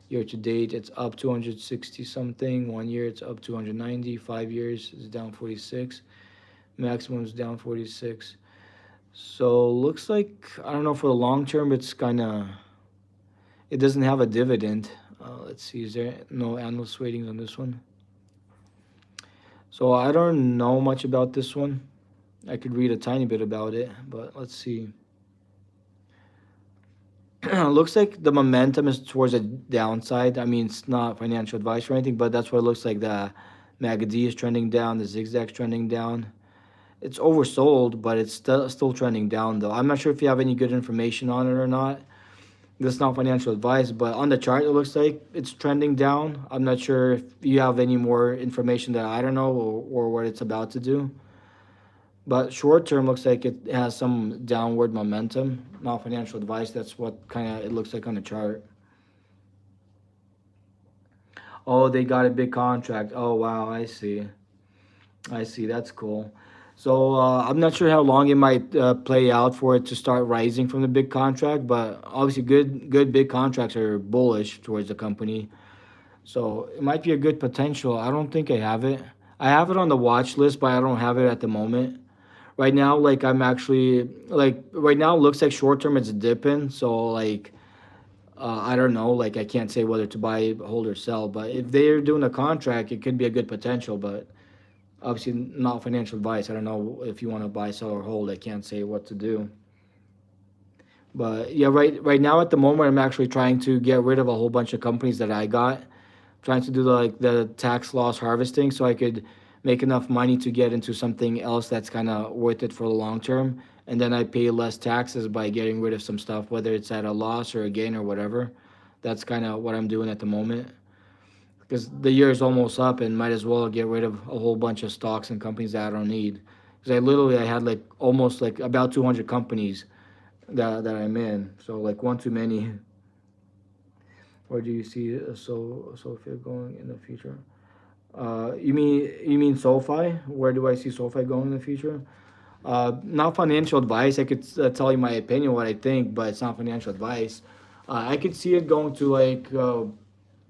Year to date it's up 260 something. 1 year it's up 290. 5 years is down 46. Maximum is down 46. So looks like, I don't know, for the long term, it's kind of, it doesn't have a dividend. Let's see, is there no analyst ratings on this one? So I don't know much about this one. I could read a tiny bit about it, but let's see. Looks like the momentum is towards the downside. I mean, it's not financial advice or anything, but that's what it looks like. The MACD is trending down, the zigzag's trending down. It's oversold, but it's still trending down, though. I'm not sure if you have any good information on it or not. This is not financial advice, but on the chart, it looks like it's trending down. I'm not sure if you have any more information that I don't know, or what it's about to do. But short term looks like it has some downward momentum. Not financial advice. That's what kind of it looks like on the chart. Oh, they got a big contract. Oh wow, I see. I see. That's cool. So I'm not sure how long it might play out for it to start rising from the big contract, but obviously, good big contracts are bullish towards the company. So it might be a good potential. I don't think I have it. I have it on the watch list, but I don't have it at the moment. Right now, like I'm actually like right now, it looks like short term it's dipping. So like I don't know. Like I can't say whether to buy, hold, or sell. But if they're doing a contract, it could be a good potential. But obviously not financial advice. I don't know if you want to buy, sell, or hold. I can't say what to do. But yeah, right now at the moment, I'm actually trying to get rid of a whole bunch of companies that I got. Trying to do the tax loss harvesting so I could make enough money to get into something else that's kind of worth it for the long term. And then I pay less taxes by getting rid of some stuff, whether it's at a loss or a gain or whatever. That's kind of what I'm doing at the moment. Because the year is almost up and might as well get rid of a whole bunch of stocks and companies that I don't need. Because I had like almost like about 200 companies that I'm in. So like one too many. Where do you see Sophia going in the future? You mean SoFi? Where do I see SoFi going in the future? Not financial advice. I could tell you my opinion, what I think, but it's not financial advice. I could see it going to like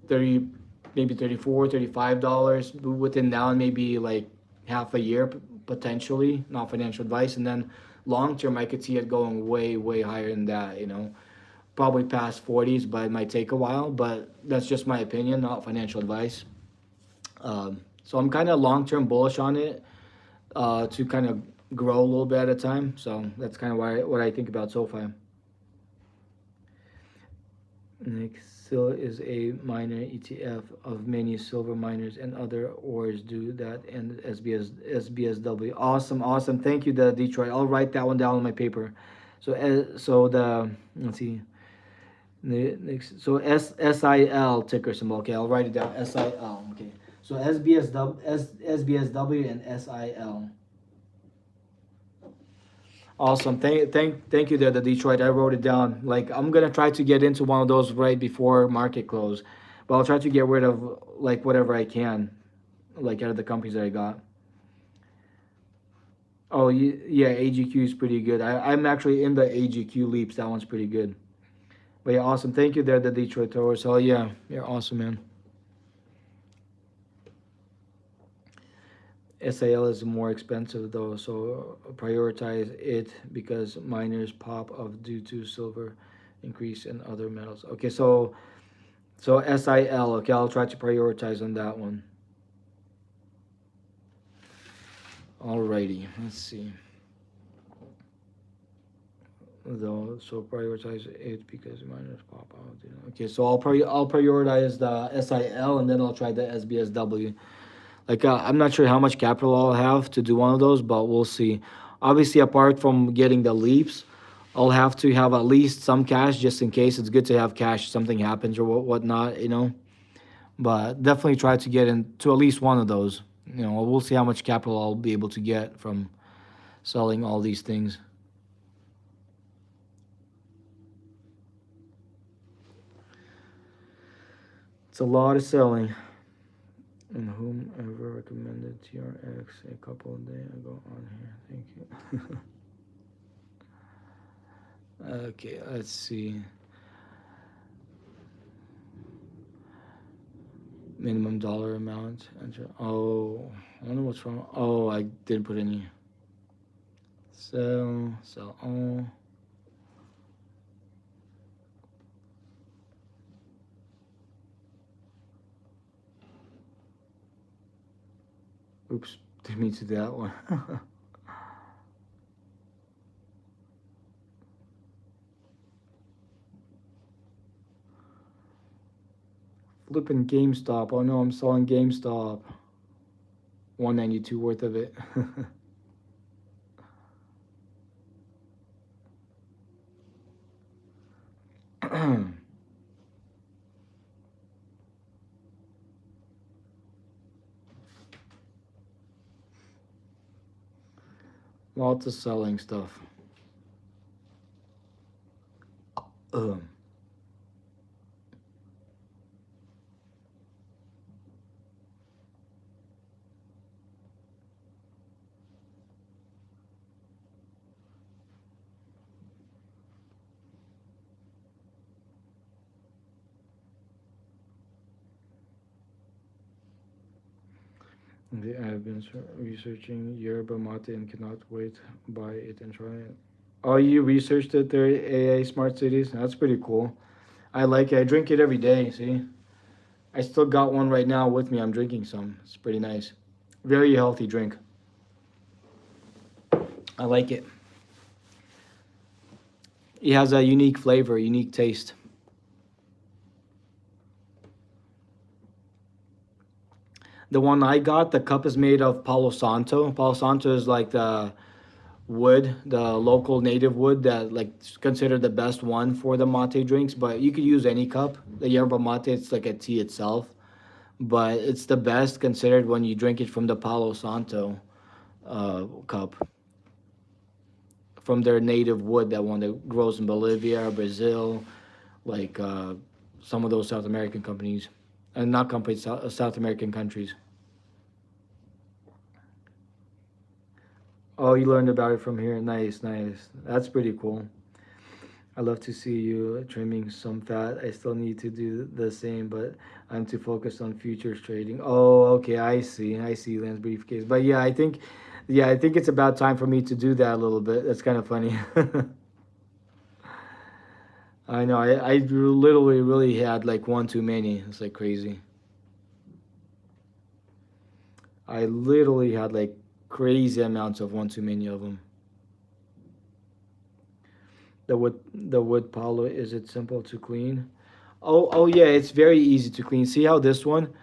30, maybe 34, $35 within now and maybe like half a year potentially. Not financial advice, and then long term, I could see it going way, way higher than that. Probably past 40s, but it might take a while. But that's just my opinion, not financial advice. So I'm kind of long term bullish on it to kind of grow a little bit at a time. So that's kind of what I think about SoFi. Nixil is a miner ETF of many silver miners and other ores do that and SBSW. Awesome, awesome. Thank you, the Detroit. I'll write that one down on my paper. So the let's see. So SIL ticker symbol. Okay, I'll write it down. SIL. Okay. So SBSW and SIL. Awesome. Thank you there, the Detroit. I wrote it down. Like I'm gonna try to get into one of those right before market close, but I'll try to get rid of like whatever I can, like out of the companies that I got. Oh yeah, AGQ is pretty good. I'm actually in the AGQ leaps. That one's pretty good. But yeah, awesome. Thank you there, the Detroit Towers. Oh yeah, you're awesome, man. SAL is more expensive though, so prioritize it because miners pop of due to silver increase in other metals. Okay, so SIL. Okay, I'll try to prioritize on that one. Alrighty, let's see. Though, so prioritize it because miners pop out. Okay, so I'll prioritize the SIL and then I'll try the SBSW. Like I'm not sure how much capital I'll have to do one of those, but we'll see. Obviously, apart from getting the leaps, I'll have to have at least some cash just in case. It's good to have cash if something happens or whatnot. But definitely try to get into at least one of those. We'll see how much capital I'll be able to get from selling all these things. It's a lot of selling. And whomever recommended TRX a couple of days ago on here. Thank you. Okay, let's see. Minimum dollar amount. Enter. Oh, I don't know what's wrong. Oh, I didn't put any Sell all. Oops, didn't mean to do that one. Flipping GameStop. Oh no, I'm selling GameStop. 192 worth of it. Lots of selling stuff. Um, I've been researching yerba mate and cannot wait to buy it and try it. Oh, you researched it there, AA Smart Cities? That's pretty cool. I like it. I drink it every day, see? I still got one right now with me. I'm drinking some. It's pretty nice. Very healthy drink. I like it. It has a unique flavor, unique taste. The one I got, the cup is made of Palo Santo. Palo Santo is like the wood, the local native wood that like considered the best one for the mate drinks. But you could use any cup. The yerba mate, it's like a tea itself, but it's the best considered when you drink it from the Palo Santo cup, from their native wood, that one that grows in Bolivia, Brazil, like some of those South American companies, and not companies, South American countries. Oh, you learned about it from here. Nice, nice. That's pretty cool. I love to see you trimming some fat. I still need to do the same, but I'm too focused on futures trading. Oh, okay, I see. I see, Lance Briefcase. But yeah, I think it's about time for me to do that a little bit. That's kind of funny. I know. I literally really had like one too many. It's like crazy. I literally had like crazy amounts of one too many of them. The wood palo, is it simple to clean? Oh yeah, it's very easy to clean. See how this one?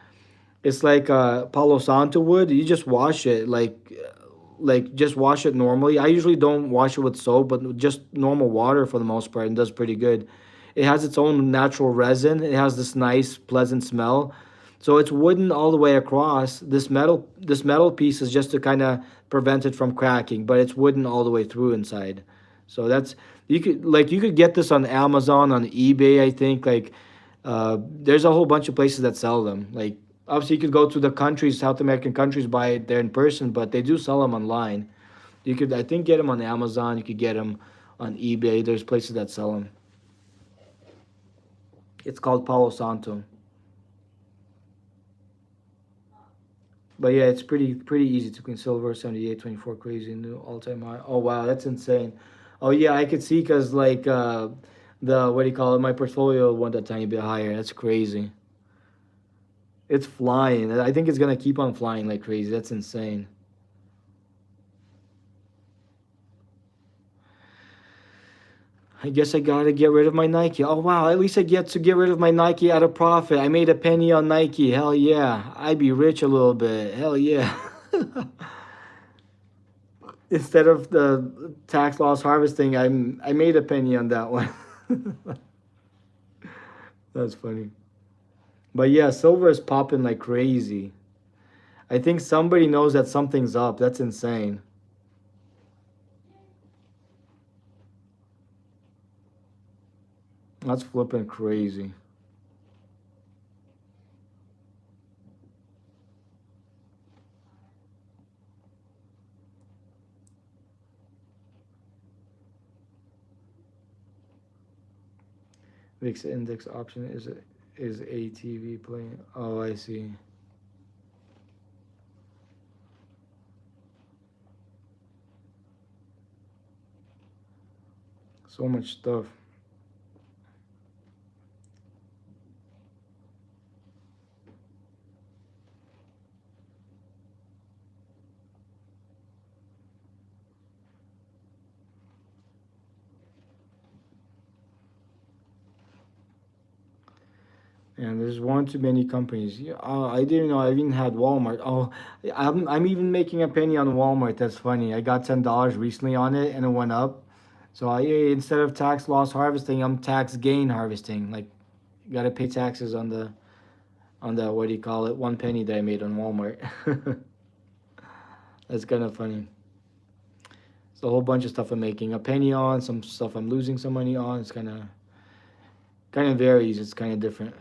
It's like Palo Santo wood. You just wash it like just wash it normally. I usually don't wash it with soap, but just normal water for the most part, and does pretty good. It has its own natural resin. It has this nice, pleasant smell. So it's wooden all the way across. This metal piece is just to kind of prevent it from cracking, but it's wooden all the way through inside. So that's you could get this on Amazon, on eBay, I think. Like there's a whole bunch of places that sell them. Like obviously you could go to the countries, South American countries, buy it there in person, but they do sell them online. You could, I think, get them on Amazon. You could get them on eBay. There's places that sell them. It's called Palo Santo. But yeah, it's pretty easy to clean. Silver 78.24, crazy new all time high. Oh wow, that's insane. Oh yeah, I could see because like the what do you call it? My portfolio went a tiny bit higher. That's crazy. It's flying. I think it's gonna keep on flying like crazy. That's insane. I guess I gotta get rid of my Nike. Oh wow, at least I get to get rid of my Nike at a profit. I made a penny on Nike. Hell yeah. I'd be rich a little bit. Hell yeah. Instead of the tax loss harvesting, I made a penny on that one. That's funny. But yeah, silver is popping like crazy. I think somebody knows that something's up. That's insane. That's flipping crazy. VIX index option is ATV playing. Oh, I see. So much stuff. And there's one too many companies. Yeah, I didn't know I even had Walmart. Oh, I'm even making a penny on Walmart. That's funny. I got $10 recently on it, and it went up. So instead of tax loss harvesting, I'm tax gain harvesting. Like, you gotta pay taxes on the what do you call it? 1 penny that I made on Walmart. That's kind of funny. It's a whole bunch of stuff I'm making a penny on. Some stuff I'm losing some money on. It's kind of varies. It's kind of different.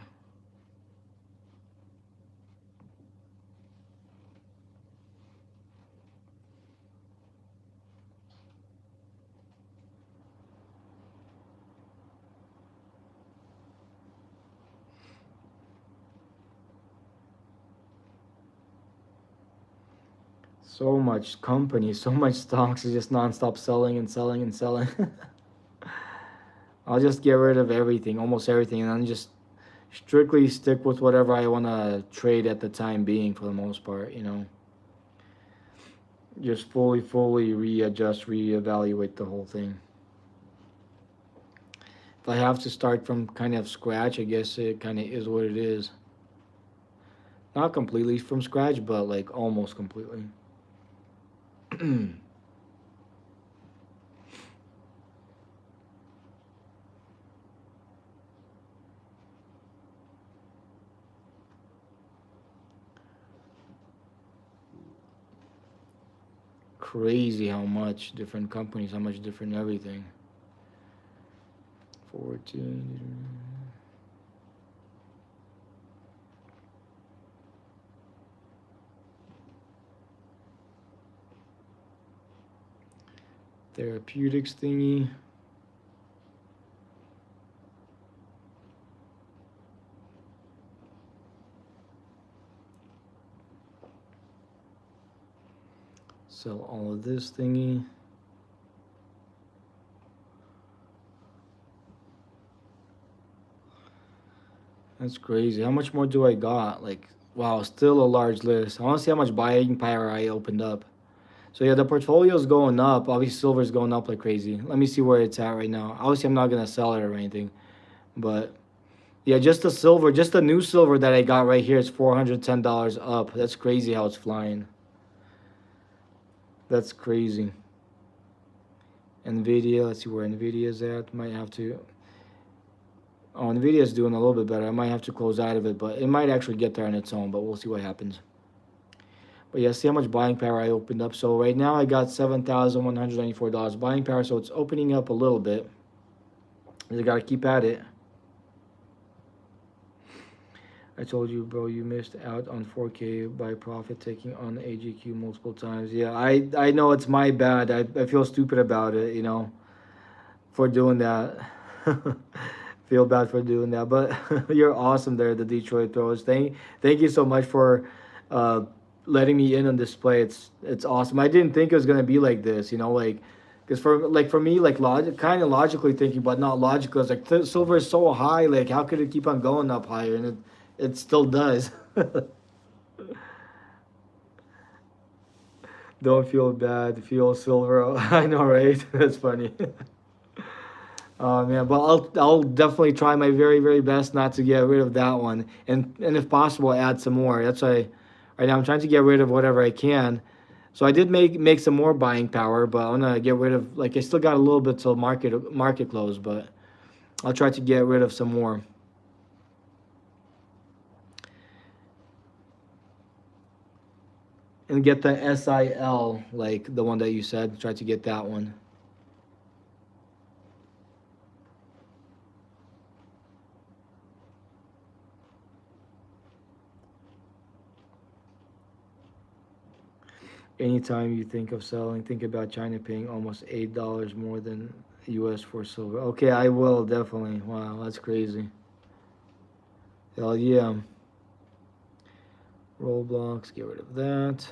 So much company, so much stocks is just nonstop selling and selling and selling. I'll just get rid of everything, almost everything, and then just strictly stick with whatever I want to trade at the time being for the most part, you know. Just fully readjust, reevaluate the whole thing. If I have to start from kind of scratch, I guess it kind of is what it is. Not completely from scratch, but like almost completely. Crazy how much different companies, how much different everything. 14. Therapeutics thingy. Sell all of this thingy. That's crazy. How much more do I got? Like, wow, still a large list. I want to see how much buying power I opened up. So yeah, the portfolio's going up. Obviously, silver's going up like crazy. Let me see where it's at right now. Obviously, I'm not gonna sell it or anything, but yeah, just the silver, just the new silver that I got right here is $410 up. That's crazy how it's flying. That's crazy. Nvidia, let's see where Nvidia's at. Might have to. Oh, Nvidia's doing a little bit better. I might have to close out of it, but it might actually get there on its own. But we'll see what happens. But yeah, see how much buying power I opened up. So right now I got $7,194 buying power. So it's opening up a little bit. You gotta keep at it. I told you, bro, you missed out on 4K by profit taking on AGQ multiple times. Yeah, I know it's my bad. I feel stupid about it, you know, for doing that. Feel bad for doing that, but you're awesome there, the Detroit Pros. Thank you so much for uh, letting me in on this play. It's awesome. I didn't think it was gonna be like this, you know, like because for me, like kind of logically thinking, but not logical. It's like silver is so high, like how could it keep on going up higher? And it still does. Don't feel bad. Feel silver. I know, right? That's funny. Oh man, but I'll definitely try my very best not to get rid of that one, and if possible, add some more. That's why right now I'm trying to get rid of whatever I can. So I did make some more buying power, but I'm gonna get rid of like I still got a little bit till market close, but I'll try to get rid of some more and get the SIL like the one that you said. Try to get that one. Anytime you think of selling, think about China paying almost $8 more than US for silver. Okay, I will definitely. Wow, that's crazy. Hell yeah. Roblox, get rid of that.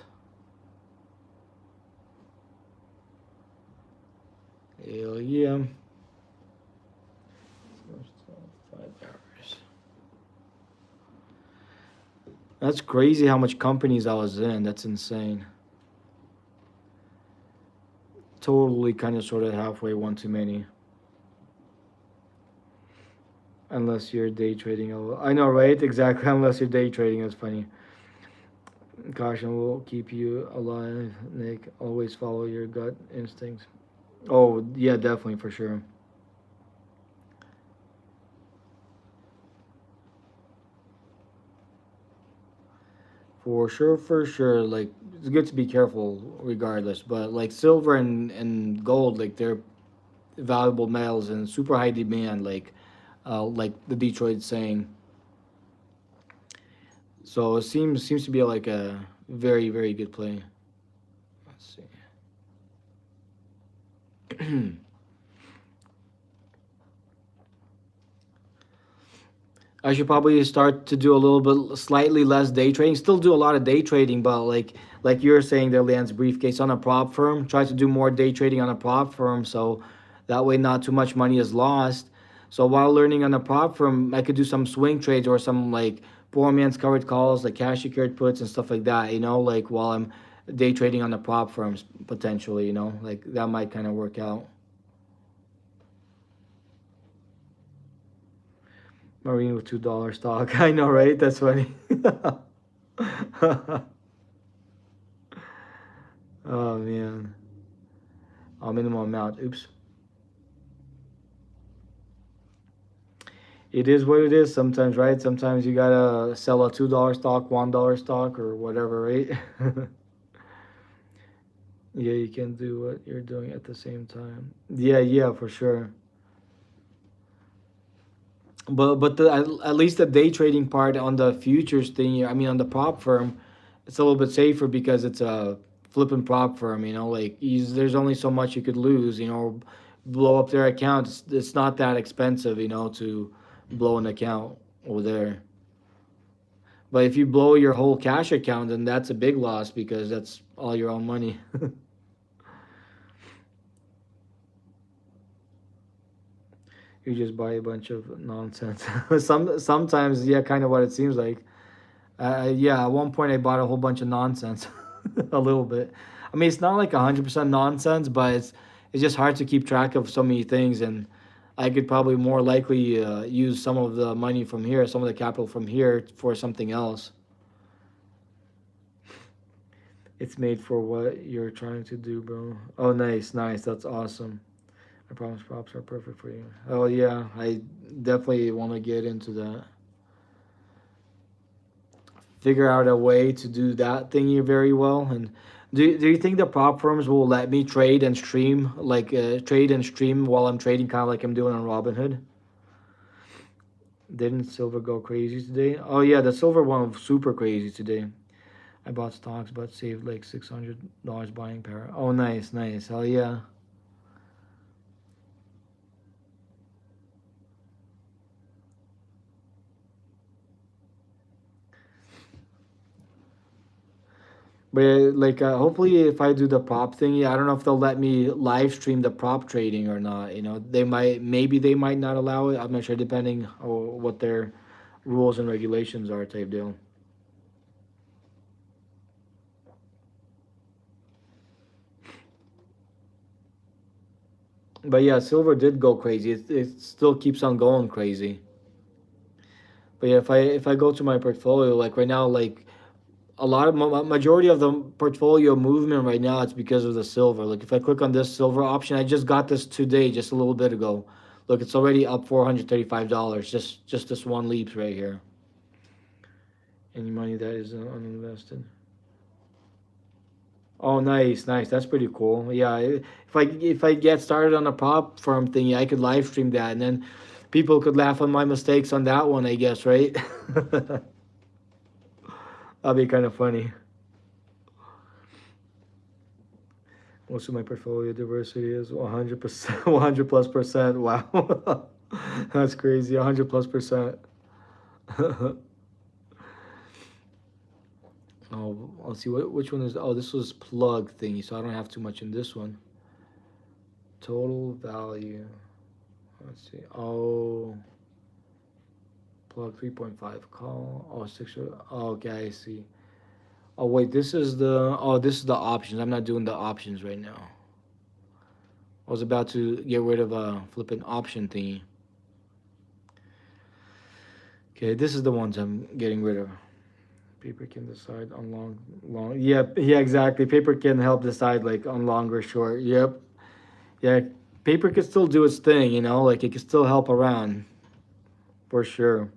Hell yeah. That's crazy how much companies I was in. That's insane. Totally kind of sort of halfway one too many. Unless you're day trading. I know, right? Exactly. Unless you're day trading. That's funny. Caution will keep you alive, Nick. Always follow your gut instincts. Oh, yeah, definitely, for sure. For sure, for sure. Like, it's good to be careful regardless. But, like, silver and gold, like, they're valuable metals and super high demand, like the Detroit saying. So it seems to be like a very, very good play. Let's see. I should probably start to do a little bit slightly less day trading. Still do a lot of day trading, but like you're saying there, Lance briefcase on a prop firm. Try to do more day trading on a prop firm, so that way not too much money is lost. So while learning on a prop firm, I could do some swing trades or some like poor man's covered calls, like cash secured puts and stuff like that. Like while I'm day trading on the prop firms potentially. Like that might kind of work out. Marine with $2 stock. I know, right? That's funny. Oh man. Minimum amount. Oops. It is what it is sometimes, right? Sometimes you gotta sell a $2 stock, $1 stock, or whatever, right? Yeah, you can do what you're doing at the same time. Yeah, yeah, for sure. But at least the day trading part on the futures thing, I mean on the prop firm, it's a little bit safer because it's a flipping prop firm. Like there's only so much you could lose. Blow up their account. It's not that expensive. To blow an account over there. But if you blow your whole cash account, then that's a big loss because that's all your own money. You just buy a bunch of nonsense. Sometimes, yeah, kind of what it seems like. Yeah, at one point I bought a whole bunch of nonsense, a little bit. I mean, it's not like 100% nonsense, but it's just hard to keep track of so many things, and I could probably more likely use some of the money from here, some of the capital from here for something else. It's made for what you're trying to do, bro. Oh, nice, nice. That's awesome. I promise props are perfect for you. Oh yeah, I definitely want to get into that. Figure out a way to do that thingy very well. And do you think the prop firms will let me trade and stream, like trade and stream while I'm trading, kind of like I'm doing on Robinhood? Didn't silver go crazy today? Oh yeah, the silver one was super crazy today. I bought stocks but saved like $600 buying power. Oh nice, nice. Hell yeah. But like, hopefully, if I do the prop thingy, I don't know if they'll let me live stream the prop trading or not. They might, maybe they might not allow it. I'm not sure, depending on what their rules and regulations are, type deal. But yeah, silver did go crazy. It still keeps on going crazy. But yeah, if I go to my portfolio, like right now, like a lot of majority of the portfolio movement right now, it's because of the silver. Like if I click on this silver option, I just got this today, just a little bit ago. Look, it's already up $435. Just this one leaps right here. Any money that is uninvested. Oh, nice, nice. That's pretty cool. Yeah, if I get started on a prop firm thingy, I could live stream that, and then people could laugh on my mistakes on that one. I guess, right? That'd be kind of funny. Most of my portfolio diversity is 100%, 100 plus percent. Wow. That's crazy. 100 plus percent. Oh, let's see. Which one is? Oh, this was plug thingy, so I don't have too much in this one. Total value. Let's see. Oh, plug, 3.5 call. Oh, six. Oh, okay, I see. Oh wait, this is the options. I'm not doing the options right now. I was about to get rid of a flipping option thingy. Okay, this is the ones I'm getting rid of. Paper can decide on long. Yep, yeah, exactly. Paper can help decide like on long or short. Yep, yeah. Paper can still do its thing, like it can still help around for sure.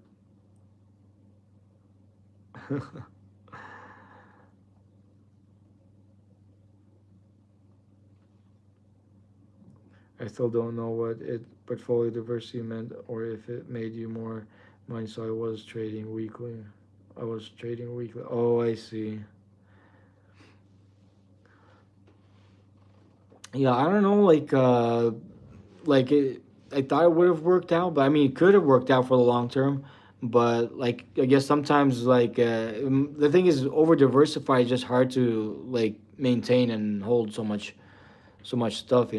I still don't know what it portfolio diversity meant or if it made you more money. So I was trading weekly. I was trading weekly. Oh, I see. Yeah, I don't know. Like it, I thought it would have worked out, but I mean, it could have worked out for the long term. But like, I guess sometimes the thing is, over diversify is just hard to like maintain and hold so much stuff.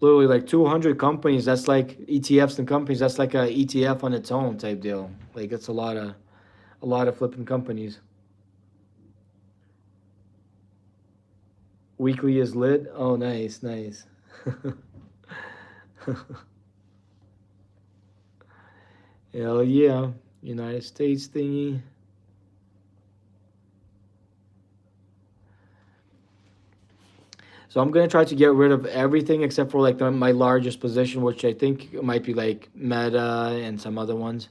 Literally like 200 companies. That's like ETFs and companies. That's like a ETF on its own type deal. Like it's a lot of flipping companies. Weekly is lit. Oh, nice, nice. Hell yeah. United States thingy. So I'm gonna try to get rid of everything except for like my largest position, which I think might be like Meta and some other ones.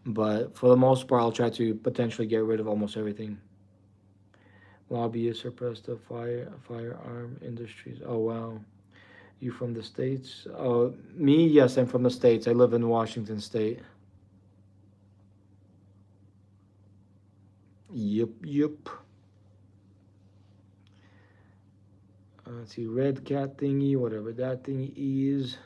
But for the most part, I'll try to potentially get rid of almost everything. Lobbyists suppress the firearm industries. Oh wow, you from the states? Oh, me? Yes, I'm from the states. I live in Washington State. Yep, yep. Let's see, red cat thingy, whatever that thingy is.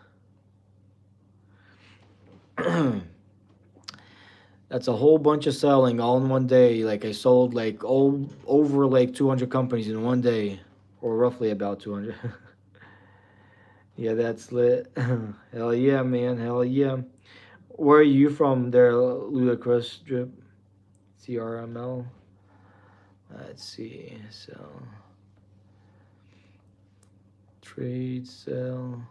That's a whole bunch of selling all in one day. Like I sold like over like 200 companies in one day, or roughly about 200. Yeah, that's lit. Hell yeah, man. Hell yeah. Where are you from there, Ludacris Drip? CRML? Let's see. Sell. Trade, sell.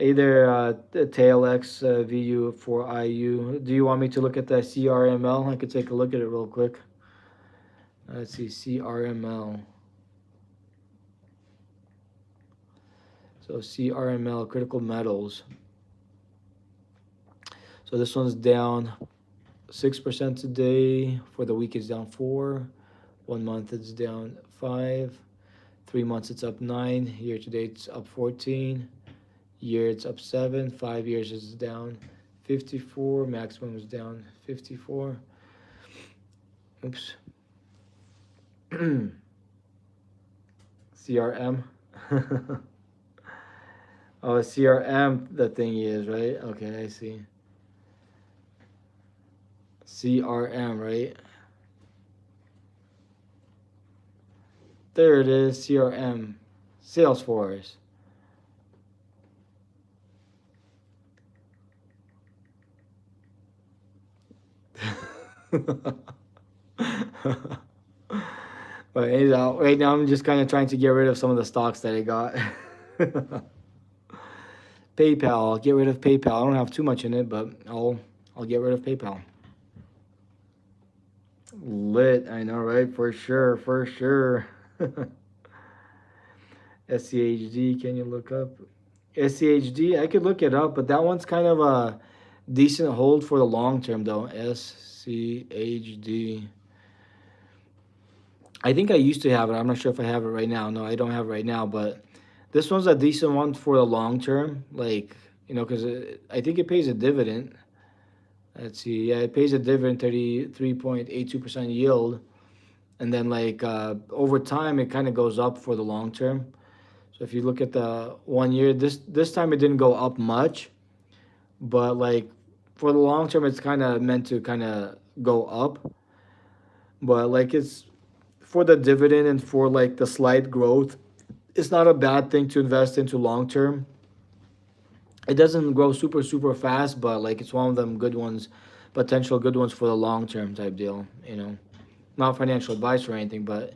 Either TailX VU for IU. Do you want me to look at the CRML? I could take a look at it real quick. Let's see, CRML. So CRML, critical metals. So this one's down 6% today. For the week, it's down 4. 1 month, it's down 5. 3 months, it's up 9. Year to date, it's up 14. Year, it's up 7. 5 years, it's down 54. Maximum is down 54. Oops. CRM. Oh, CRM, the thing is, right? Okay, I see. CRM, right? There it is, CRM. Salesforce. But anyhow, right now I'm just kind of trying to get rid of some of the stocks that I got. PayPal, I'll get rid of PayPal. I don't have too much in it, but I'll get rid of PayPal. Lit, I know, right? For sure, for sure. SCHD, can you look up? SCHD, I could look it up, but that one's kind of a decent hold for the long term, though. SCHD. I think I used to have it. I'm not sure if I have it right now. No, I don't have it right now, but this one's a decent one for the long term. Like, because I think it pays a dividend. Let's see. Yeah, it pays a dividend, 33.82% yield. And then, like, over time, it kind of goes up for the long term. So if you look at the 1 year, this time it didn't go up much, but like for the long term, it's kind of meant to kind of go up. But like it's for the dividend and for like the slight growth, It's not a bad thing to invest into long term. It doesn't grow super fast, but like it's one of them good ones, potential good ones for the long term type deal. You know, not financial advice or anything, but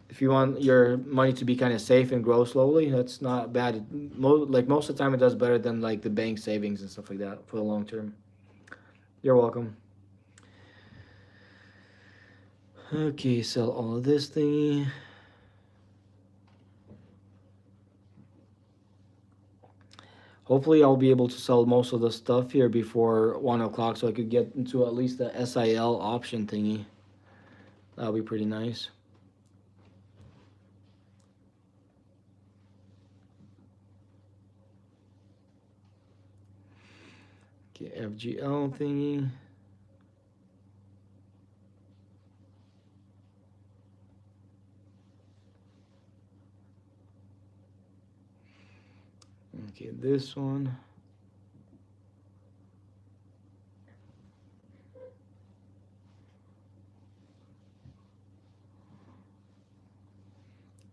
if you want your money to be kind of safe and grow slowly, that's not bad. Like most of the time, it does better than like the bank savings and stuff like that for the long term. You're welcome. Okay, sell all of this thingy. Hopefully, I'll be able to sell most of the stuff here before 1 o'clock, so I could get into at least the SIL option thingy. That'll be pretty nice. Okay, FGL thingy. Okay, this one.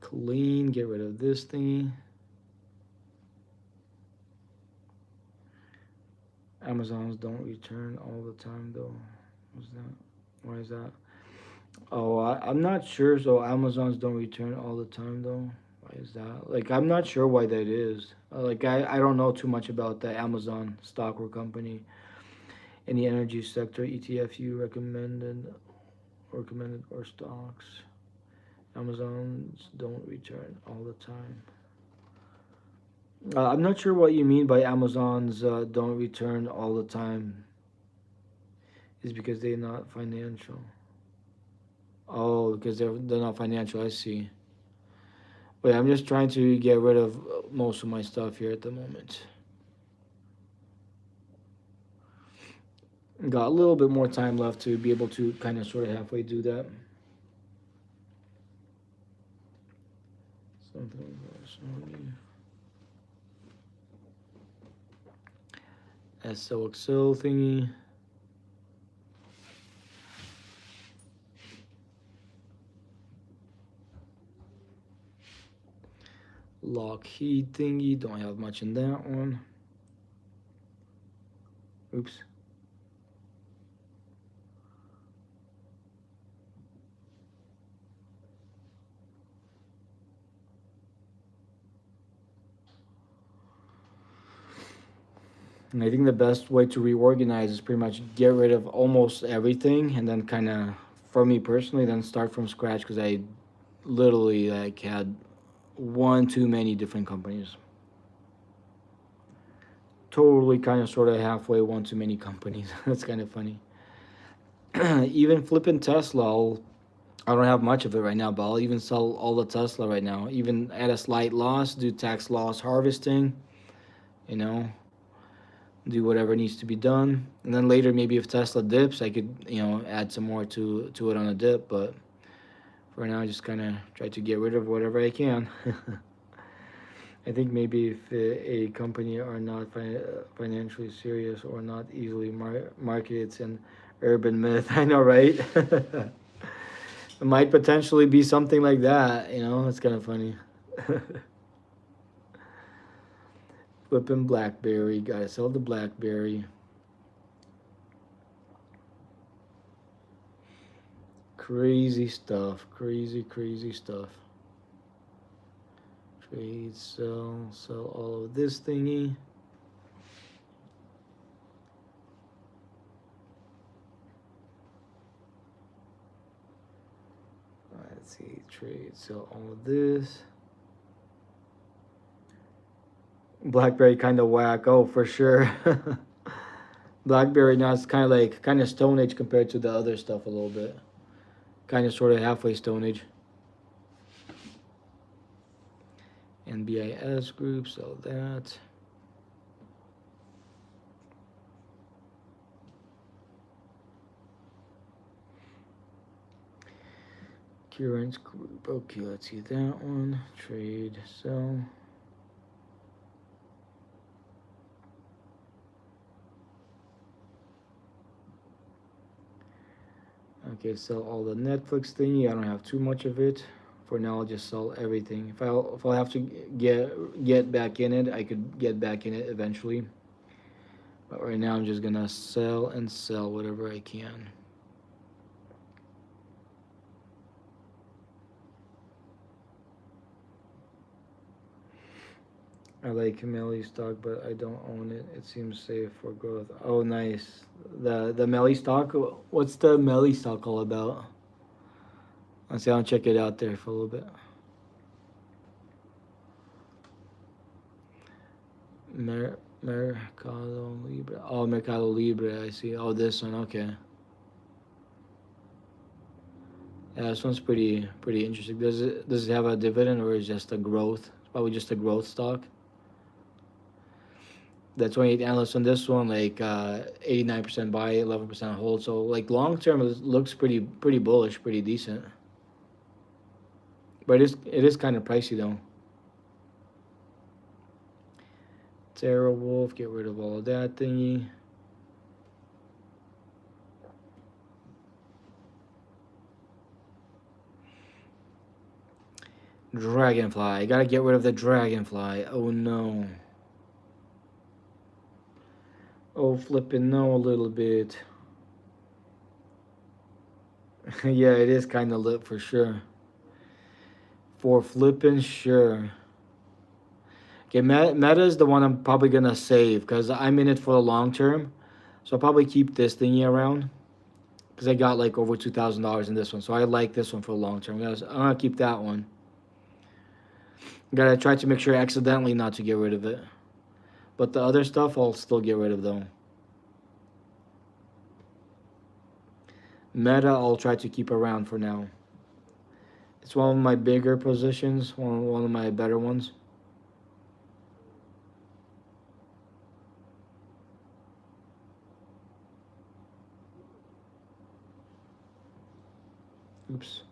Clean, get rid of this thingy. Amazons don't return all the time though. What's that? Why is that? Oh, I'm not sure. So Amazons don't return all the time though. Why is that? Like I'm not sure why that is. Like I don't know too much about the Amazon stock or company. Any energy sector ETF you recommended or stocks. Amazons don't return all the time. I'm not sure what you mean by Amazons don't return all the time. Is because they're not financial. Oh, because they're not financial. I see. Wait, I'm just trying to get rid of most of my stuff here at the moment. Got a little bit more time left to be able to kind of sort of halfway do that. Something SOXO thingy. Lockheed thingy. Don't have much in that one. Oops. And I think the best way to reorganize is pretty much get rid of almost everything and then kind of, for me personally, then start from scratch because I literally like had one too many different companies. Totally kind of sort of halfway one too many companies. That's kind of funny. Even flipping Tesla, I don't have much of it right now, but I'll even sell all the Tesla right now. Even at a slight loss, do tax loss harvesting, you know, do whatever needs to be done. And then later, maybe if Tesla dips, I could, add some more to it on a dip. But for now, I just kind of try to get rid of whatever I can. I think maybe if a company are not financially serious or not easily marketed, it's an urban myth. I know, right? It might potentially be something like that. It's kind of funny. Flipping BlackBerry, gotta sell the BlackBerry. Crazy stuff. Crazy stuff. Trade, sell all of this thingy. Let's see, trade, sell all of this. BlackBerry kind of whack. Oh, for sure. BlackBerry now is kind of Stone Age compared to the other stuff a little bit. Kind of sort of halfway Stone Age. NBIS group, sell that. Currents group. Okay, let's see that one. Trade, sell. Okay, sell all the Netflix thingy. I don't have too much of it. For now, I'll just sell everything. If I have to get back in it, I could get back in it eventually. But right now, I'm just gonna sell and sell whatever I can. I like Melly stock, but I don't own it. It seems safe for growth. Oh, nice. The Melly stock. What's the Melly stock all about? Let's see. I'll check it out there for a little bit. Mercado Libre. Oh, Mercado Libre. I see. Oh, this one. Okay. Yeah, this one's pretty interesting. Does it have a dividend or is it just a growth? It's probably just a growth stock. The 28 analysts on this one, like 89% buy, 11% hold. So like long term, it looks pretty bullish, pretty decent. But it is kind of pricey though. Terra Wolf, get rid of all of that thingy. Dragonfly, I gotta get rid of the Dragonfly. Oh no. Oh flipping no a little bit. Yeah, it is kind of lit for sure. For flipping sure. Okay, Meta is the one I'm probably gonna save because I'm in it for the long term. So I'll probably keep this thingy around because I got like over $2,000 in this one. So I like this one for the long term. I'm gonna keep that one. Gotta try to make sure accidentally not to get rid of it. But the other stuff I'll still get rid of though. Meta I'll try to keep around for now. It's one of my bigger positions, one of my better ones. Oops.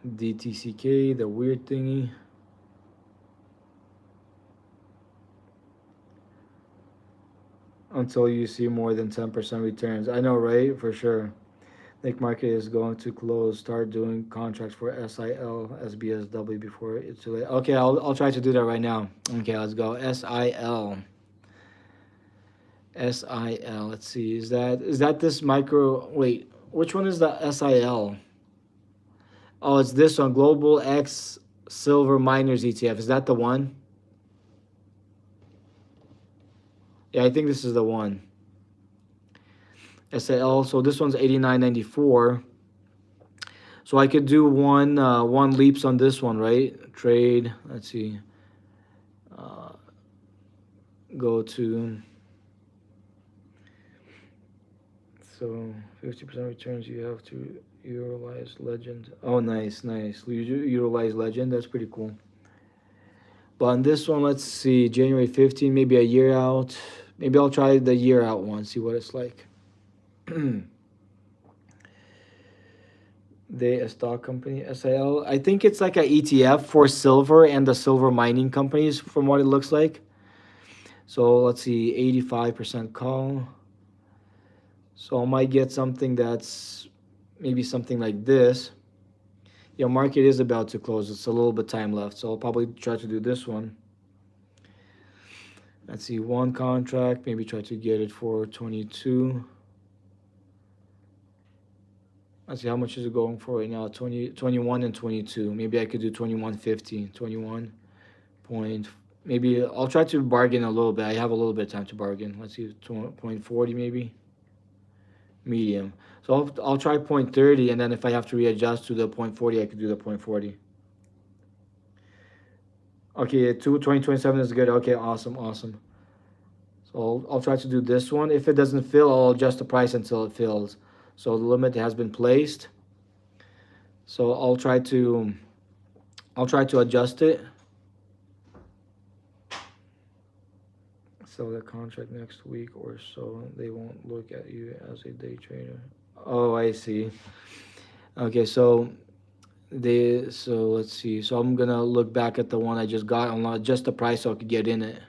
DTCK, the weird thingy. Until you see more than 10% returns. I know, right? For sure. Think market is going to close. Start doing contracts for SIL, SBSW before it's too late. Okay, I'll try to do that right now. Okay, let's go. SIL. SIL. Let's see. Is that this micro? Wait, which one is the SIL? Oh, it's this one. Global X Silver Miners ETF. Is that the one? Yeah, I think this is the one. SIL. So this one's 89.94. So I could do one leaps on this one, right? Trade. Let's see. Go to. So 50% returns. You have to utilize legend. Oh, nice. Utilize legend. That's pretty cool. But on this one, let's see. January 15, maybe a year out. Maybe I'll try the year out one. See what it's like. They a stock company, SIL. I think it's like a ETF for silver and the silver mining companies, from what it looks like. So let's see, 85% call. So I might get something that's maybe something like this. Yeah, market is about to close. It's a little bit time left, so I'll probably try to do this one. Let's see, one contract. Maybe try to get it for 22. Let's see, how much is it going for right now? 21 and 22. Maybe I could do 21.50, 21 point. Maybe I'll try to bargain a little bit. I have a little bit of time to bargain. Let's see, 0.40 maybe. Medium. So I'll try 0.30, and then if I have to readjust to the 0.40, I could do the 0.40. Okay, 2027 is good. Okay, awesome. So I'll try to do this one. If it doesn't fill, I'll adjust the price until it fills. So the limit has been placed. So I'll try to adjust it. Sell the contract next week or so. They won't look at you as a day trader. Oh, I see. Okay, so let's see. So I'm gonna look back at the one I just got and adjust the price so I could get in it.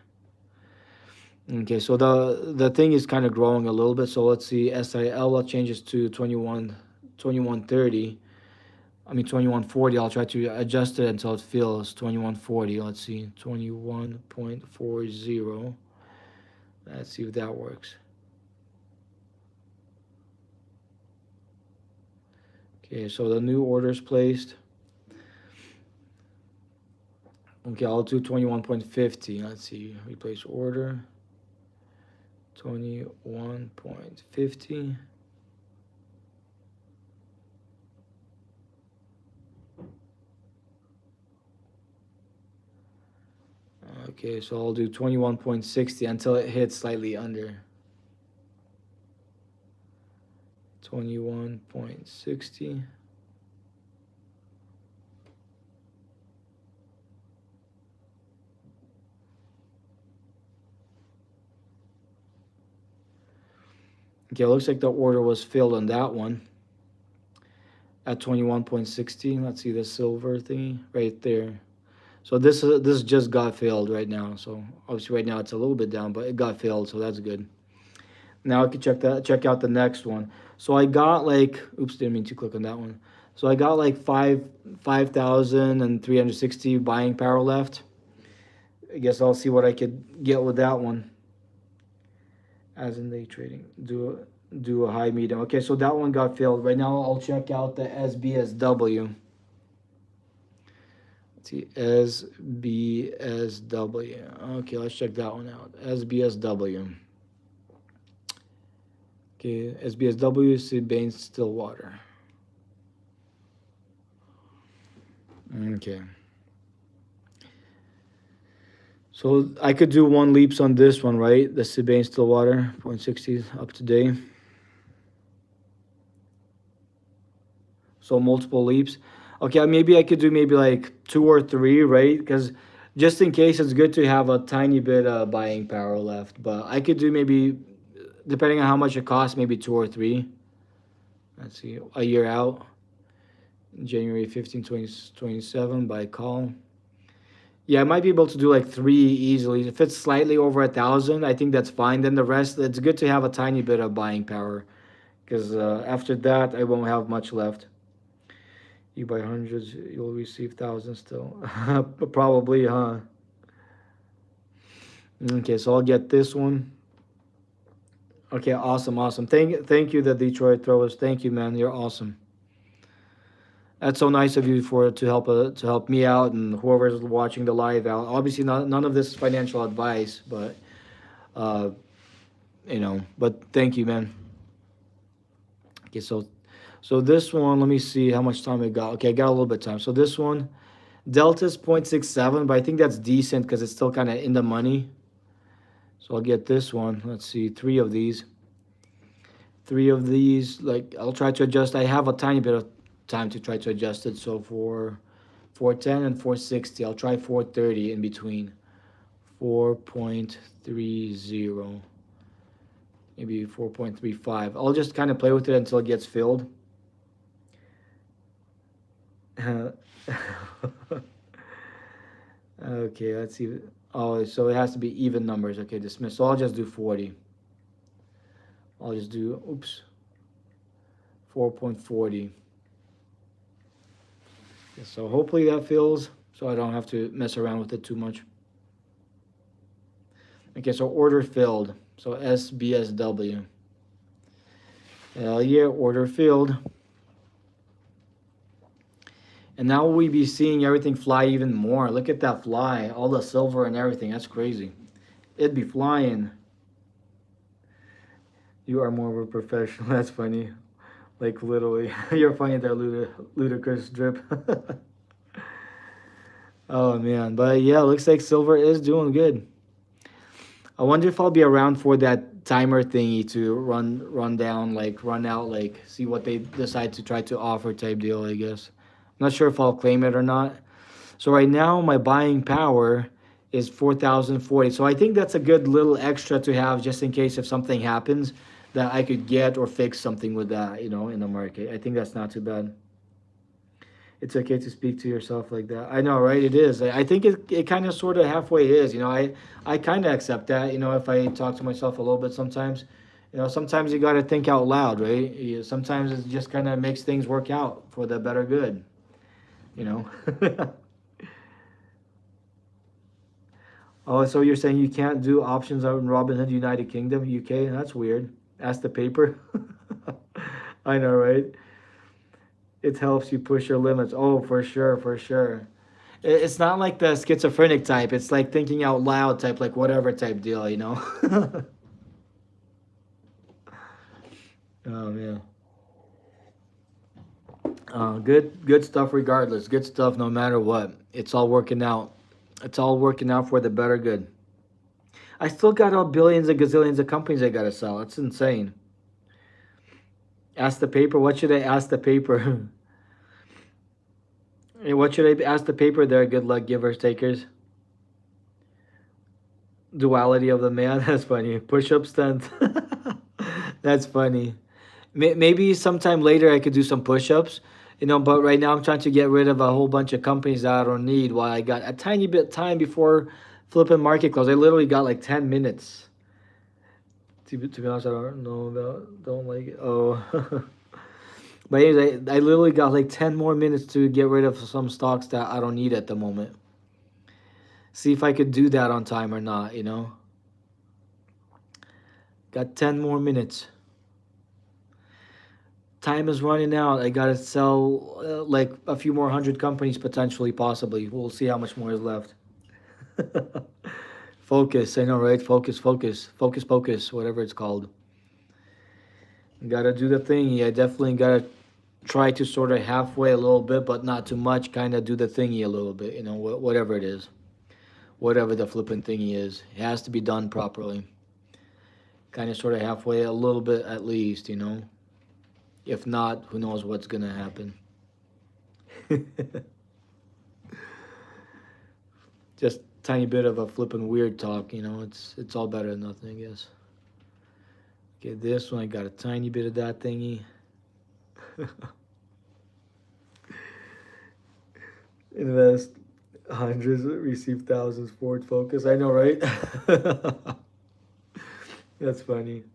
Okay, so the thing is kind of growing a little bit. So let's see, SIL changes to 21 21.30. I mean 21.40. I'll try to adjust it until it fills 21.40. Let's see, 21.40. Let's see if that works. Okay, so the new order's placed. Okay, I'll do 21.50. Let's see, replace order. 21.50. Okay, so I'll do 21.60 until it hits slightly under. 21.60. Okay, it looks like the order was filled on that one at 21.60. Let's see the silver thingy right there. So this just got filled right now. So obviously right now it's a little bit down, but it got filled, so that's good. Now I can check out the next one. So I got like, oops, didn't mean to click on that one. So I got like 5,360 buying power left. I guess I'll see what I could get with that one. As in day trading, do a high medium. Okay, so that one got filled. Right now I'll check out the SBSW. Let's see, SBSW. Okay, let's check that one out. SBSW. Okay, SBSW, Seabain Stillwater. Okay. So I could do one leaps on this one, right? The Seabain Stillwater, 0.60 up to date. So multiple leaps. Okay, maybe I could do maybe like 2 or 3, right? Because just in case, it's good to have a tiny bit of buying power left. But I could do maybe, depending on how much it costs, maybe 2 or 3. Let's see, a year out. January 15, 2027 by call. Yeah, I might be able to do like 3 easily. If it's slightly over 1,000, I think that's fine. Then the rest, it's good to have a tiny bit of buying power. Because after that, I won't have much left. You buy hundreds, you'll receive thousands still. Probably, huh? Okay, so I'll get this one. Okay, awesome. Thank you, the Detroit Throwers. Thank you, man. You're awesome. That's so nice of you to help me out and whoever's watching the live out. Obviously, none of this is financial advice, but but thank you, man. Okay, so this one, let me see how much time I got. Okay, I got a little bit of time. So this one, Delta's 0.67, but I think that's decent because it's still kind of in the money. So I'll get this one. Let's see, 3 of these. 3 of these, like I'll try to adjust. I have a tiny bit of time to try to adjust it. So for 410 and 460, I'll try 430 in between. 4.30, maybe 4.35. I'll just kind of play with it until it gets filled. Okay, let's see. Oh, so it has to be even numbers. Okay, dismiss. So I'll just do 40. I'll just do, oops, 4.40. Okay, so hopefully that fills, so I don't have to mess around with it too much. Okay, so order filled. So SBSW. Hell yeah, order filled. And now we be seeing everything fly even more. Look at that fly. All the silver and everything. That's crazy. It'd be flying. You are more of a professional. That's funny. Like literally. You're funny there, ludicrous drip. Oh man. But yeah, looks like silver is doing good. I wonder if I'll be around for that timer thingy to run down, like run out, like see what they decide to try to offer type deal, I guess. Not sure if I'll claim it or not. So right now my buying power is 4,040. So I think that's a good little extra to have just in case if something happens that I could get or fix something with that, in the market. I think that's not too bad. It's okay to speak to yourself like that. I know, right? It is. I think it kind of sort of halfway is. I kind of accept that, if I talk to myself a little bit sometimes. You know, sometimes you got to think out loud, right? Sometimes it just kind of makes things work out for the better good, you know. Oh, so you're saying you can't do options out in Robinhood, United Kingdom, UK? That's weird. Ask the paper. I know, right? It helps you push your limits. Oh, for sure, for sure. It's not like the schizophrenic type. It's like thinking out loud type, like whatever type deal, you know? Oh, man. Good stuff regardless. Good stuff no matter what. It's all working out. It's all working out for the better good. I still got all billions and gazillions of companies I gotta sell. It's insane. Ask the paper. What should I ask the paper? Hey, what should I ask the paper there? Good luck givers, takers. Duality of the man. That's funny. Push up stunt. That's funny. Maybe sometime later I could do some push ups, you know, but right now I'm trying to get rid of a whole bunch of companies that I don't need while I got a tiny bit time before flipping market close. I literally got like 10 minutes. To be honest, I don't know about, don't like it. Oh. But anyways, I literally got like 10 more minutes to get rid of some stocks that I don't need at the moment. See if I could do that on time or not, you know? Got 10 more minutes. Time is running out. I gotta sell like a few more hundred companies potentially, possibly. We'll see how much more is left. Focus, I know, right? Focus, focus, focus, focus, whatever it's called. Gotta do the thingy. I definitely gotta try to sort of halfway a little bit, but not too much. Kind of do the thingy a little bit, you know, whatever it is, whatever the flipping thingy is. It has to be done properly. Kind of sort of halfway a little bit at least, you know. If not, who knows what's gonna happen. Just tiny bit of a flipping weird talk, you know. It's all better than nothing, I guess. Okay, this one I got a tiny bit of that thingy. Invest hundreds, receive thousands, Ford Focus. I know, right? That's funny.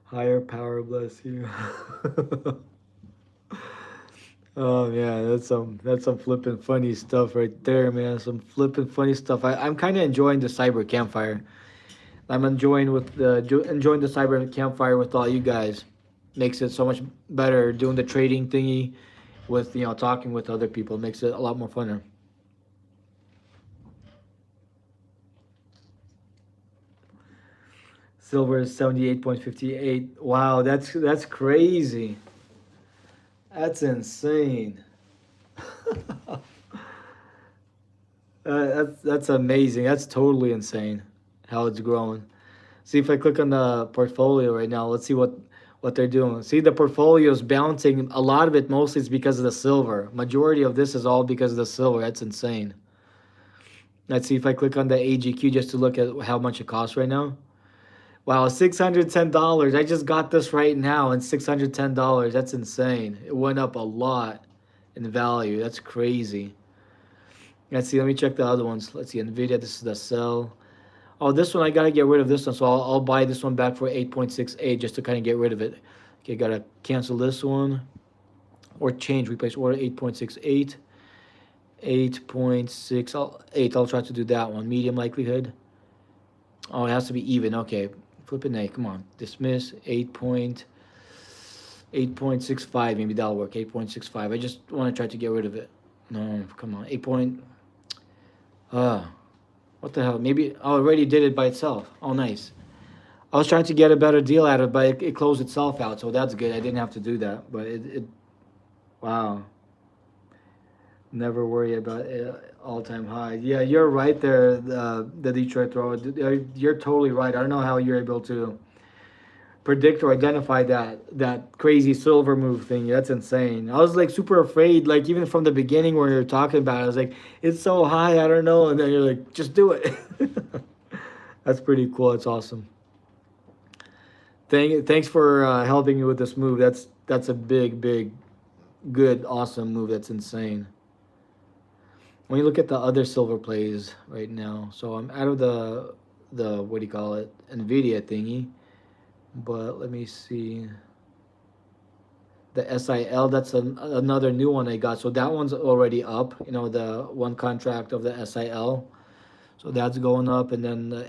Higher power, bless you. Oh yeah, that's some flippin' funny stuff right there, man. Some flippin' funny stuff. I'm kind of enjoying the cyber campfire. I'm enjoying the cyber campfire with all you guys. Makes it so much better doing the trading thingy with talking with other people. Makes it a lot more funner. Silver is 78.58. Wow, that's crazy. That's insane. That's amazing. That's totally insane how it's growing. See if I click on the portfolio right now. Let's see what they're doing. See, the portfolio is bouncing. A lot of it mostly is because of the silver. Majority of this is all because of the silver. That's insane. Let's see if I click on the AGQ just to look at how much it costs right now. Wow, $610. I just got this right now and $610. That's insane. It went up a lot in value. That's crazy. Let's see. Let me check the other ones. Let's see. Nvidia. This is the sell. Oh, this one I gotta get rid of this one, so I'll buy this one back for 8.68 just to kind of get rid of it. Okay, gotta cancel this one or change replace order 8.68. 8.68. I'll try to do that one. Medium likelihood. Oh, it has to be even. Okay, flipping A. Come on, dismiss 8.65. Maybe that'll work. 8.65. I just want to try to get rid of it. No, come on. 8. What the hell? Maybe I already did it by itself. Oh, nice. I was trying to get a better deal out of it, but it closed itself out, so that's good. I didn't have to do that, but wow. Never worry about all-time high. Yeah, you're right there, the Detroit throw. You're totally right. I don't know how you're able to predict or identify that crazy silver move thing. That's insane. I was like super afraid, like even from the beginning where you're talking about it, I was like, it's so high, I don't know, and then you're like, just do it. That's pretty cool. That's awesome. Thanks for helping me with this move. That's a big, good, awesome move. That's insane. When you look at the other silver plays right now, so I'm out of the what do you call it, Nvidia thingy. But let me see. The SIL, that's another new one I got. So that one's already up. You know, the one contract of the SIL. So that's going up, and then the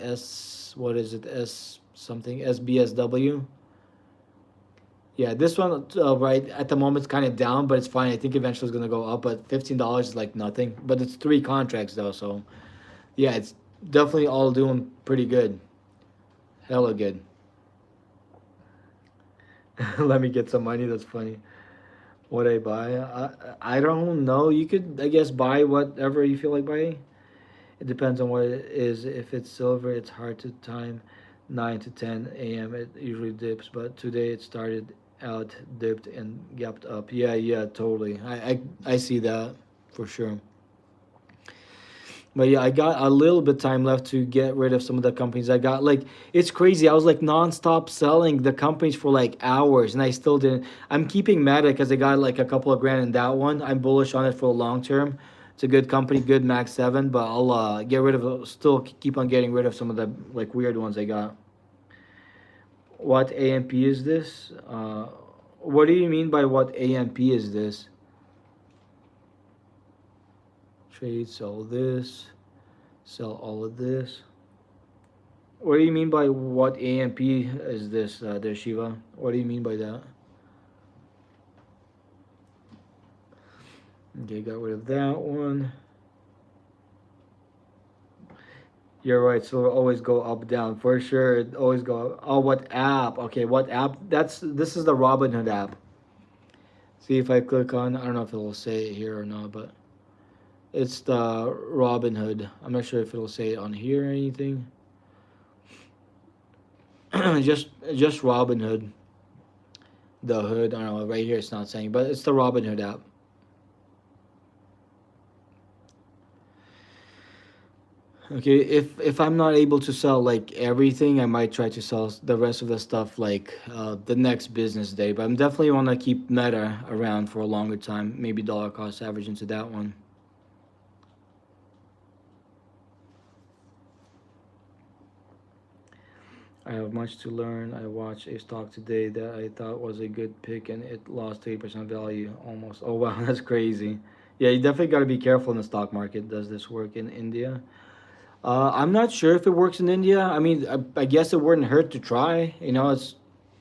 what is it? S something SBSW. Yeah, this one right at the moment is kind of down, but it's fine. I think eventually it's gonna go up. But $15 is like nothing. But it's three contracts though, so yeah, it's definitely all doing pretty good. Hella good. Let me get some money. That's funny. What I buy? I don't know. You could, I guess, buy whatever you feel like buying. It depends on what it is. If it's silver, it's hard to time. 9 to 10 a.m. It usually dips, but today it started out, dipped, and gapped up. Yeah, yeah, totally. I see that for sure. But yeah, I got a little bit time left to get rid of some of the companies I got. Like it's crazy. I was like nonstop selling the companies for like hours, and I still didn't. I'm keeping Meta because I got like a couple of grand in that one. I'm bullish on it for the long term. It's a good company, good Max 7, but I'll get rid of. Still keep on getting rid of some of the like weird ones I got. What AMP is this? What do you mean by what AMP is this? Trade, sell this, sell all of this. What do you mean by what AMP is this, there, Shiva? What do you mean by that? Okay, got rid of that one. You're right, so it'll always go up, down. For sure, it always go up. Oh, what app? Okay, what app? This is the Robinhood app. See if I click on, I don't know if it'll say it here or not, but it's the Robinhood. I'm not sure if it'll say it on here or anything. just Robinhood. The hood, I don't know, right here it's not saying, but it's the Robinhood app. Okay, if I'm not able to sell like everything, I might try to sell the rest of the stuff like the next business day. But I'm definitely want to keep Meta around for a longer time. Maybe dollar cost average into that one. I have much to learn. I watched a stock today that I thought was a good pick and it lost 30% value almost. Oh wow, that's crazy. Yeah, you definitely got to be careful in the stock market. Does this work in India? I'm not sure if it works in India. I mean, I guess it wouldn't hurt to try. You know, it's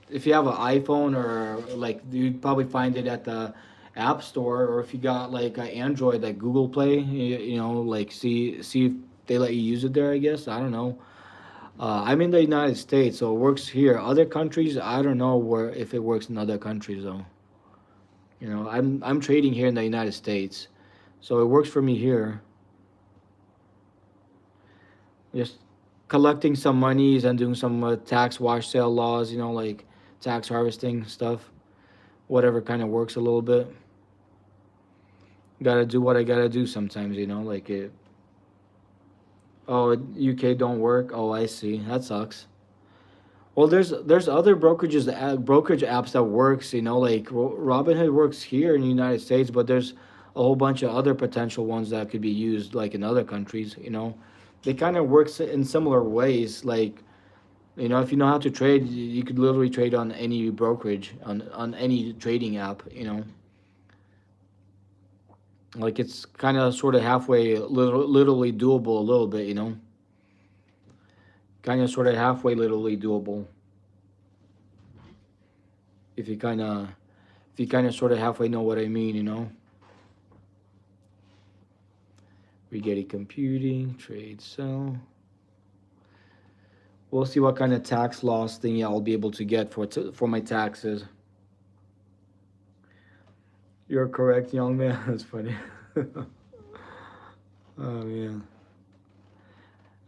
if you have an iPhone or like you'd probably find it at the App Store, or if you got like an Android, like Google Play. You know, like see if they let you use it there. I guess I don't know. I'm in the United States, so it works here. Other countries, I don't know where if it works in other countries though. You know, I'm trading here in the United States, so it works for me here. Just collecting some monies and doing some tax wash sale laws, you know, like tax harvesting stuff, whatever kind of works a little bit. Gotta do what I gotta do sometimes, you know, like it. Oh, UK don't work. Oh, I see. That sucks. Well, there's other brokerages, brokerage apps that works, you know, like Robinhood works here in the United States, but there's a whole bunch of other potential ones that could be used, like in other countries, you know. They kind of works in similar ways, like you know, if you know how to trade, you could literally trade on any brokerage, on any trading app. You know, like it's kind of sort of halfway, literally doable a little bit. You know, kind of sort of halfway, literally doable if you kind of sort of halfway know what I mean. You know, Rigetti computing, trade, sell. We'll see what kind of tax loss thing I'll be able to get for my taxes. You're correct, young man. That's funny. Oh man.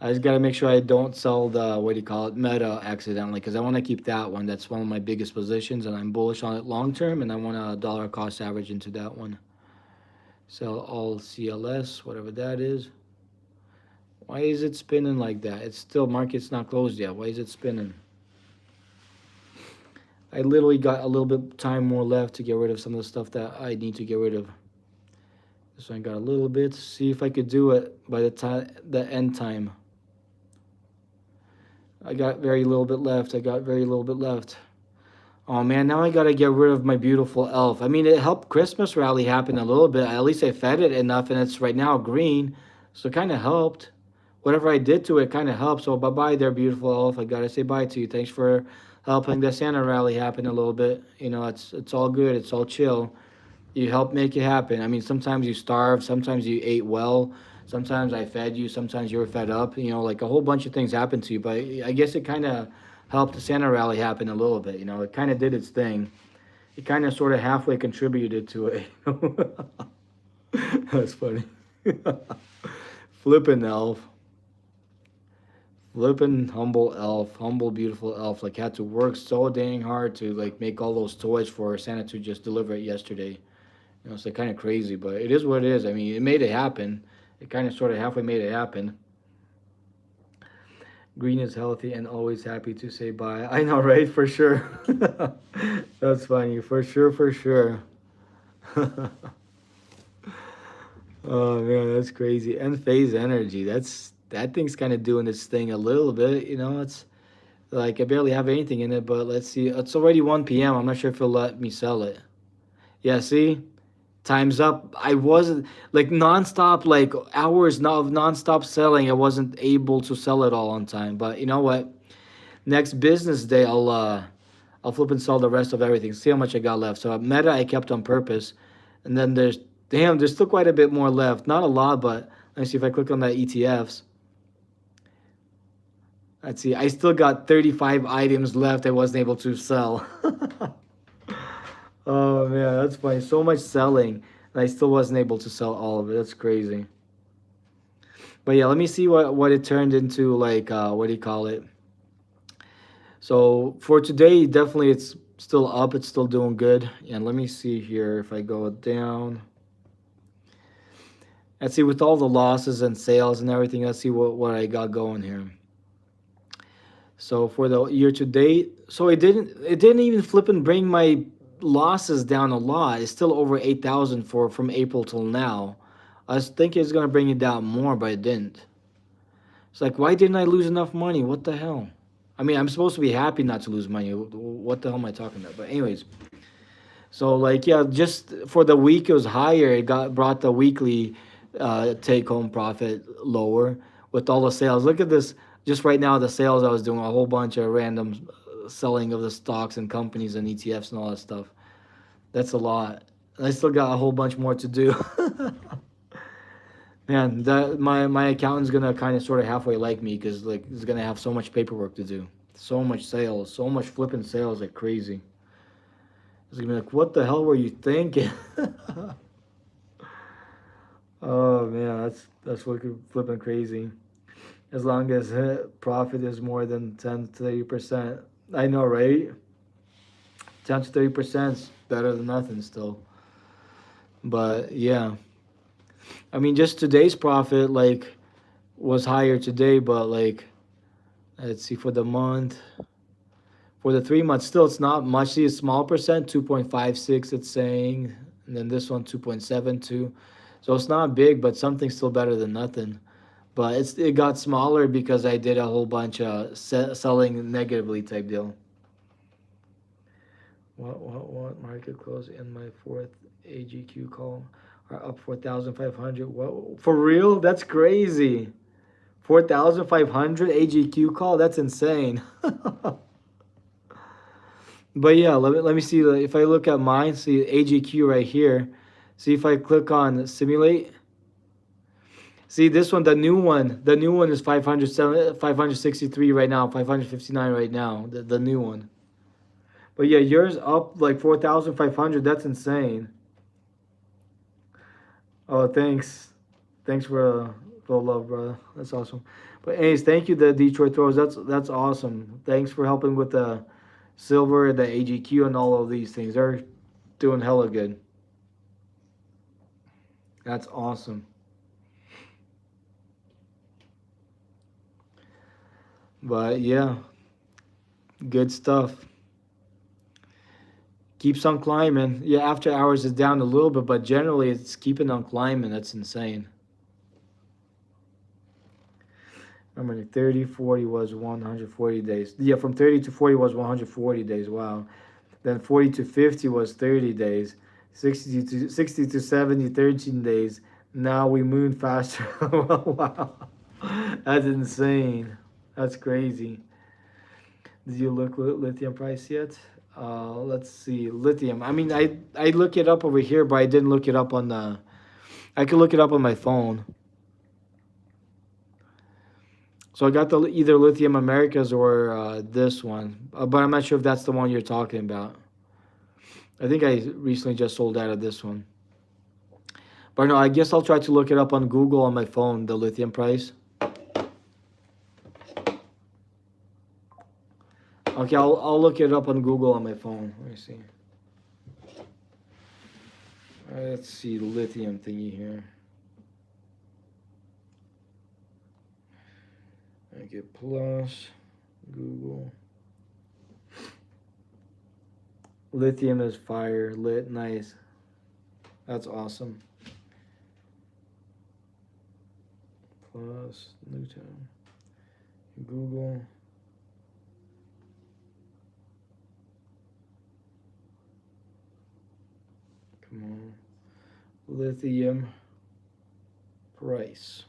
I just gotta make sure I don't sell the what do you call it, Meta accidentally, because I want to keep that one. That's one of my biggest positions, and I'm bullish on it long term, and I want a dollar cost average into that one. Sell all CLS, whatever that is. Why is it spinning like that? It's still market's not closed yet. Why is it spinning? I literally got a little bit time more left to get rid of some of the stuff that I need to get rid of. So I got a little bit. See if I could do it by the time the end time. I got very little bit left. I got very little bit left. Oh man, now I gotta get rid of my beautiful elf. I mean, it helped Christmas rally happen a little bit. At least I fed it enough, and it's right now green, so it kind of helped. Whatever I did to it kind of helped. So bye bye there, beautiful elf. I gotta say bye to you. Thanks for helping the Santa rally happen a little bit. You know, it's all good. It's all chill. You help make it happen. I mean, sometimes you starved, sometimes you ate well, sometimes I fed you, sometimes you were fed up. You know, like a whole bunch of things happened to you. But I guess it kind of helped the Santa rally happen a little bit. You know, it kind of did its thing. It kind of sort of halfway contributed to it. That's funny. Flippin' elf. Flippin' humble elf. Humble, beautiful elf. Like, had to work so dang hard to, like, make all those toys for Santa to just deliver it yesterday. You know, it's like kind of crazy, but it is what it is. I mean, it made it happen. It kind of sort of halfway made it happen. Green is healthy and always happy to say bye. I know, right? For sure. That's funny. For sure, for sure. Oh man, that's crazy. And phase energy. That thing's kind of doing its thing a little bit. You know, it's like I barely have anything in it, but let's see. It's already 1 p.m. I'm not sure if it'll let me sell it. Yeah, see? Time's up. I wasn't like nonstop, like hours of nonstop selling. I wasn't able to sell it all on time. But you know what? Next business day, I'll flip and sell the rest of everything. See how much I got left. So Meta I kept on purpose, and then there's still quite a bit more left. Not a lot, but let me see if I click on that ETFs. Let's see. I still got 35 items left. I wasn't able to sell. Oh man, that's funny. So much selling, and I still wasn't able to sell all of it. That's crazy. But yeah, let me see what it turned into. Like what do you call it? So for today, definitely it's still up. It's still doing good. And let me see here if I go down. Let's see with all the losses and sales and everything. Let's see what I got going here. So for the year to date, so it didn't even flip and bring my losses down a lot. It's still over 8,000 for from April till now. I was thinking it's gonna bring it down more, but it didn't. It's like, why didn't I lose enough money? What the hell? I mean, I'm supposed to be happy not to lose money. What the hell am I talking about? But anyways, so like yeah, just for the week it was higher. It got brought the weekly take home profit lower with all the sales. Look at this. Just right now, the sales I was doing a whole bunch of random selling of the stocks and companies and ETFs and all that stuff. That's a lot. And I still got a whole bunch more to do. Man, that my accountant's gonna kind of sort of halfway like me because like he's gonna have so much paperwork to do, so much sales, so much flipping sales like crazy. He's gonna be like, "What the hell were you thinking?" Oh man, that's flipping crazy. As long as profit is more than 10 to 30%, I know, right? 10 to 30% is better than nothing still. But yeah, I mean, just today's profit like was higher today, but like let's see for the month, for the 3 months, still it's not much. See, a small percent, 2.56. It's saying, and then this one 2.72. So it's not big, but something's still better than nothing. But it got smaller because I did a whole bunch of selling negatively type deal. What market close in my fourth AGQ call are up 4,500. What for real? That's crazy. 4,500 AGQ call. That's insane. But yeah, let me see if I look at mine. See AGQ right here. See if I click on simulate. See this one, the new one. The new one is 563 right now, 559 right now. The new one. But yeah, yours up like 4,500. That's insane. Oh, thanks. Thanks for the love, brother. That's awesome. But anyways, thank you, the Detroit Throws. That's awesome. Thanks for helping with the silver, the AGQ, and all of these things. They're doing hella good. That's awesome. But yeah, good stuff. Keeps on climbing. Yeah, after hours is down a little bit, but generally it's keeping on climbing. That's insane. Remember, 30, 40 was 140 days. Yeah, from 30 to 40 was 140 days. Wow. Then 40 to 50 was 30 days. 60 to 70, 13 days. Now we moon faster. Wow. That's insane. That's crazy. Did you look lithium price yet? Let's see. Lithium. I mean, I look it up over here, but I didn't look it up on the. I could look it up on my phone. So I got the either Lithium Americas or this one, but I'm not sure if that's the one you're talking about. I think I recently just sold out of this one. But no, I guess I'll try to look it up on Google on my phone, the lithium price. Okay, I'll look it up on Google on my phone. Let me see. Let's see the lithium thingy here. Okay, plus Google. Lithium is fire, lit, nice. That's awesome. Plus Newton. Google. Come on. Lithium price.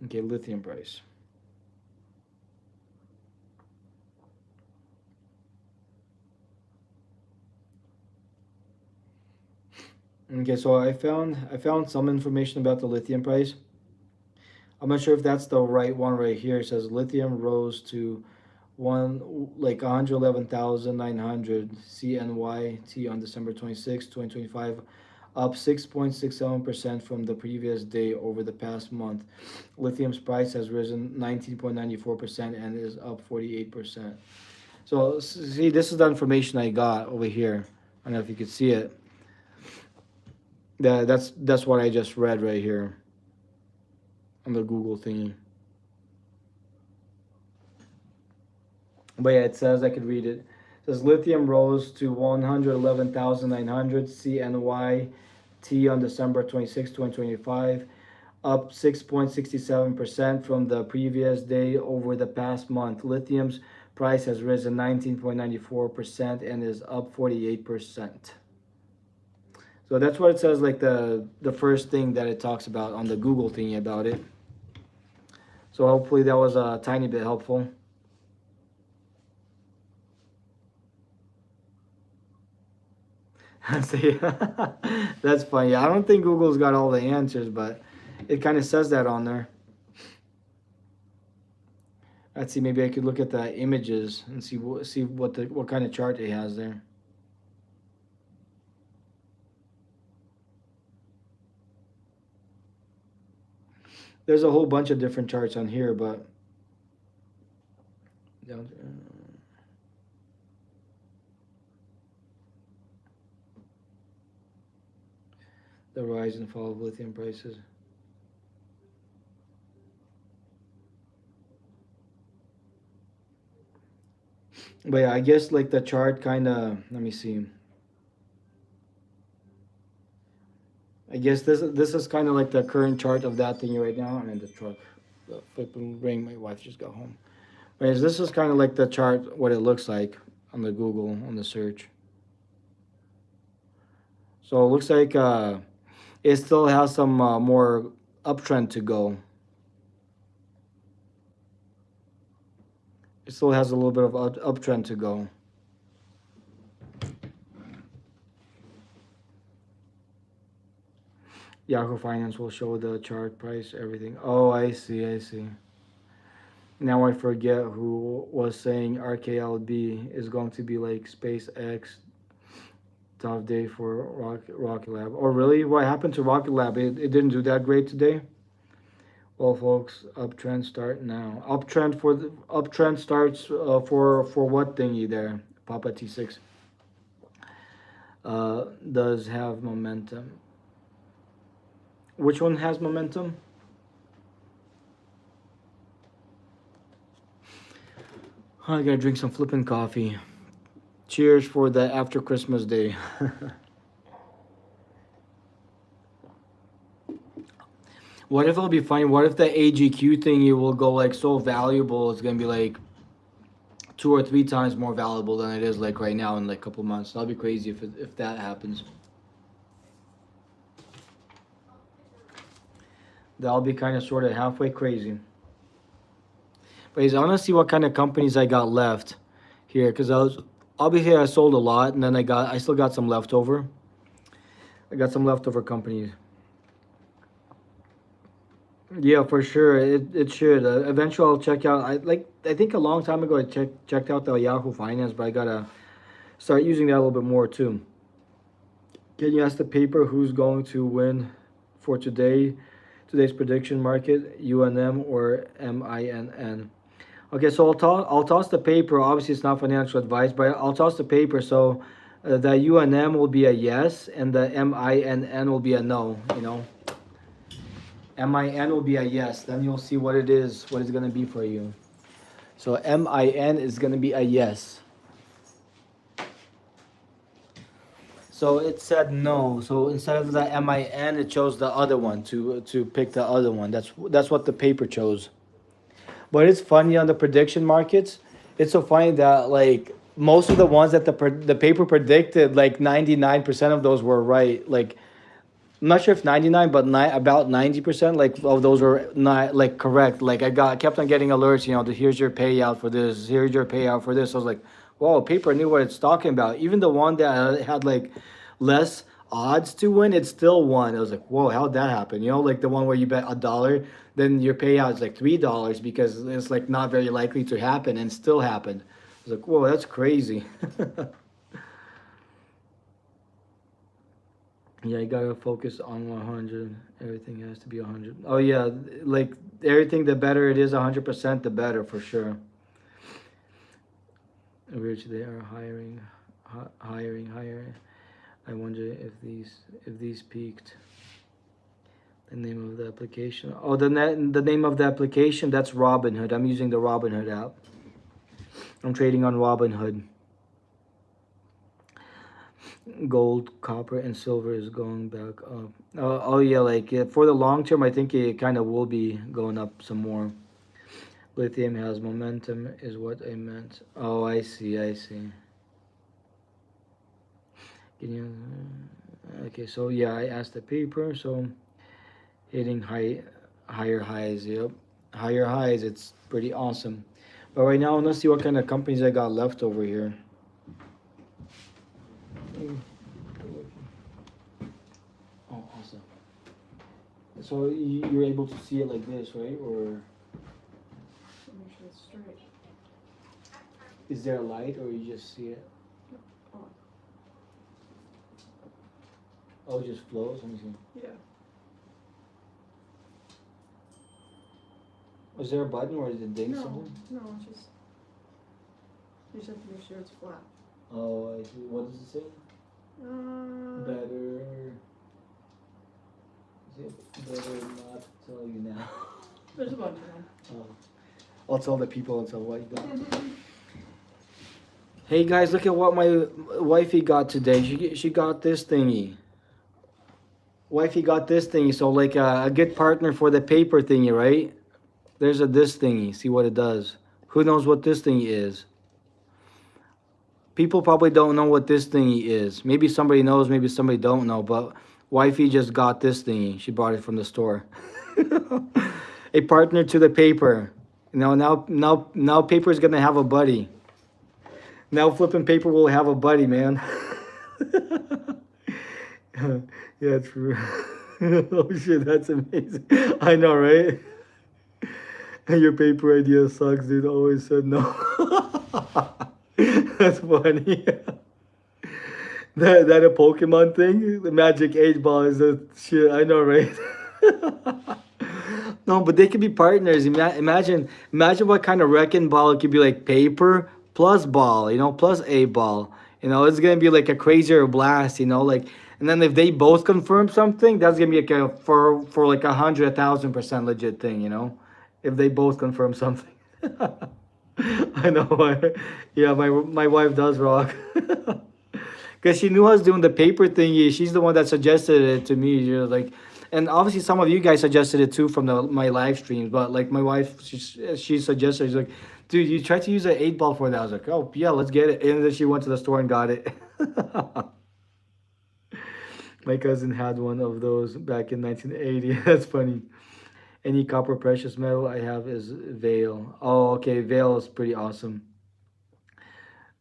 Okay, lithium price. Okay, so I found some information about the lithium price. I'm not sure if that's the right one right here. It says lithium rose to 111,900 CNYT on December 26, 2025, up 6.67% from the previous day over the past month. Lithium's price has risen 19.94% and is up 48%. So see, this is the information I got over here. I don't know if you could see it. That's what I just read right here on the Google thingy. But yeah, it says I could read it. It says lithium rose to 111,900 CNYT on December 26, 2025, up 6.67% from the previous day over the past month. Lithium's price has risen 19.94% and is up 48%. So that's what it says, like the first thing that it talks about on the Google thingy about it. So hopefully that was a tiny bit helpful. See, that's funny. I don't think Google's got all the answers, but it kind of says that on there. Let's see. Maybe I could look at the images and see what kind of chart it has there. There's a whole bunch of different charts on here, but the rise and fall of lithium prices. But yeah, I guess like the chart kind of. Let me see. I guess this is kind of like the current chart of that thing right now. I'm in the truck. The flipping ring. My wife just got home. But this is kind of like the chart, what it looks like on the Google on the search. So it looks like it still has some more uptrend to go. It still has a little bit of uptrend to go. Yahoo Finance will show the chart price, everything. Oh, I see, I see. Now I forget who was saying RKLB is going to be like SpaceX. Tough day for Rocket Lab. Oh, really? What happened to Rocket Lab? It didn't do that great today. Well, folks, uptrend start now. Uptrend starts for what thingy there? Papa T6 does have momentum. Which one has momentum? I gotta drink some flippin' coffee. Cheers for the after Christmas day. What if it'll be funny? What if the AGQ thingy will go like so valuable? It's gonna be like 2 or 3 times more valuable than it is like right now in like a couple months. That'll be crazy if that happens. That'll be kind of sort of halfway crazy. But I want to see what kind of companies I got left here, because obviously I sold a lot, and then I still got some leftover. I got some leftover companies. Yeah, for sure. It should. Eventually, I'll check out. I think a long time ago I checked out the Yahoo Finance, but I gotta start using that a little bit more too. Can you ask the paper who's going to win for today's prediction market, UNM or MINN? Okay, so I'll toss the paper. Obviously, it's not financial advice, but I'll toss the paper. So the UNM will be a yes, and the MINN will be a no. You know, MIN will be a yes. Then you'll see what it's gonna be for you. So MIN is gonna be a yes. So it said no. So instead of the MIN, it chose the other one to pick the other one. That's what the paper chose. But it's funny on the prediction markets. It's so funny that like most of the ones that the paper predicted, like 99% of those were right. Like I'm not sure if 99, but about 90% like of those were not like correct. Like kept on getting alerts. You know, here's your payout for this. Here's your payout for this. I was like, whoa, paper knew what it's talking about. Even the one that had like less odds to win, it still won. I was like, whoa, how'd that happen? You know, like the one where you bet $1, then your payout is like $3 because it's like not very likely to happen and still happened. I was like, whoa, that's crazy. Yeah, you gotta focus on 100. Everything has to be 100. Oh yeah, like everything, the better it is, 100%, the better for sure. Which they are hiring. I wonder if these peaked. The name of the application. Oh, the name of the application, that's Robinhood. I'm using the Robinhood app. I'm trading on Robinhood. Gold, copper, and silver is going back up. Oh yeah, like for the long term, I think it kind of will be going up some more. Lithium has momentum, is what I meant. Oh, I see. Can you? Okay, so yeah, I asked the paper. So hitting higher highs. Yep, higher highs. It's pretty awesome. But right now, let's see what kind of companies I got left over here. Oh, awesome. So you're able to see it like this, right? Or Make sure it's straight. is there a light, or you just see it? Oh, Oh, it just flows. Let me see. yeah. Was there a button, or is it ding No, something? no, it's just. You just have to make sure it's flat. Oh, I see. What does it say? Better. Better not tell you now. There's a bunch of them. Oh. I'll tell the people until what you got. Hey guys, look at what my wifey got today. She got this thingy. Wifey got this thingy, so like a good partner for the paper thingy, right? There's this thingy. See what it does. Who knows what this thingy is? People probably don't know what this thingy is. Maybe somebody knows, maybe somebody don't know, but wifey just got this thingy. She bought it from the store. A partner to the paper. Now paper is gonna have a buddy. Now flipping paper will have a buddy, man. Yeah, true. Oh shit, that's amazing. I know, right? Your paper idea sucks, dude. Always said no. That's funny. That a Pokemon thing? The Magic 8 Ball is a shit. I know, right? No, but they could be partners. Imagine what kind of wrecking ball it could be, like paper plus ball, plus 8 Ball. It's gonna be like a crazier blast, like. And then if they both confirm something, that's gonna be like for like 100,000% legit thing, if they both confirm something. I know. Yeah, my wife does rock. Because she knew I was doing the paper thingy. She's the one that suggested it to me. She was like, And obviously some of you guys suggested it too from my live streams. But like my wife, she suggested, she's like, dude, you tried to use an 8 ball for that. I was like, oh yeah, let's get it. And then she went to the store and got it. My cousin had one of those back in 1980. That's funny. Any copper precious metal I have is Veil. Oh, okay, Veil is pretty awesome.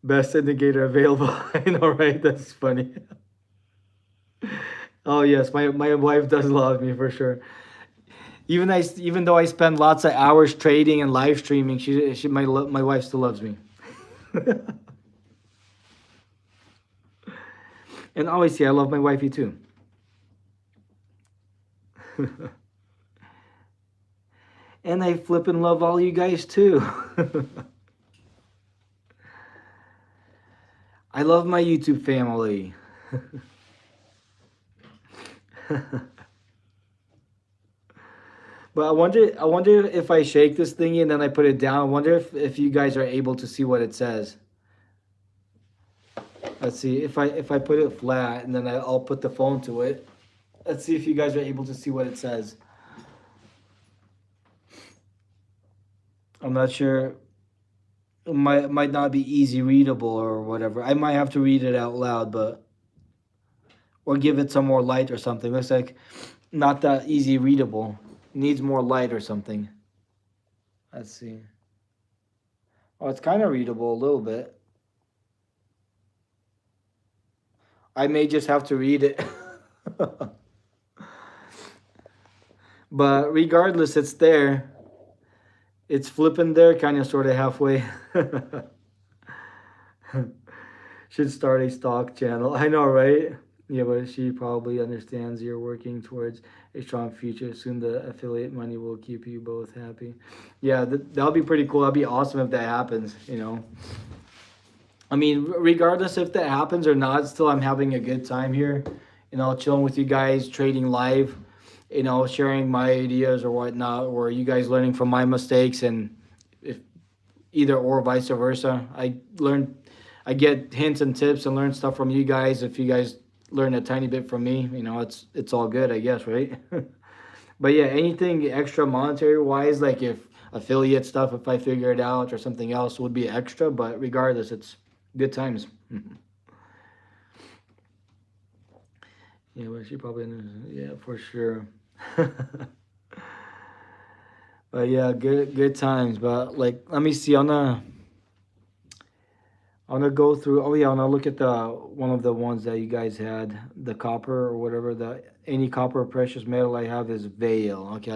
Best indicator available. I know, right? That's funny. Oh yes, my wife does love me for sure. Even though I spend lots of hours trading and live streaming, my wife still loves me. And obviously, I love my wifey too. And I flip and love all you guys too. I love my YouTube family. But I wonder if I shake this thingy and then I put it down. I wonder if you guys are able to see what it says. Let's see if I put it flat and then I'll put the phone to it. Let's see if you guys are able to see what it says. I'm not sure. It might not be easy readable or whatever. I might have to read it out loud, but or give it some more light or something. Looks like not that easy readable. Needs more light or something. Let's see. Oh, it's kind of readable a little bit. I may just have to read it. But regardless, it's there. It's flipping there, kind of, sort of halfway. Should start a stock channel. I know, right? Yeah, but she probably understands you're working towards a strong future. Soon the affiliate money will keep you both happy. Yeah, that'll be pretty cool. That'll be awesome if that happens, you know. I mean, regardless if that happens or not, still I'm having a good time here. You know, chilling with you guys, trading live, you know, sharing my ideas or whatnot, or you guys learning from my mistakes, and if either or vice versa. I get hints and tips and learn stuff from you guys. If you guys learn a tiny bit from me, you know, it's all good, I guess, right? But yeah, anything extra monetary wise, like if affiliate stuff, if I figure it out or something else, would be extra. But regardless, it's good times. Yeah, but she probably yeah, for sure. But yeah, good times. But like, let me see. I'm gonna go through. Oh yeah, I'm gonna look at the one of the ones that you guys had, the copper or whatever. The any copper or precious metal I have is Veil. Okay,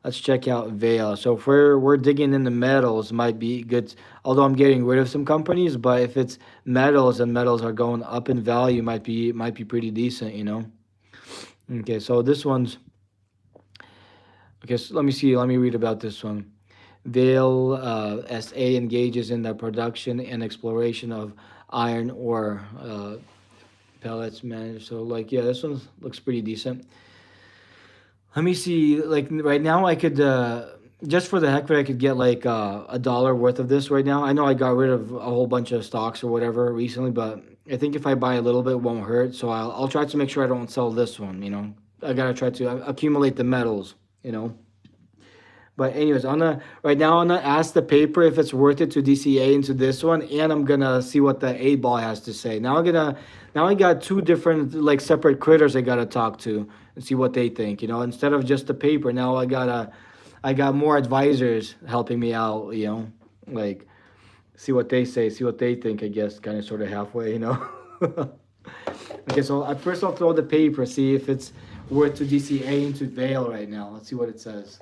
let's check out Veil. So if we're digging into metals, might be good. Although I'm getting rid of some companies, but if it's metals and metals are going up in value, might be pretty decent. You know. Okay, so this one's okay. So let me see. Let me read about this one. Vale SA engages in the production and exploration of iron ore pellets managed. So like yeah, this one looks pretty decent. Let me see. Like right now, I could just for the heck of it, I could get like $1 worth of this right now. I know I got rid of a whole bunch of stocks or whatever recently, but I think if I buy a little bit, it won't hurt. So I'll try to make sure I don't sell this one. You know, I gotta try to accumulate the metals. You know. But anyways, right now I'm gonna ask the paper if it's worth it to DCA into this one, and I'm gonna see what the 8 ball has to say. Now I got two different like separate critters I gotta talk to and see what they think. You know, instead of just the paper, now I got more advisors helping me out. You know, like see what they say, see what they think. I guess kind of sort of halfway. You know. Okay, so at first I'll throw the paper, see if it's worth to DCA into Veil right now. Let's see what it says.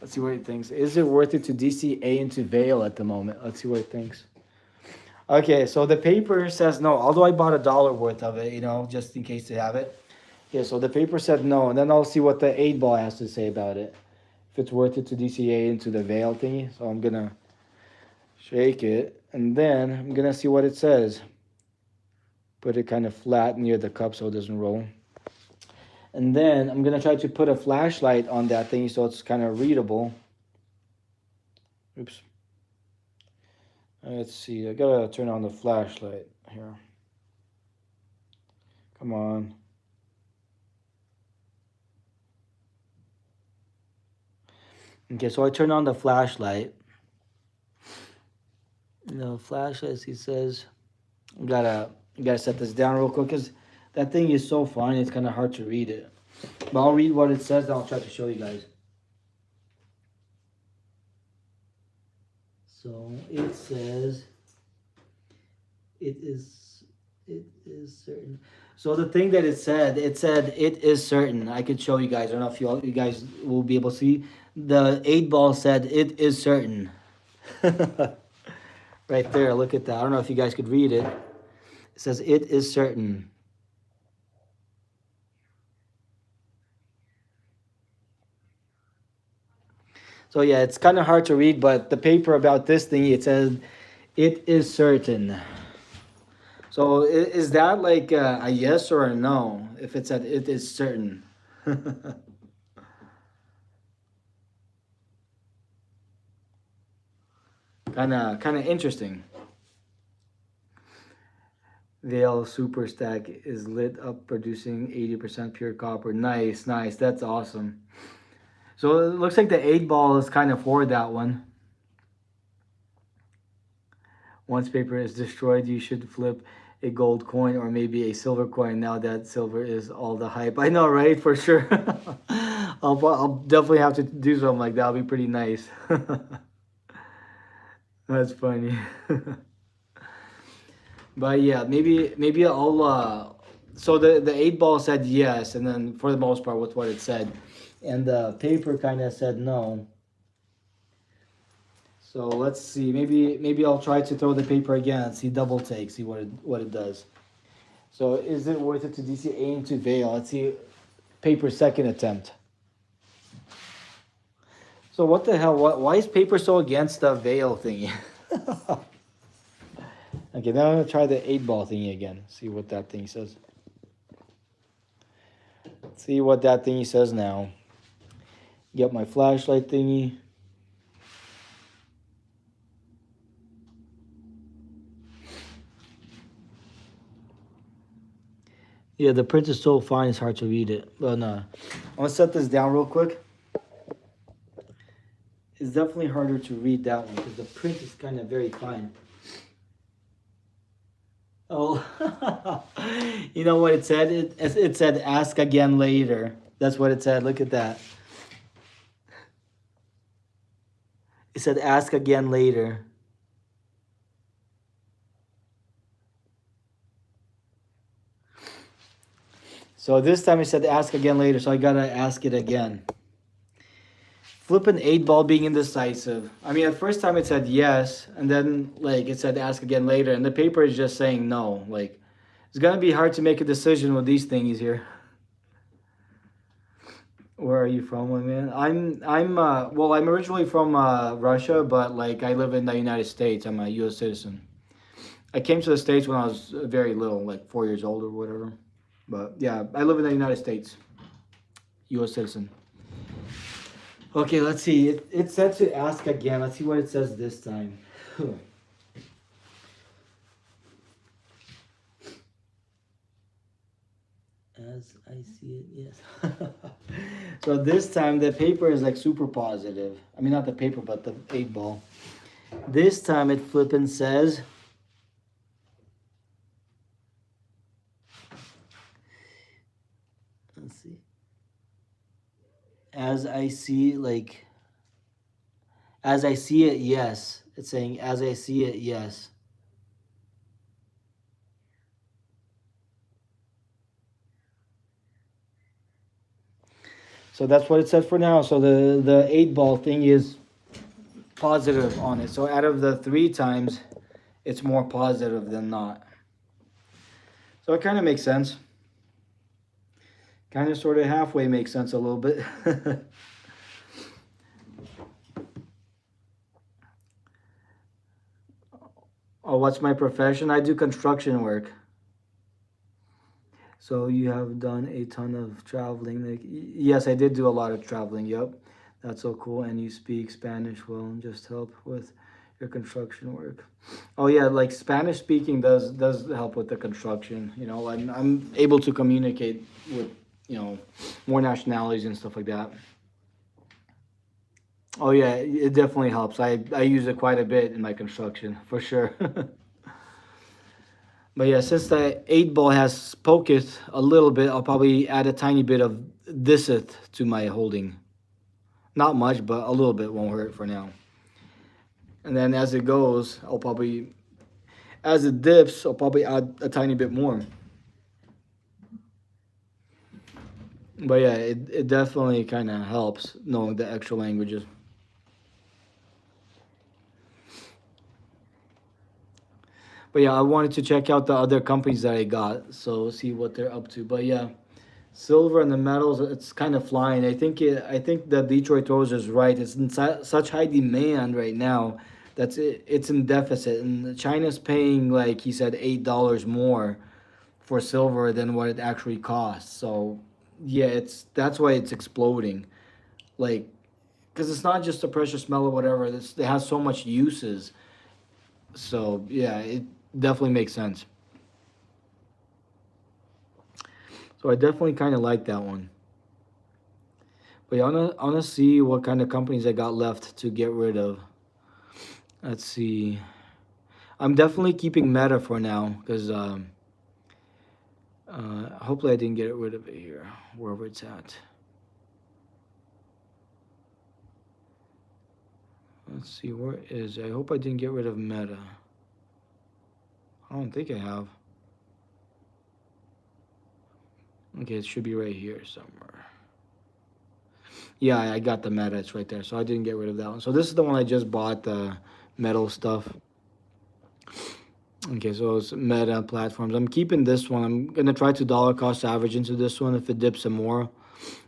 Let's see what he thinks. Is it worth it to DCA into Veil at the moment? Let's see what he thinks. Okay, so the paper says no, although I bought $1 worth of it, you know, just in case to have it. Yeah, so the paper said no, and then I'll see what the 8 ball has to say about it. If it's worth it to DCA into the Veil thingy. So I'm gonna shake it, and then I'm gonna see what it says. Put it kind of flat near the cup so it doesn't roll. And then I'm gonna try to put a flashlight on that thing so it's kind of readable. Oops. Let's see, I gotta turn on the flashlight here. Come on. Okay, so I turn on the flashlight. The flashlight, he says, gotta set this down real quick because that thing is so fine. It's kind of hard to read it. But I'll read what it says. Then I'll try to show you guys. So it says, it is certain. So the thing that it said it is certain. I could show you guys. I don't know if you guys will be able to see. The 8-ball said it is certain. Right there, look at that. I don't know if you guys could read it. It says it is certain. So yeah, it's kind of hard to read, but the paper about this thing, it says it is certain. So is that like a yes or a no? If it said it is certain. Kind of interesting. Veil super stack is lit up, producing 80% pure copper. Nice, nice. That's awesome. So it looks like the 8-ball is kind of for that one. Once paper is destroyed, you should flip a gold coin or maybe a silver coin. Now that silver is all the hype. I know, right? For sure. I'll definitely have to do something like that. That'll be pretty nice. That's funny. But yeah, maybe I'll. So the 8-ball said yes, and then for the most part with what it said, and the paper kind of said no. So let's see. Maybe I'll try to throw the paper again. See double take. See what it does. So is it worth it to DC aim to veil? Let's see. Paper second attempt. So what the hell? Why is paper so against the veil thingy? Okay, now I'm gonna try the 8-ball thingy again. See what that thing says. See what that thingy says now. Get my flashlight thingy. Yeah, the print is so fine, it's hard to read it. But no, I'm gonna set this down real quick. It's definitely harder to read that one because the print is kind of very fine. Oh, you know what it said? It said ask again later. That's what it said. Look at that. It said ask again later. So this time it said ask again later, so I gotta ask it again. Flipping 8-ball being indecisive. I mean, at first time it said yes, and then like it said ask again later, and the paper is just saying no. Like it's gonna be hard to make a decision with these thingies here. Where are you from, my man? I'm originally from Russia, but like I live in the United States. I'm a U.S. citizen. I came to the States when I was very little, like 4 years old or whatever. But yeah, I live in the United States. U.S. citizen. Okay, let's see. It said to ask again. Let's see what it says this time. As I see it, yes. So this time the paper is like super positive. I mean, not the paper, but the 8-ball. This time it flippin' says, let's see. As I see, like, as I see it, yes. It's saying, as I see it, yes. So that's what it said for now. So the 8-ball thing is positive on it. So out of the 3 times, it's more positive than not. So it kind of makes sense. Kind of sort of halfway makes sense a little bit. Oh, what's my profession? I do construction work. So you have done a ton of traveling. Like, yes, I did do a lot of traveling. Yep, that's so cool. And you speak Spanish well, and just help with your construction work. Oh yeah, like Spanish speaking does help with the construction. You know, I'm able to communicate with more nationalities and stuff like that. Oh yeah, it definitely helps. I use it quite a bit in my construction for sure. But yeah, since the 8 ball has poketh a little bit, I'll probably add a tiny bit of thiseth to my holding. Not much, but a little bit won't hurt for now. And then as it goes, I'll probably, as it dips, I'll probably add a tiny bit more. But yeah, it definitely kind of helps knowing the extra languages. But yeah, I wanted to check out the other companies that I got, so see what they're up to. But yeah, silver and the metals, it's kind of flying. I think that Detroit Rose is right. It's in such high demand right now that's it's in deficit, and China's paying like he said $8 more for silver than what it actually costs. So yeah, it's that's why it's exploding. Like because it's not just a precious metal or whatever. It has so much uses. So yeah, it definitely makes sense. So I definitely kind of like that one. But yeah, I wanna see what kind of companies I got left to get rid of. Let's see. I'm definitely keeping Meta for now because hopefully I didn't get rid of it here, wherever it's at. Let's see, where is it? I hope I didn't get rid of Meta. I don't think I have. Okay, it should be right here somewhere. Yeah, I got the Meta. It's right there. So I didn't get rid of that one. So this is the one I just bought, the metal stuff. Okay, so it's Meta platforms. I'm keeping this one. I'm gonna try to dollar cost average into this one. If it dips some more,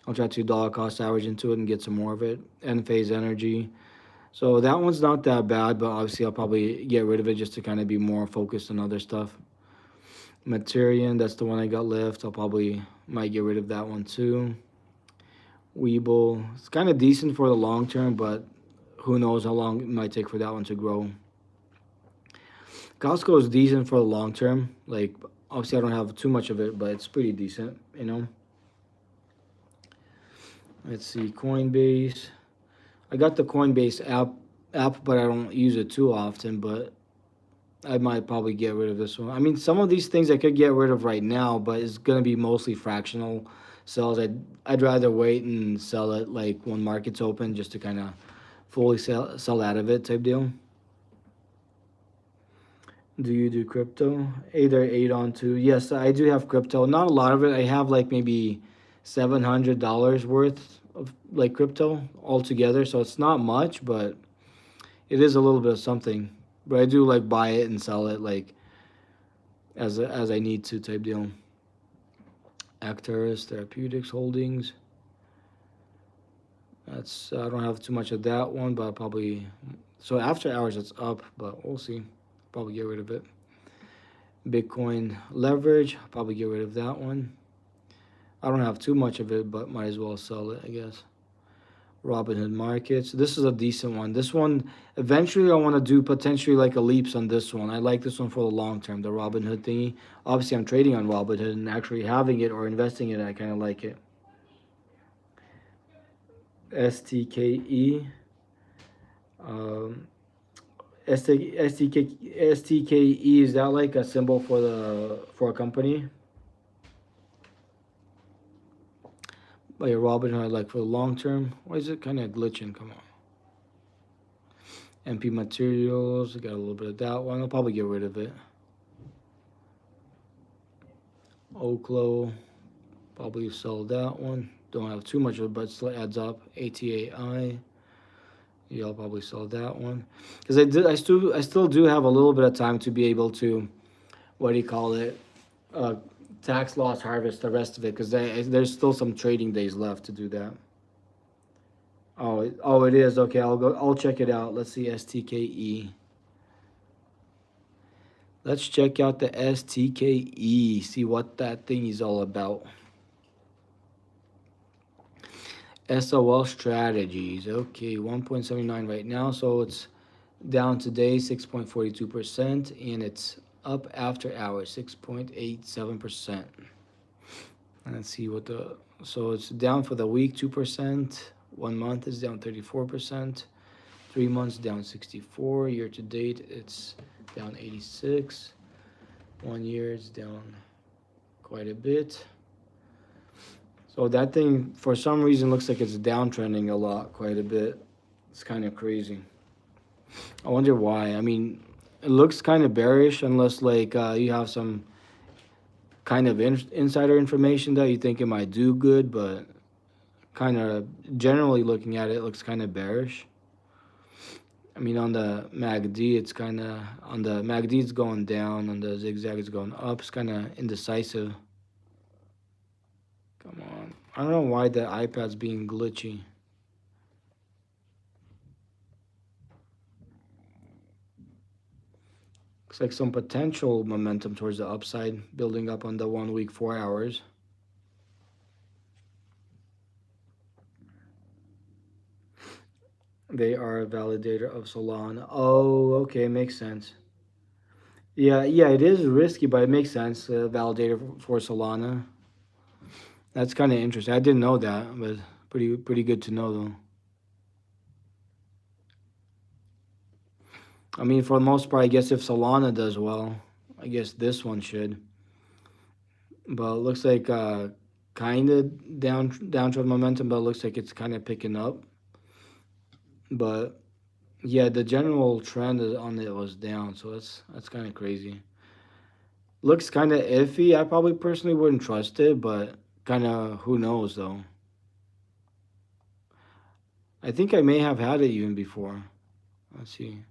I'll try to dollar cost average into it and get some more of it. Phase energy. So that one's not that bad, but obviously I'll probably get rid of it just to kind of be more focused on other stuff. Materian, that's the one I got left. I'll probably might get rid of that one too. Weeble, it's kind of decent for the long term, but who knows how long it might take for that one to grow. Costco is decent for the long term. Like obviously I don't have too much of it, but it's pretty decent, you know. Let's see, Coinbase. I got the Coinbase app, but I don't use it too often. But I might probably get rid of this one. I mean, some of these things I could get rid of right now, but it's gonna be mostly fractional sells. I'd rather wait and sell it like when market's open, just to kind of fully sell out of it type deal. Do you do crypto? Either eight on two. Yes, I do have crypto. Not a lot of it. I have like maybe $700 worth of like crypto altogether. So it's not much, but it is a little bit of something. But I do like buy it and sell it like as I need to type deal. Actaris Therapeutics Holdings. That's I don't have too much of that one, but I'll probably so after hours it's up, but we'll see. Probably get rid of it. Bitcoin leverage, probably get rid of that one. I don't have too much of it, but might as well sell it, I guess. Robinhood Markets. This is a decent one. This one, eventually, I want to do potentially like a leaps on this one. I like this one for the long term, the Robinhood thingy. Obviously, I'm trading on Robinhood and actually having it or investing in it, I kind of like it. STKE. Um, STKE, is that like a symbol for a company? Like a Robinhood, like for the long term. Why is it kind of glitching? Come on. MP Materials, I got a little bit of that one. I'll probably get rid of it. Oklo, probably sell that one. Don't have too much of it, but it still adds up. ATAI, yeah, I'll probably sell that one because I still do have a little bit of time to be able to, what do you call it, uh, tax loss harvest the rest of it because there's still some trading days left to do that. Oh, it is okay. I'll check it out. Let's see STKE. Let's check out the STKE, see what that thing is all about. SOL strategies. Okay, 1.79 right now, so it's down today 6.42%, and it's up after hours 6.87%. Let's see what the so it's down for the week 2%, 1 month is down 34%. 3 months down 64. Year to date, it's down 86. 1 year is down quite a bit. So that thing, for some reason, looks like it's downtrending a lot, quite a bit. It's kind of crazy. I wonder why. I mean, it looks kind of bearish unless like you have some kind of insider information that you think it might do good, but kind of generally looking at it, it looks kind of bearish. I mean, on the MACD, it's kind of, on the MACD, it's going down, on the zigzag, it's going up. It's kind of indecisive. Come on. I don't know why the iPad's being glitchy. Looks like some potential momentum towards the upside, building up on the 1 week, 4 hours. They are a validator of Solana. Oh, okay, makes sense. Yeah, it is risky, but it makes sense. Validator for Solana. That's kind of interesting. I didn't know that, but pretty good to know though. I mean, for the most part, I guess if Solana does well, I guess this one should. But it looks like kind of downtrend momentum, but it looks like it's kind of picking up. But yeah, the general trend on it was down, so that's kind of crazy. Looks kind of iffy. I probably personally wouldn't trust it, but kind of who knows though. I think I may have had it even before. Let's see.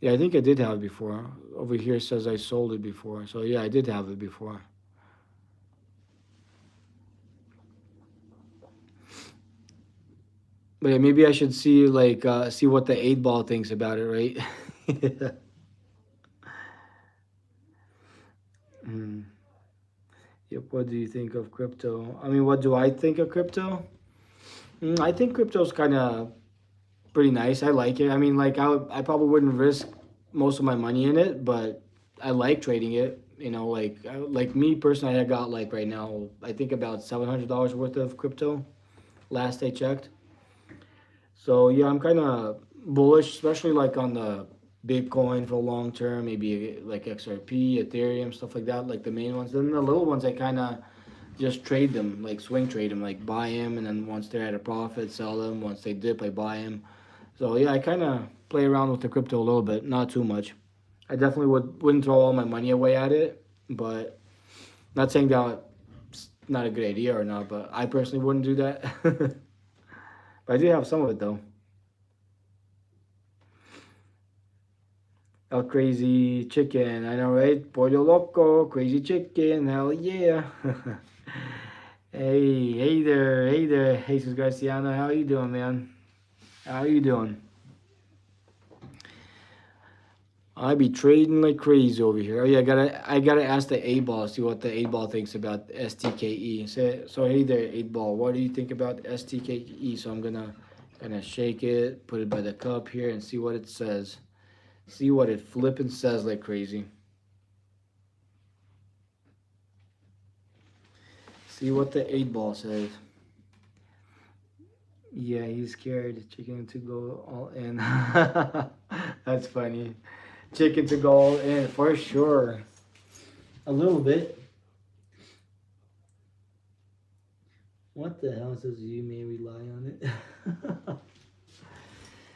Yeah, I think I did have it before. Over here it says I sold it before. So yeah, I did have it before. But yeah, maybe I should see like see what the 8 ball thinks about it, right? Hmm. Yep. What do you think of crypto? I mean, what do I think of crypto? I think crypto's kind of pretty nice. I like it. I mean, like I probably wouldn't risk most of my money in it, but I like trading it. You know, like me personally, I got like right now, I think about $700 worth of crypto. Last I checked. So yeah, I'm kind of bullish, especially like on the Bitcoin for the long term, maybe like XRP, Ethereum, stuff like that, like the main ones. Then the little ones, I kind of just trade them, like swing trade them, like buy them, and then once they're at a profit, sell them. Once they dip, I buy them. So yeah, I kind of play around with the crypto a little bit, not too much. I definitely wouldn't throw all my money away at it, but not saying that it's not a good idea or not. But I personally wouldn't do that. But I do have some of it though. El Crazy Chicken, I know, right? Pollo Loco, Crazy Chicken, hell yeah. Hey there, Jesus Garciano, how you doing, man? How you doing? I be trading like crazy over here. Oh yeah, I gotta ask the 8 ball, see what the 8 ball thinks about STKE. So hey there, 8 ball, what do you think about STKE? So I'm gonna shake it, put it by the cup here, and see what it says. See what it flippin' says like crazy. See what the 8 ball says. Yeah, he's scared. Chicken to go all in. That's funny. Chicken to go all in for sure. A little bit. What the hell says you may rely on it?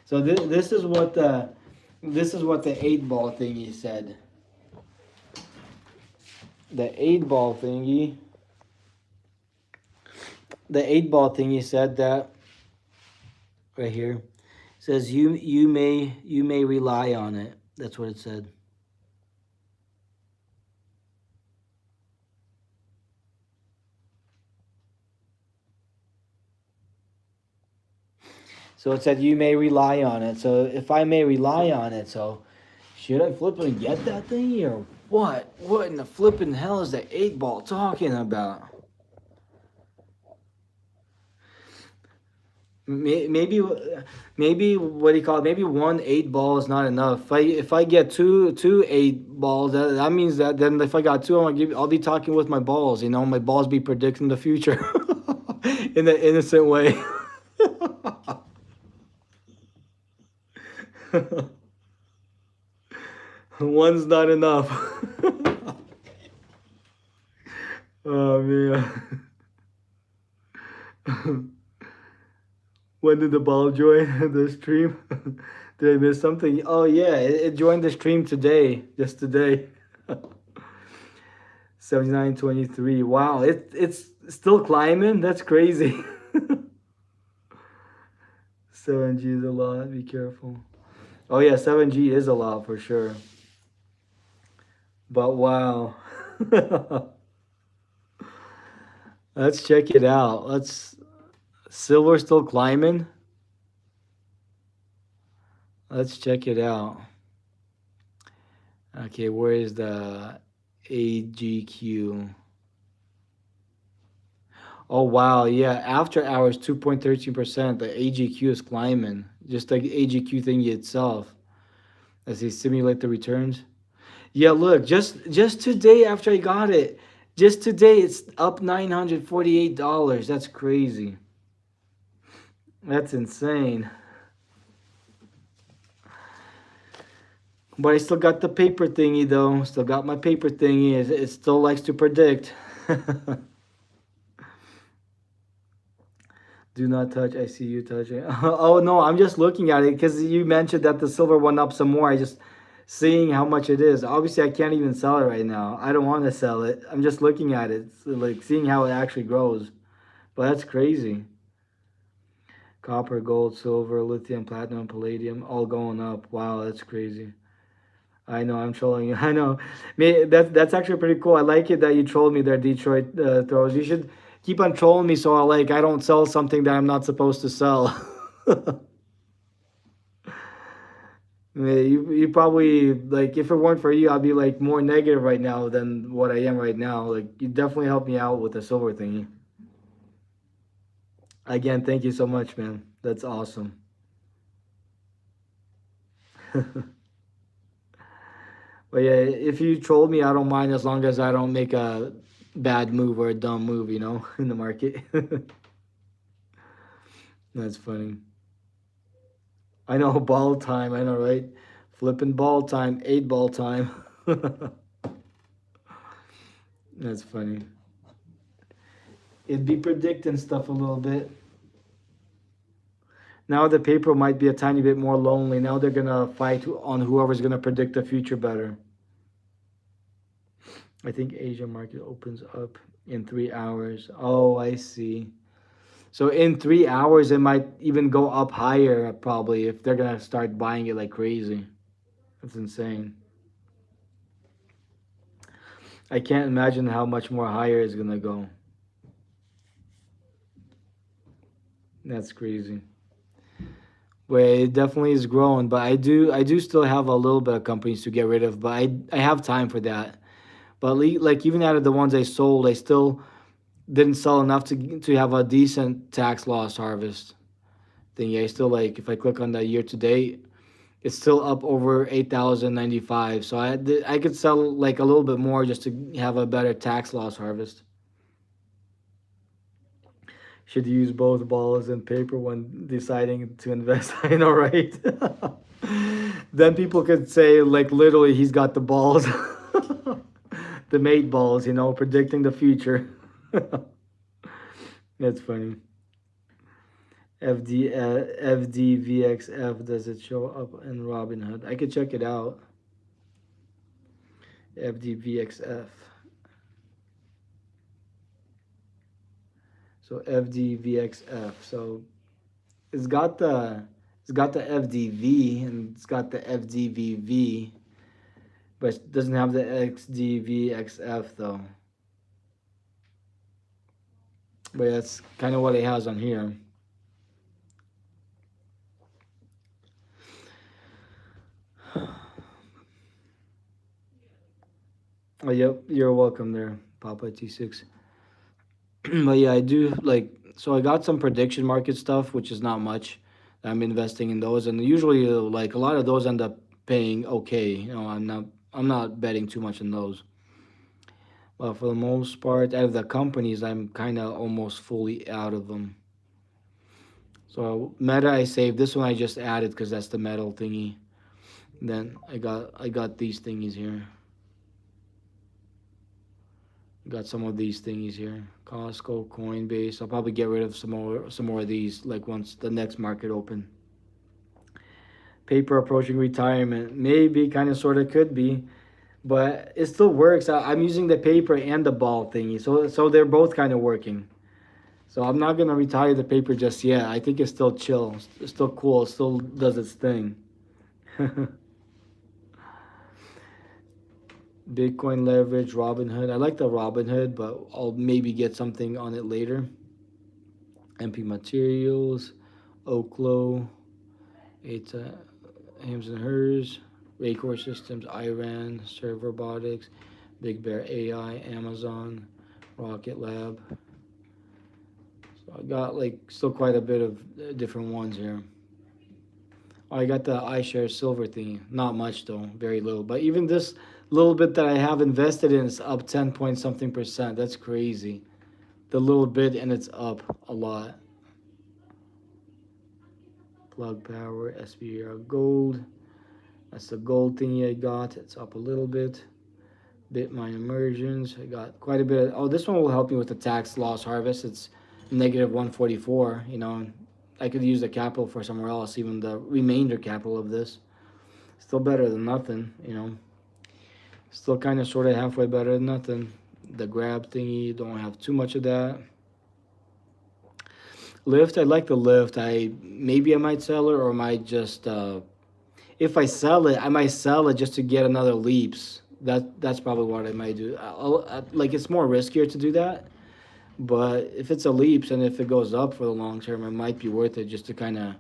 So this is what the 8 ball thingy said. The 8 ball thingy. The 8 ball thingy said that right here. It says you may rely on it. That's what it said. So it said you may rely on it. So if I may rely on it, so should I flip and get that thingy or what? What in the flipping hell is the 8 ball talking about? Maybe what do you call it? Maybe one 8 ball is not enough. If I get two 8 balls, that means that then if I got two, I'll be talking with my balls. My balls be predicting the future in an innocent way. One's not enough. Oh man. When did the ball join the stream? Did I miss something? Oh yeah, it joined the stream today, just today. 79.23. Wow, it's still climbing. That's crazy. 7G is a lot. Be careful. Oh yeah, 7G is a lot for sure. But wow. Let's check it out. Let's silver still climbing. Let's check it out. Okay, where is the AGQ? Oh wow, yeah. After hours, 2.13%. The AGQ is climbing. Just like the AGQ thingy itself. As they simulate the returns. Yeah, look, just today after I got it, just today it's up $948. That's crazy. That's insane. But I still got the paper thingy though. Still got my paper thingy. It still likes to predict. Do not touch. I see you touching. Oh no, I'm just looking at it because you mentioned that the silver went up some more. I just seeing how much it is. Obviously, I can't even sell it right now. I don't want to sell it. I'm just looking at it, like seeing how it actually grows. But that's crazy. Copper, gold, silver, lithium, platinum, palladium, all going up. Wow, that's crazy. I know, I'm trolling you. I know. That's actually pretty cool. I like it that you trolled me there, Detroit throws. You should keep on trolling me so I don't sell something that I'm not supposed to sell. Yeah, you probably like if it weren't for you, I'd be like more negative right now than what I am right now. Like you definitely helped me out with the silver thingy. Again, thank you so much, man. That's awesome. But yeah, if you troll me, I don't mind as long as I don't make a bad move or a dumb move, in the market. That's funny. I know ball time. I know, right? Flipping ball time, 8 ball time. That's funny. It'd be predicting stuff a little bit. Now the paper might be a tiny bit more lonely. Now they're gonna fight on whoever's gonna predict the future better. I think Asia market opens up in 3 hours. Oh, I see. So in 3 hours, it might even go up higher, probably, if they're gonna start buying it like crazy. That's insane. I can't imagine how much more higher it's gonna go. That's crazy. But it definitely is growing. But I do still have a little bit of companies to get rid of. But I have time for that. But like even out of the ones I sold, I still didn't sell enough to have a decent tax loss harvest thing. I still like if I click on the year to date, it's still up over 8,095. So I could sell like a little bit more just to have a better tax loss harvest. Should use both balls and paper when deciding to invest. I know, right? Then people could say like literally he's got the balls, the mate balls, predicting the future. That's funny. FDVXF, does it show up in Robinhood? I could check it out. FDVXF. So FDVXF. So it's got the FDV and it's got the FDVV, but it doesn't have the XDVXF though. But that's kind of what it has on here. Oh, yep, you're welcome there, Papa T6. But yeah, I do like so I got some prediction market stuff, which is not much. I'm investing in those, and usually like a lot of those end up paying okay. I'm not betting too much on those. But for the most part, out of the companies, I'm kind of almost fully out of them. So Meta I saved. This one I just added because that's the metal thingy. Then I got these thingies here. Got some of these thingies here. Costco, Coinbase. I'll probably get rid of some more of these like once the next market open. Paper approaching retirement. Maybe, kind of, sort of, could be, but it still works. I'm using the paper and the ball thingy, so they're both kind of working. So I'm not gonna retire the paper just yet. I think it's still chill. It's still cool. It still does its thing. Bitcoin leverage, Robinhood. I like the Robinhood, but I'll maybe get something on it later. MP Materials, Oklo, Eta, Hams and Hers, Raycore Systems, Iran, Serve Robotics, Big Bear AI, Amazon, Rocket Lab. So I got like still quite a bit of different ones here. Oh, I got the iShare Silver thingy. Not much though, very little. But even this little bit that I have invested in is up 10 point something percent. That's crazy. The little bit and it's up a lot. Plug Power, SBR Gold. That's the gold thingy I got. It's up a little bit. Bitmine Immersions. I got quite a bit. Oh, this one will help me with the tax loss harvest. It's negative 144. I could use the capital for somewhere else, even the remainder capital of this. Still better than nothing. Still kind of sort of halfway better than nothing. The grab thingy, don't have too much of that. Lift, I like the lift. Maybe I might sell it, or I might just if I sell it, I might sell it just to get another leaps. That's probably what I might do. Like, it's more riskier to do that, but if it's a leaps and if it goes up for the long term, it might be worth it just to kind of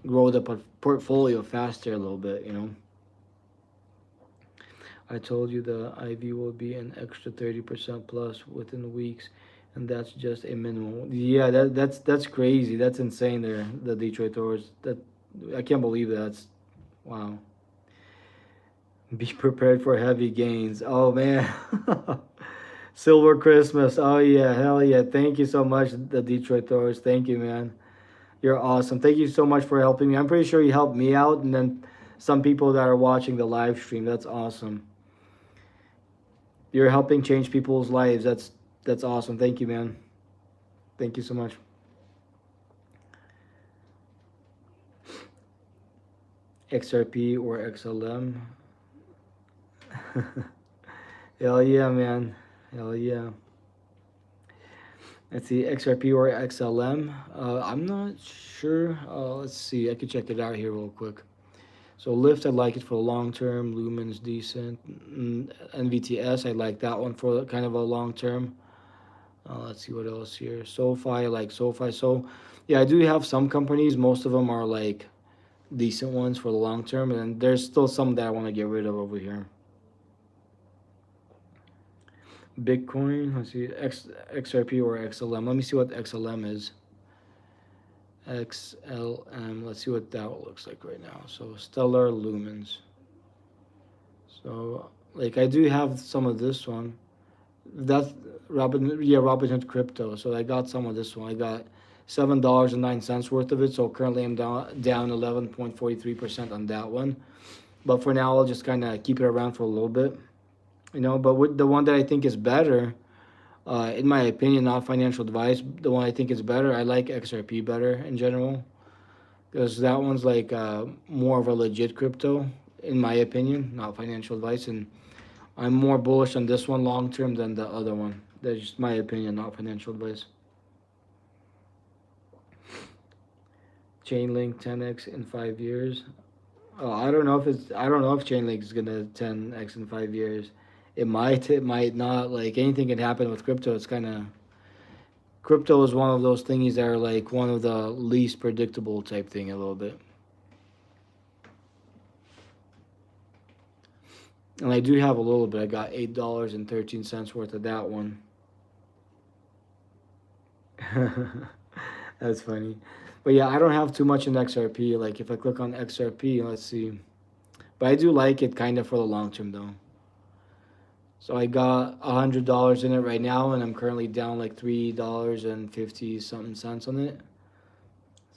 grow the portfolio faster a little bit. I told you the IV will be an extra 30% plus within weeks, and that's just a minimum. Yeah, that's crazy. That's insane. There, the Detroit Tours. That I can't believe that. That's wow. Be prepared for heavy gains. Oh man. Silver Christmas. Oh yeah, hell yeah. Thank you so much, the Detroit Tours. Thank you, man. You're awesome. Thank you so much for helping me. I'm pretty sure you helped me out, and then some people that are watching the live stream. That's awesome. You're helping change people's lives. That's awesome. Thank you, man. Thank you so much. XRP or XLM. Hell yeah, man. Hell yeah. Let's see, XRP or XLM. I'm not sure. Let's see. I could check it out here real quick. So Lyft, I like it for the long term. Lumen's decent. NVTS, I like that one for kind of a long term. Let's see what else here. SoFi, I like SoFi. So, yeah, I do have some companies. Most of them are like decent ones for the long term, and there's still some that I want to get rid of over here. Bitcoin, let's see, XRP or XLM. Let me see what XLM is. XLM, let's see what that looks like right now. So Stellar Lumens. So, like, I do have some of this one. That's Robinhood Crypto. So I got some of this one. I got $7.09 worth of it. So currently I'm down 11.43% on that one. But for now, I'll just kind of keep it around for a little bit. But with the one that I think is better, in my opinion, not financial advice, the one I think is better, I like XRP better in general, because that one's like more of a legit crypto, in my opinion, not financial advice, and I'm more bullish on this one long term than the other one. That's just my opinion, not financial advice. Chainlink 10x in 5 years. Oh, I don't know if Chainlink is gonna 10x in 5 years. It might not. Like, anything can happen with crypto. It's kind of crypto is one of those things that are like one of the least predictable type thing a little bit. And I do have a little bit. I got $8.13 worth of that one. That's funny. But yeah, I don't have too much in XRP. Like, if I click on XRP, let's see. But I do like it kind of for the long term though. So I got $100 in it right now, and I'm currently down like $3.50 something cents on it.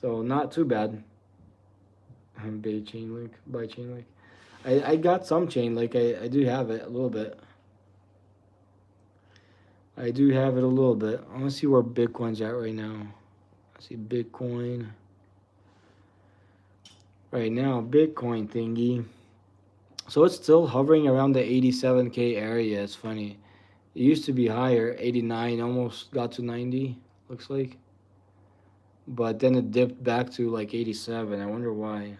So not too bad. Buy chain link. I got some chain link. I do have it a little bit. I do have it a little bit. I want to see where Bitcoin's at right now. I see Bitcoin. Right now, Bitcoin thingy. So it's still hovering around the 87K area. It's funny. It used to be higher, 89, almost got to 90, looks like. But then it dipped back to like 87. I wonder why.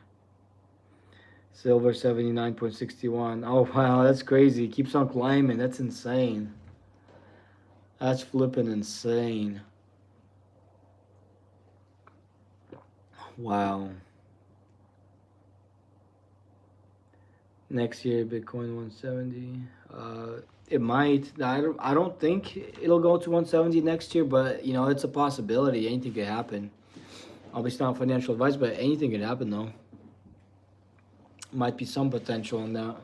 Silver 79.61. Oh wow, that's crazy. It keeps on climbing. That's insane. That's flipping insane. Wow. Next year, Bitcoin 170. It might. I don't think it'll go to 170 next year, but you know, it's a possibility. Anything could happen. Obviously, not financial advice, but anything could happen though. Might be some potential in that.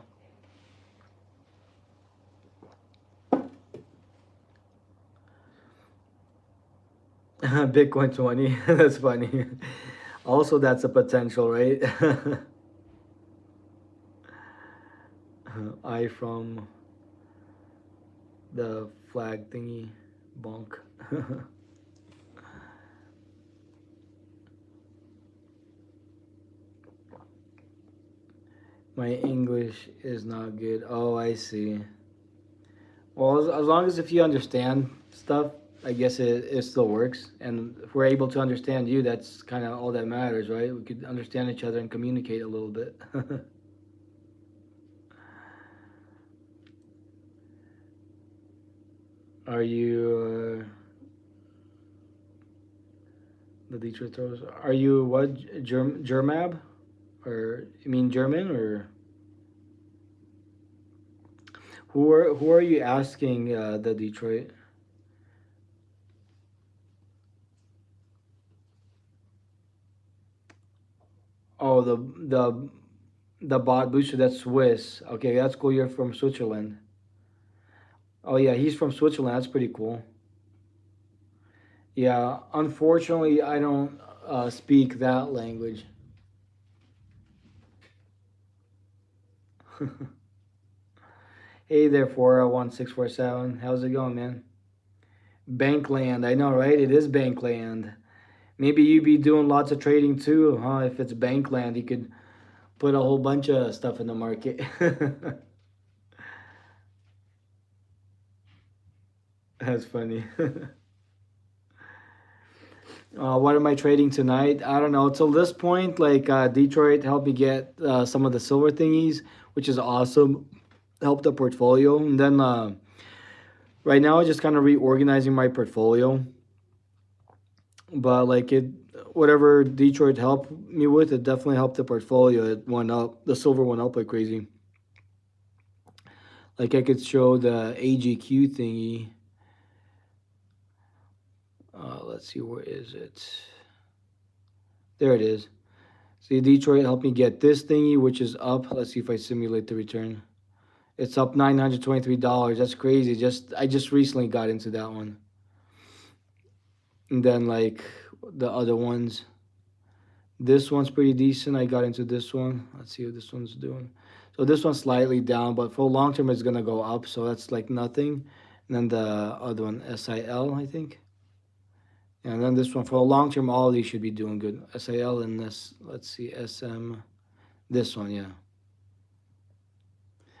Bitcoin 20. That's funny. Also, that's a potential, right? I from the flag thingy, bonk. My English is not good. Oh, I see. Well, as long as if you understand stuff, I guess it still works. And if we're able to understand you, that's kind of all that matters, right? We could understand each other and communicate a little bit. Are you the Detroit Toros? Are you what Germab, or you mean German, or who are you asking? The Detroit. Oh, the bot booster. That's Swiss. Okay, that's cool. You're from Switzerland. Oh yeah, he's from Switzerland. That's pretty cool. Yeah, unfortunately, I don't speak that language. Hey there, 401647. How's it going, man? Bankland. I know, right? It is Bankland. Maybe you be doing lots of trading too, huh? If it's Bankland, you could put a whole bunch of stuff in the market. That's funny. What am I trading tonight? I don't know. Till this point, like Detroit helped me get some of the silver thingies, which is awesome. Helped the portfolio, and then right now, I'm just kind of reorganizing my portfolio. But like it, whatever Detroit helped me with, it definitely helped the portfolio. It went up. The silver went up like crazy. Like I could show the AGQ thingy. Let's see, where is it? There it is. See, Detroit helped me get this thingy, which is up. Let's see if I simulate the return. It's up $923. That's crazy. I just recently got into that one. And then like the other ones. This one's pretty decent. I got into this one. Let's see what this one's doing. So this one's slightly down, but for long term it's gonna go up. So that's like nothing. And then the other one, SIL, I think. And then this one for a long term, all of these should be doing good. SIL and this, let's see, SM, this one, yeah.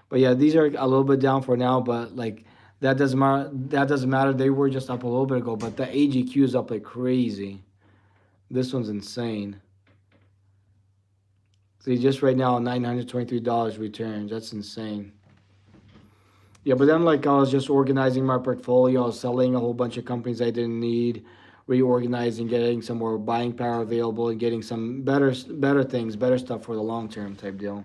But yeah, these are a little bit down for now, but like that doesn't matter. That doesn't matter. They were just up a little bit ago, but the AGQ is up like crazy. This one's insane. See, just right now, $923 returns. That's insane. Yeah, but then like I was just organizing my portfolio, I was selling a whole bunch of companies I didn't need, reorganizing, getting some more buying power available, and getting some better things, better stuff for the long term type deal.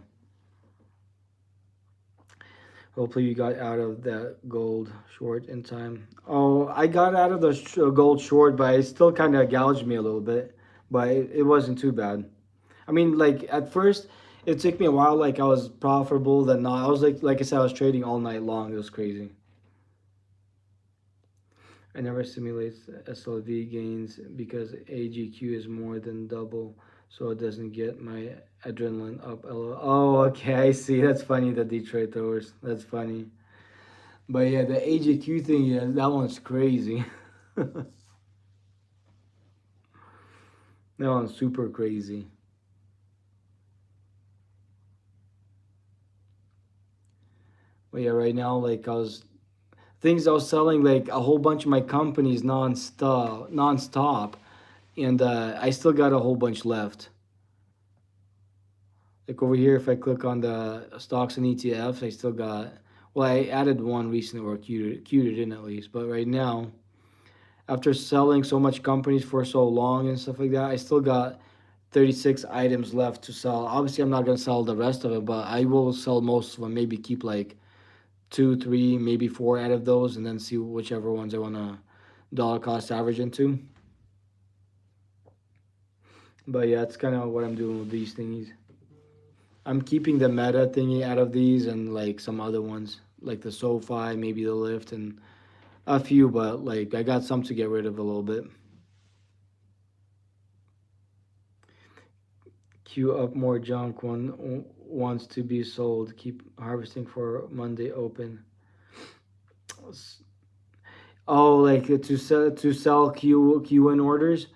Hopefully you got out of that gold short in time. Oh, I got out of the gold short, but it still kind of gouged me a little bit, but it wasn't too bad. I mean, like at first, it took me a while. Like I was profitable, then not. I was like I said, I was trading all night long. It was crazy. I never simulate SLV gains because AGQ is more than double, so it doesn't get my adrenaline up. Oh, okay, I see. That's funny. The Detroit throwers. That's funny. But yeah, the AGQ thing, yeah, that one's crazy. That one's super crazy. But yeah, right now, like I was selling like a whole bunch of my companies nonstop, and I still got a whole bunch left. Like over here, if I click on the stocks and ETFs, I still got. Well, I added one recently, or queued it in at least. But right now, after selling so much companies for so long and stuff like that, I still got 36 items left to sell. Obviously, I'm not gonna sell the rest of it, but I will sell most of them. Maybe keep like two, three, maybe four out of those, and then see whichever ones I wanna dollar cost average into. But yeah, that's kind of what I'm doing with these thingies. I'm keeping the meta thingy out of these and like some other ones, like the SoFi, maybe the Lyft, and a few, but like I got some to get rid of a little bit. Queue up more junk one wants to be sold. Keep harvesting for Monday open. Oh, like to sell Q in orders.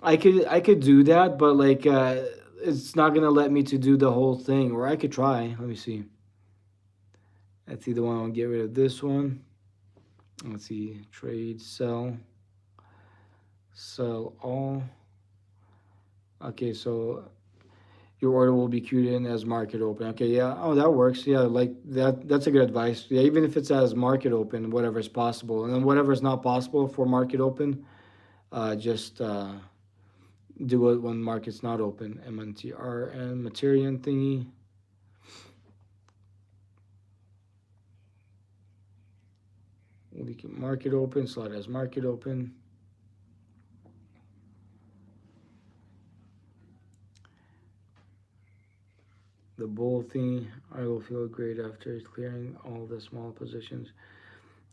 I could do that, but like it's not gonna let me to do the whole thing. Or I could try. Let me see. Let's see the one. I'll get rid of this one. Let's see. Trade, sell all. Okay, so your order will be queued in as market open. Okay, yeah. Oh, that works. Yeah, like that. That's a good advice. Yeah, even if it's as market open, whatever is possible, and then whatever is not possible for market open, just do it when market's not open. MNTRN Materian thingy. We can market open. Slot as market open. The bull thingy. I will feel great after clearing all the small positions.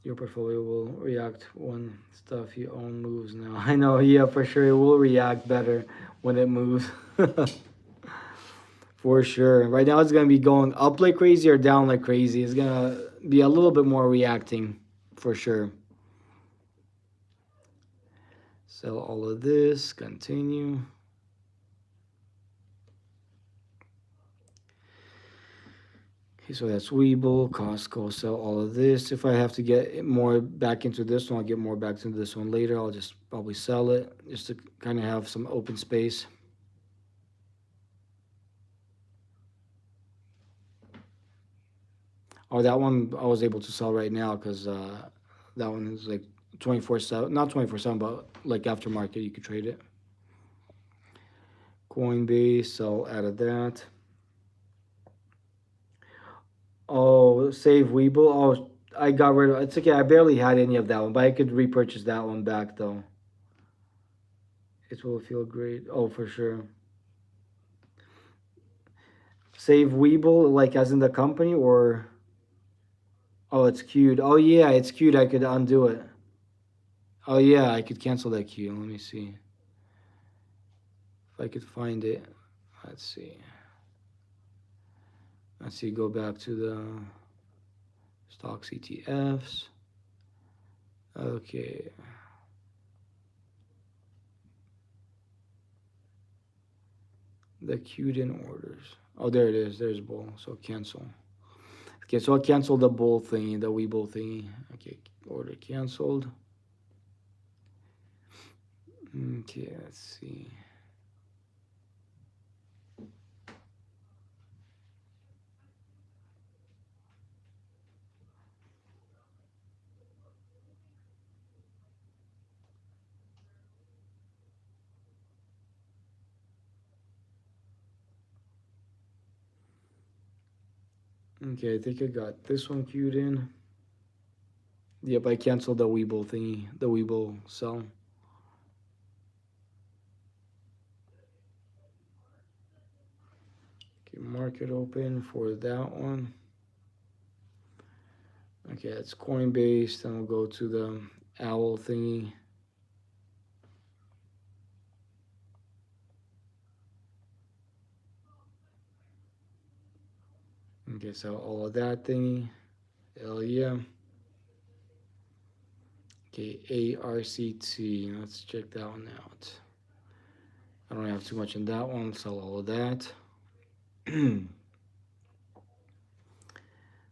Your portfolio will react when stuff you own moves now. I know, yeah, for sure. It will react better when it moves. For sure. Right now, it's going to be going up like crazy or down like crazy. It's going to be a little bit more reacting, for sure. Sell all of this. Continue. Okay, so that's Weeble, Costco, sell all of this. If I have to get more back into this one, I'll get more back into this one later. I'll just probably sell it just to kind of have some open space. Oh, that one I was able to sell right now because that one is like 24/7, not 24/7, but like aftermarket, you could trade it. Coinbase, sell out of that. Oh, save Weeble. Oh, I got rid of it. It's okay. I barely had any of that one, but I could repurchase that one back though. It will feel great. Oh, for sure. Save Weeble, like as in the company, or oh, it's queued. Oh yeah, it's queued. I could undo it. Oh yeah, I could cancel that queue. Let me see if I could find it. Let's see. Let's see. Go back to the stocks ETFs. Okay. The queued in orders. Oh, there it is. There's bull. So cancel. Okay, so I canceled the bull thingy, the Weeble thingy. Okay, order canceled. Okay, let's see. Okay, I think I got this one queued in. Yep, I canceled the Weeble thingy, the Weeble sell. Okay, market open for that one. Okay, it's Coinbase. Then we'll go to the owl thingy. Okay, so all of that thingy. Hell yeah. Okay, ARCT. Let's check that one out. I don't have too much in that one. Sell all of that.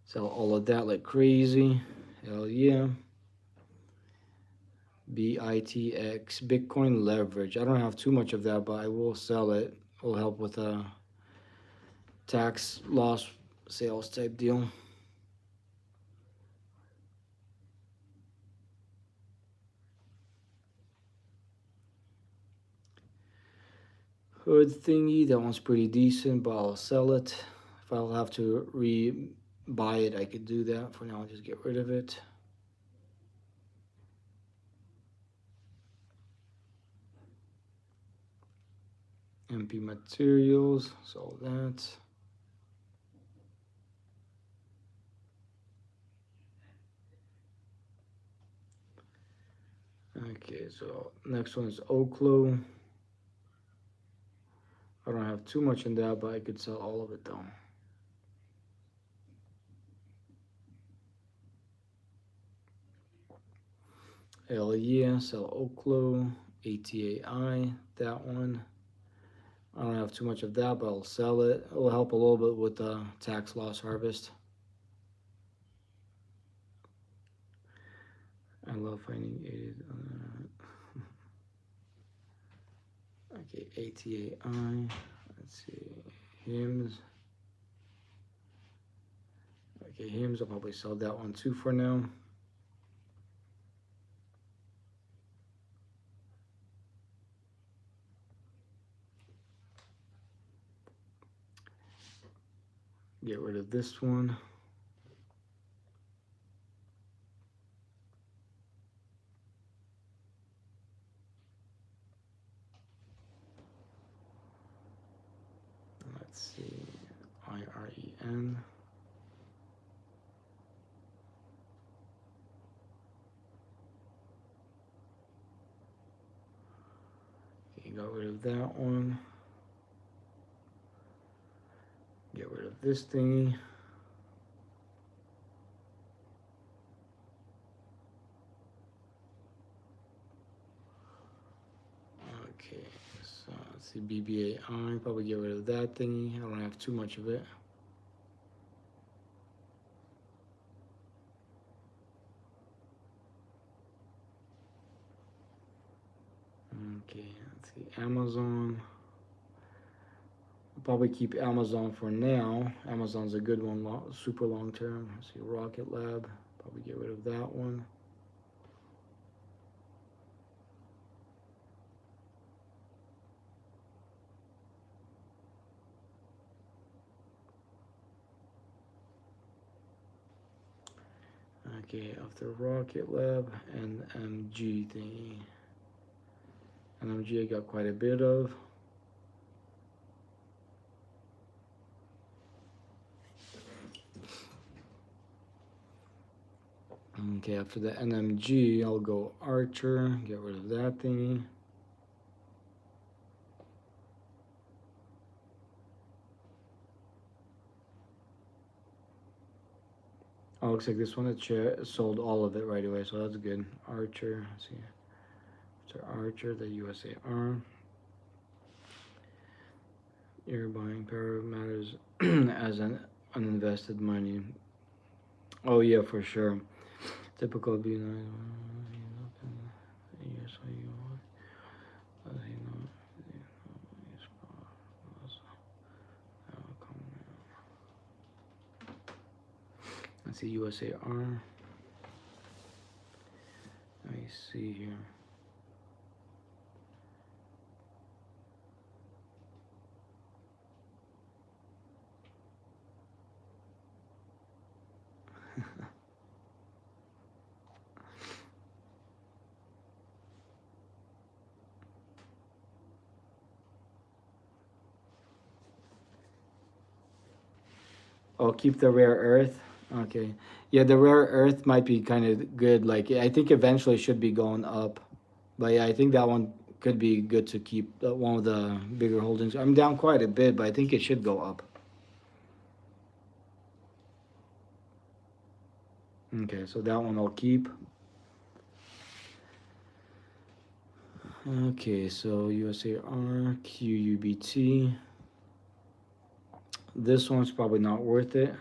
Sell all of that like crazy. Hell yeah. BITX, Bitcoin leverage. I don't have too much of that, but I will sell it. It will help with a tax loss sales type deal. Hood thingy, that one's pretty decent, but I'll sell it. If I'll have to buy it, I could do that. For now, I'll just get rid of it. MP materials, sell that. Okay, so next one is Oklo. I don't have too much in that, but I could sell all of it though. Hell yeah, sell Oklo, ATAI, that one. I don't have too much of that, but I'll sell it. It will help a little bit with the tax loss harvest. I love finding it. Okay, ATAI. Let's see. Hymns. Okay, hymns. I'll probably sell that one too for now. Get rid of this one. Let's see. IREN. Okay, got rid of that one. Get rid of this thingy. Okay, so let's see, BBAI. Probably get rid of that thingy. I don't have too much of it. Okay, let's see, Amazon. I'll probably keep Amazon for now. Amazon's a good one, super long term. Let's see, Rocket Lab. Probably get rid of that one. Okay, after Rocket Lab and MG thingy. NMG I got quite a bit of. Okay, after the NMG, I'll go Archer, get rid of that thingy. Oh, looks like this one sold all of it right away, so that's good. Archer, let's see. After Archer, the USAR. Your buying power matters as an uninvested money. Oh yeah, for sure. Typical be nice. Let's see USAR. Let me see here. Oh, keep the rare earth. Okay. Yeah, the rare earth might be kind of good. Like, I think eventually it should be going up. But yeah, I think that one could be good to keep, one of the bigger holdings. I'm down quite a bit, but I think it should go up. Okay, so that one I'll keep. Okay, so USAR, QUBT. This one's probably not worth it.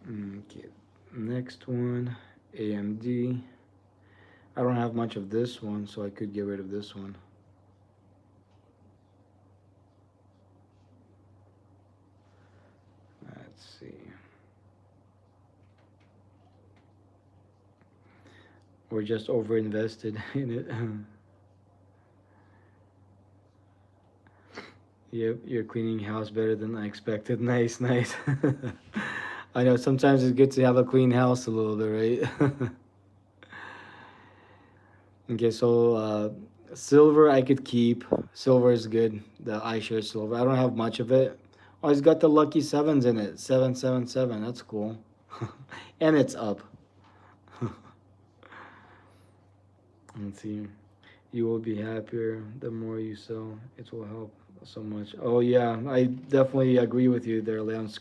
Okay, next one, AMD. I don't have much of this one, so I could get rid of this one. Let's see. We're just over invested in it. Yep, you're cleaning house better than I expected. Nice, nice. I know sometimes it's good to have a clean house a little bit, right? Okay, so silver I could keep. Silver is good. The iShares silver. I don't have much of it. Oh, it's got the lucky sevens in it. 777. That's cool. And it's up. Let's see. You will be happier the more you sell. It will help so much. Oh yeah, I definitely agree with you there, Lance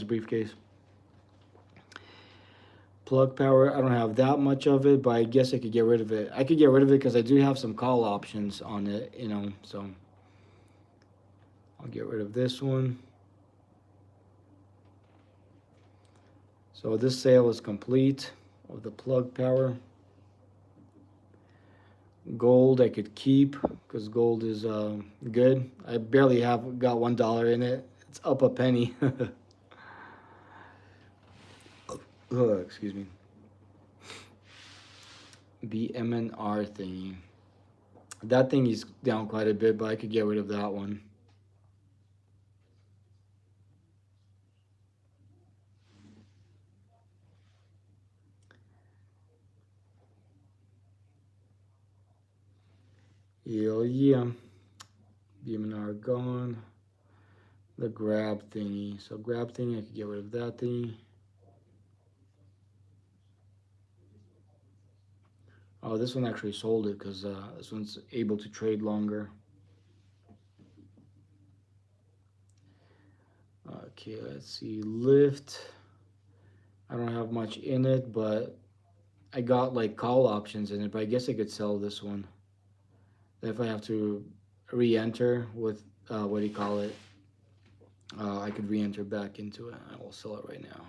briefcase. Plug power, I don't have that much of it, but I guess I could get rid of it. I could get rid of it because I do have some call options on it, so I'll get rid of this one. So this sale is complete of the plug power. Gold I could keep because gold is good. I barely have got $1 in it. It's up a penny. Oh, excuse me. BMNR thingy. That thing is down quite a bit, but I could get rid of that one. Yeah. BMNR gone. The grab thingy. So grab thingy, I could get rid of that thingy. Oh, this one actually sold it because this one's able to trade longer. Okay, let's see. Lift. I don't have much in it, but I got like call options in it. But I guess I could sell this one if I have to re-enter with what do you call it? I could re-enter back into it. I will sell it right now.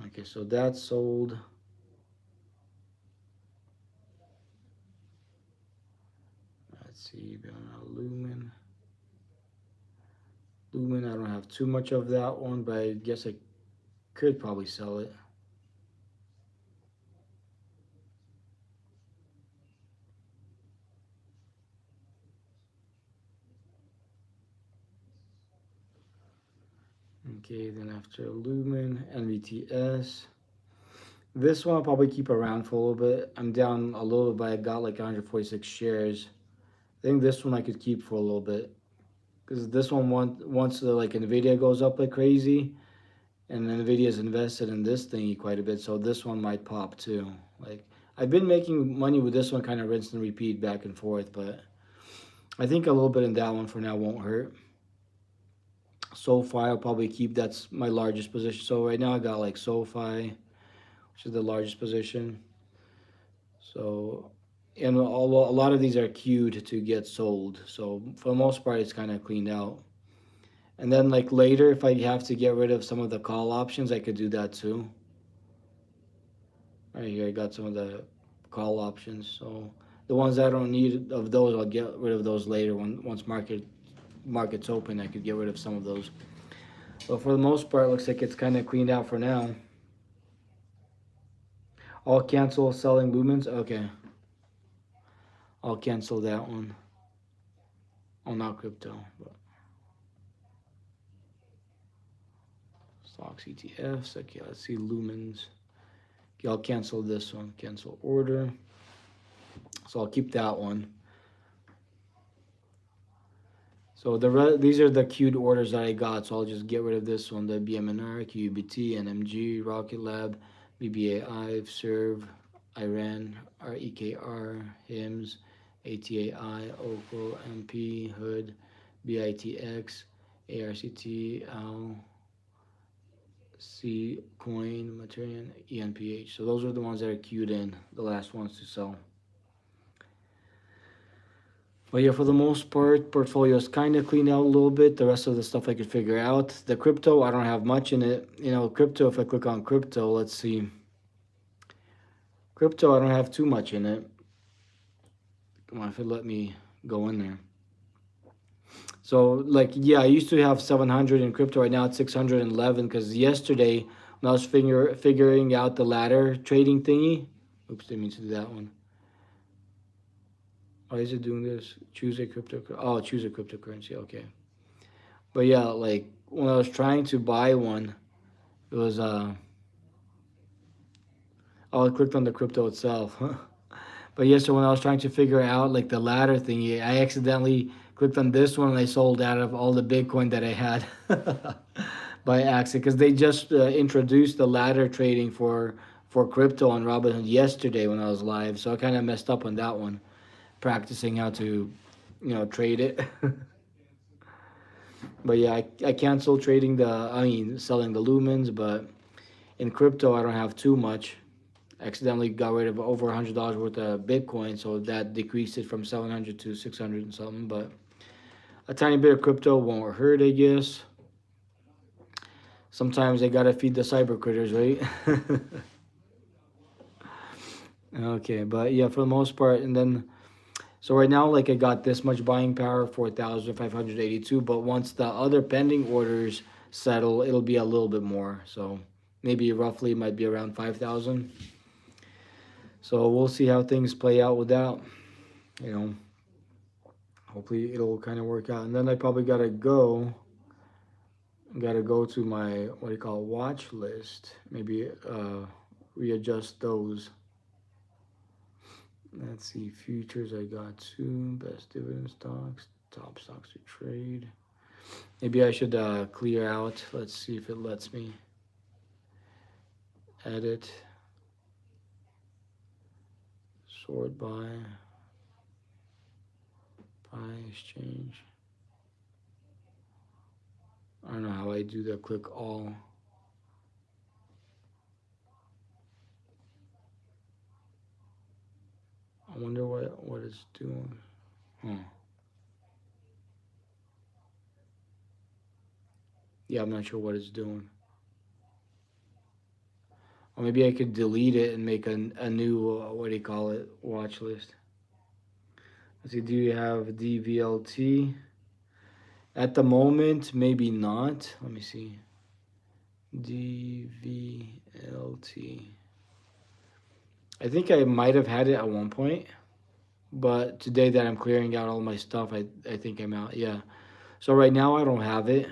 Okay, so that's sold. Let's see, Lumen. Lumen, I don't have too much of that one, but I guess I could probably sell it. Okay, then after Lumen, NVTS. This one I'll probably keep around for a little bit. I'm down a little bit, but I got like 146 shares. I think this one I could keep for a little bit. Because this one, once the like Nvidia goes up like crazy, and Nvidia's invested in this thingy quite a bit, so this one might pop too. Like I've been making money with this one, kind of rinse and repeat back and forth, but I think a little bit in that one for now won't hurt. SoFi I'll probably keep. That's my largest position. So right now I got like SoFi, which is the largest position. So, and a lot of these are queued to get sold. So for the most part, it's kind of cleaned out. And then like later, if I have to get rid of some of the call options, I could do that too. Right here, I got some of the call options. So the ones I don't need of those, I'll get rid of those later when once market's open. I could get rid of some of those. But for the most part, it looks like it's kind of cleaned out for now. I'll cancel selling lumens. Okay, I'll cancel that one. Oh, not crypto. But Stocks, ETFs. Okay, let's see lumens. Okay, I'll cancel this one. Cancel order. So I'll keep that one. So these are the queued orders that I got. So I'll just get rid of this one. The BMNR, QUBT, NMG, Rocket Lab, BBAI, Serve, Iran, REKR, HIMS, ATAI, OCO, MP, Hood, BITX, ARCT, AL, C, Coin, Materian, ENPH. So those are the ones that are queued in, the last ones to sell. But yeah, for the most part, portfolio is kind of cleaned out a little bit. The rest of the stuff I could figure out. The crypto, I don't have much in it. You know, crypto, if I click on crypto, let's see. Crypto, I don't have too much in it. Come on, if it let me go in there. So, like, yeah, I used to have 700 in crypto. Right now it's 611 because yesterday when I was figuring out the ladder trading thingy. Oops, didn't mean to do that one. Why is it doing this? Choose a crypto. Oh, choose a cryptocurrency. Okay. But yeah, like when I was trying to buy one, it was oh, I clicked on the crypto itself. But yeah, so when I was trying to figure out like the ladder thingy, I accidentally clicked on this one and I sold out of all the Bitcoin that I had by accident because they just introduced the ladder trading for crypto on Robinhood yesterday when I was live. So I kind of messed up on that one, practicing how to, trade it. But yeah, I canceled trading selling the lumens, but in crypto I don't have too much. I accidentally got rid of over $100 worth of Bitcoin, so that decreased it from 700 to 600 and something. But a tiny bit of crypto won't hurt, I guess. Sometimes they gotta feed the cyber critters, right? Okay, but yeah, for the most part, and then so right now, like I got this much buying power, 4,582. But once the other pending orders settle, it'll be a little bit more. So maybe roughly might be around 5,000. So we'll see how things play out with that. You know, hopefully it'll kind of work out. And then I probably gotta go to my what do you call it, watch list. Maybe readjust those. Let's see, futures. I got two best dividend stocks, top stocks to trade. Maybe I should clear out. Let's see if it lets me edit, sort by exchange. I don't know how I do that. Click all. I wonder what it's doing. Huh. Yeah, I'm not sure what it's doing. Or maybe I could delete it and make a new, what do you call it, watch list. Let's see, do you have DVLT? At the moment, maybe not. Let me see. DVLT. I think I might have had it at one point, but today that I'm clearing out all my stuff, I think I'm out. Yeah. So right now I don't have it.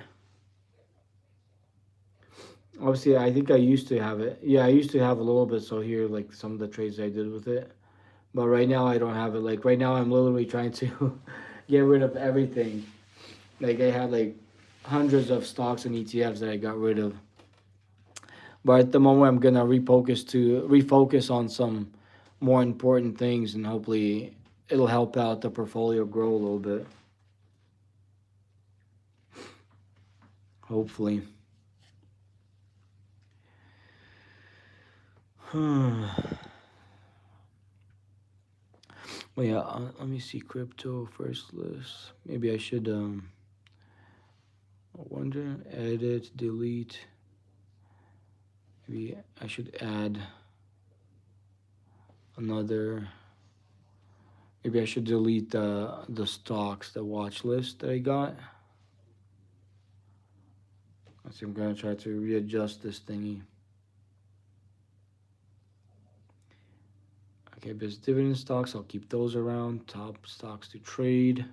Obviously, I think I used to have it. Yeah, I used to have a little bit. So here, like some of the trades I did with it. But right now I don't have it. Like right now I'm literally trying to get rid of everything. Like I had like hundreds of stocks and ETFs that I got rid of. But at the moment I'm gonna refocus on some more important things and hopefully it'll help out the portfolio grow a little bit. Hopefully. Well, yeah, let me see crypto first list. Maybe I should, I wonder, edit, delete. Maybe I should add another. Maybe I should delete the stocks, the watch list that I got. Let's see, I'm gonna try to readjust this thingy. Okay, best dividend stocks, I'll keep those around. Top stocks to trade.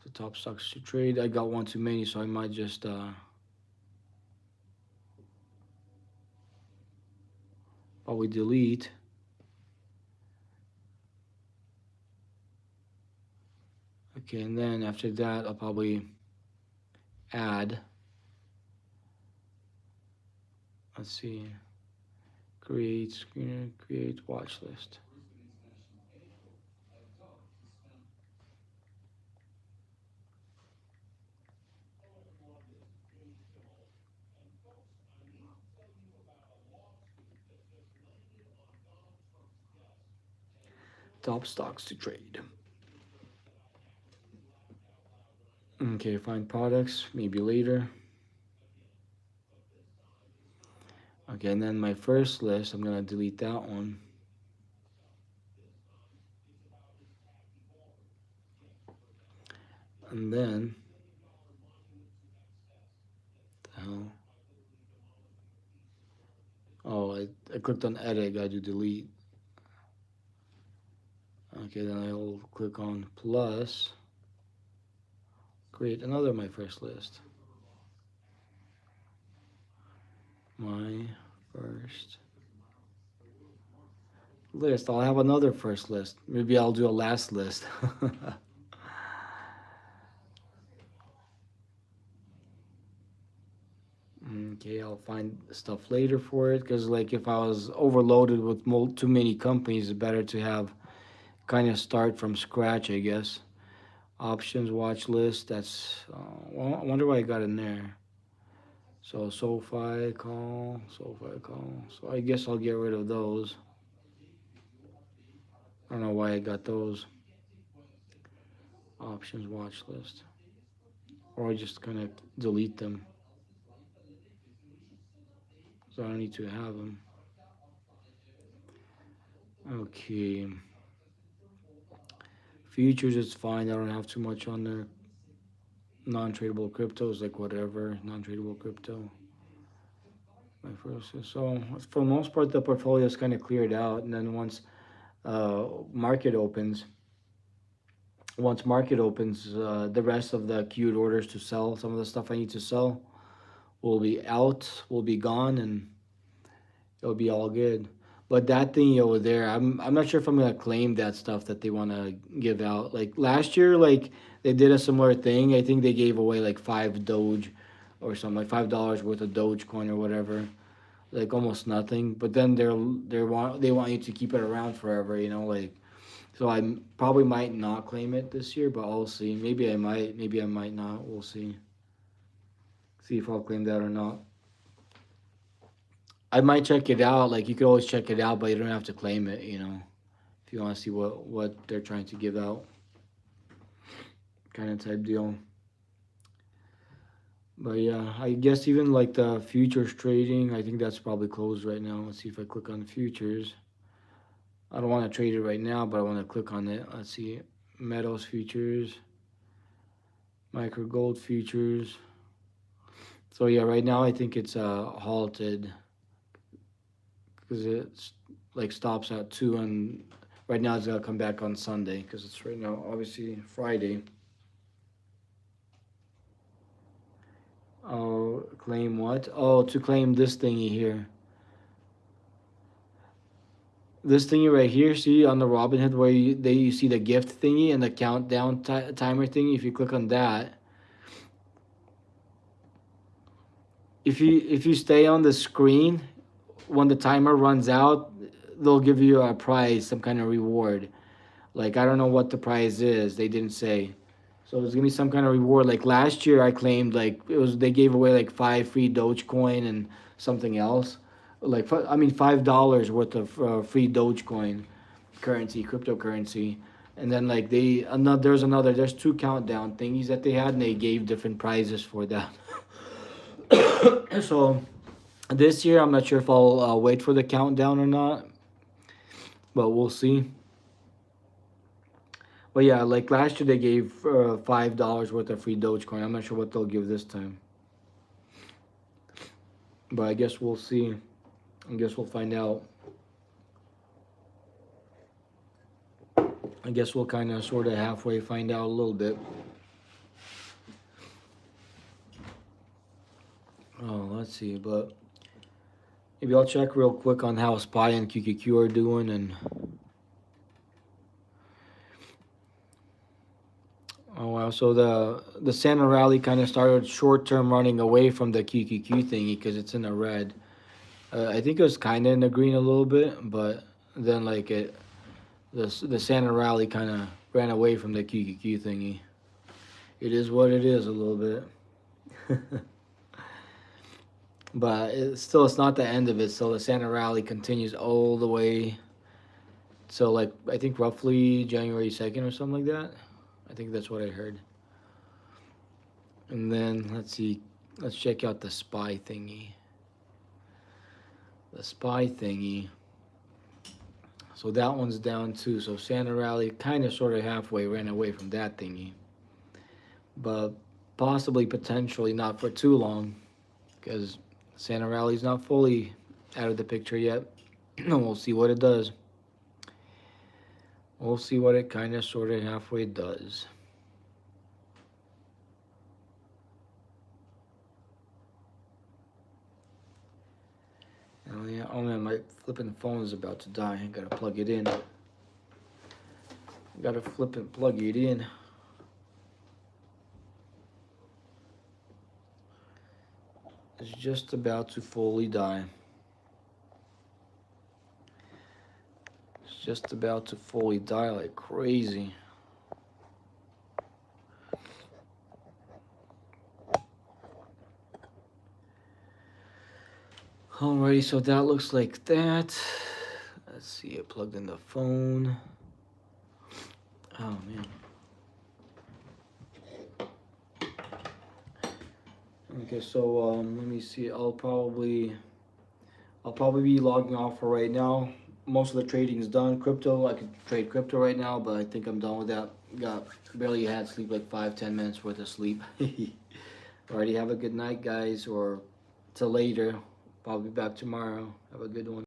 The top stocks to trade. I got one too many, so I might just Probably delete. Okay, and then after that, I'll probably add. Let's see. Create screener, create watch list. Top stocks to trade. Okay, find products, maybe later. Okay, and then my first list, I'm gonna delete that one. And then, the hell? Oh, I clicked on edit, I gotta do delete. Okay, then I'll click on plus, create another my first list. My first list. I'll have another first list. Maybe I'll do a last list. Okay, I'll find stuff later for it because, like, if I was overloaded with too many companies, it's better to have kind of start from scratch, I guess. Options watch list. That's well, I wonder why I got in there. So SoFi call, SoFi call. So I guess I'll get rid of those. I don't know why I got those. Options watch list, or I just kind of delete them. So I don't need to have them. Okay. Futures is fine. I don't have too much on there. Non-tradable cryptos, like whatever. Non-tradable crypto. My first. So for the most part, the portfolio is kind of cleared out. And then market opens, once market opens, the rest of the queued orders to sell, some of the stuff I need to sell, will be out, will be gone, and it'll be all good. But that thing over there, I'm not sure if I'm gonna claim that stuff that they want to give out. Like last year, like they did a similar thing. I think they gave away like 5 Doge or something, like $5 worth of Dogecoin or whatever, like almost nothing. But then they want you to keep it around forever, like. So I probably might not claim it this year, but I'll see. Maybe I might, maybe I might not. We'll see. See if I'll claim that or not. I might check it out. Like you could always check it out, but you don't have to claim it. If you want to see what they're trying to give out, kind of type deal. But yeah, I guess even like the futures trading, I think that's probably closed right now. Let's see if I click on futures. I don't want to trade it right now, but I want to click on it. Let's see, metals futures, micro gold futures. So yeah, right now I think it's halted because it's like stops at 2, and right now it's gonna come back on Sunday because it's right now obviously Friday. Oh, claim what? Oh, to claim this thingy here. This thingy right here, see on the Robinhood where you see the gift thingy and the countdown timer thingy. If you click on that, if you stay on the screen when the timer runs out, they'll give you a prize, some kind of reward. Like I don't know what the prize is. They didn't say. So there's gonna be some kind of reward. Like last year, I claimed like they gave away like 5 free Dogecoin and something else. Like I mean $5 worth of free Dogecoin currency, cryptocurrency. And then like there's 2 countdown thingies that they had, and they gave different prizes for that. So this year, I'm not sure if I'll wait for the countdown or not, but we'll see. But yeah, like last year they gave $5 worth of free Dogecoin. I'm not sure what they'll give this time, but I guess we'll see. I guess we'll find out. I guess we'll kind of sort of halfway find out a little bit. Oh, let's see, but Maybe I'll check real quick on how SPY and QQQ are doing, and oh wow, so the Santa rally kind of started short term running away from the QQQ thingy because it's in the red. I think it was kind of in the green a little bit, but then like the Santa rally kind of ran away from the QQQ thingy. It is what it is a little bit. But it's not the end of it. So the Santa rally continues all the way. So like I think roughly January 2nd or something like that. I think that's what I heard. And then let's see, let's check out the SPY thingy. The SPY thingy. So that one's down too. So Santa rally kind of sort of halfway ran away from that thingy. But possibly potentially not for too long, because Santa rally's not fully out of the picture yet. We'll see what it does. We'll see what it kind of sort of halfway does. Oh yeah, oh man, my flipping phone is about to die. I gotta plug it in. I gotta flip and plug it in. It's just about to fully die. It's just about to fully die like crazy. Alrighty, so that looks like that. Let's see, it plugged in the phone. Oh man. Okay, so let me see. I'll probably be logging off for right now. Most of the trading is done. Crypto, I could trade crypto right now, but I think I'm done with that. Got barely had sleep, like 5-10 minutes worth of sleep. Alrighty, have a good night, guys, or till later. I'll be back tomorrow. Have a good one.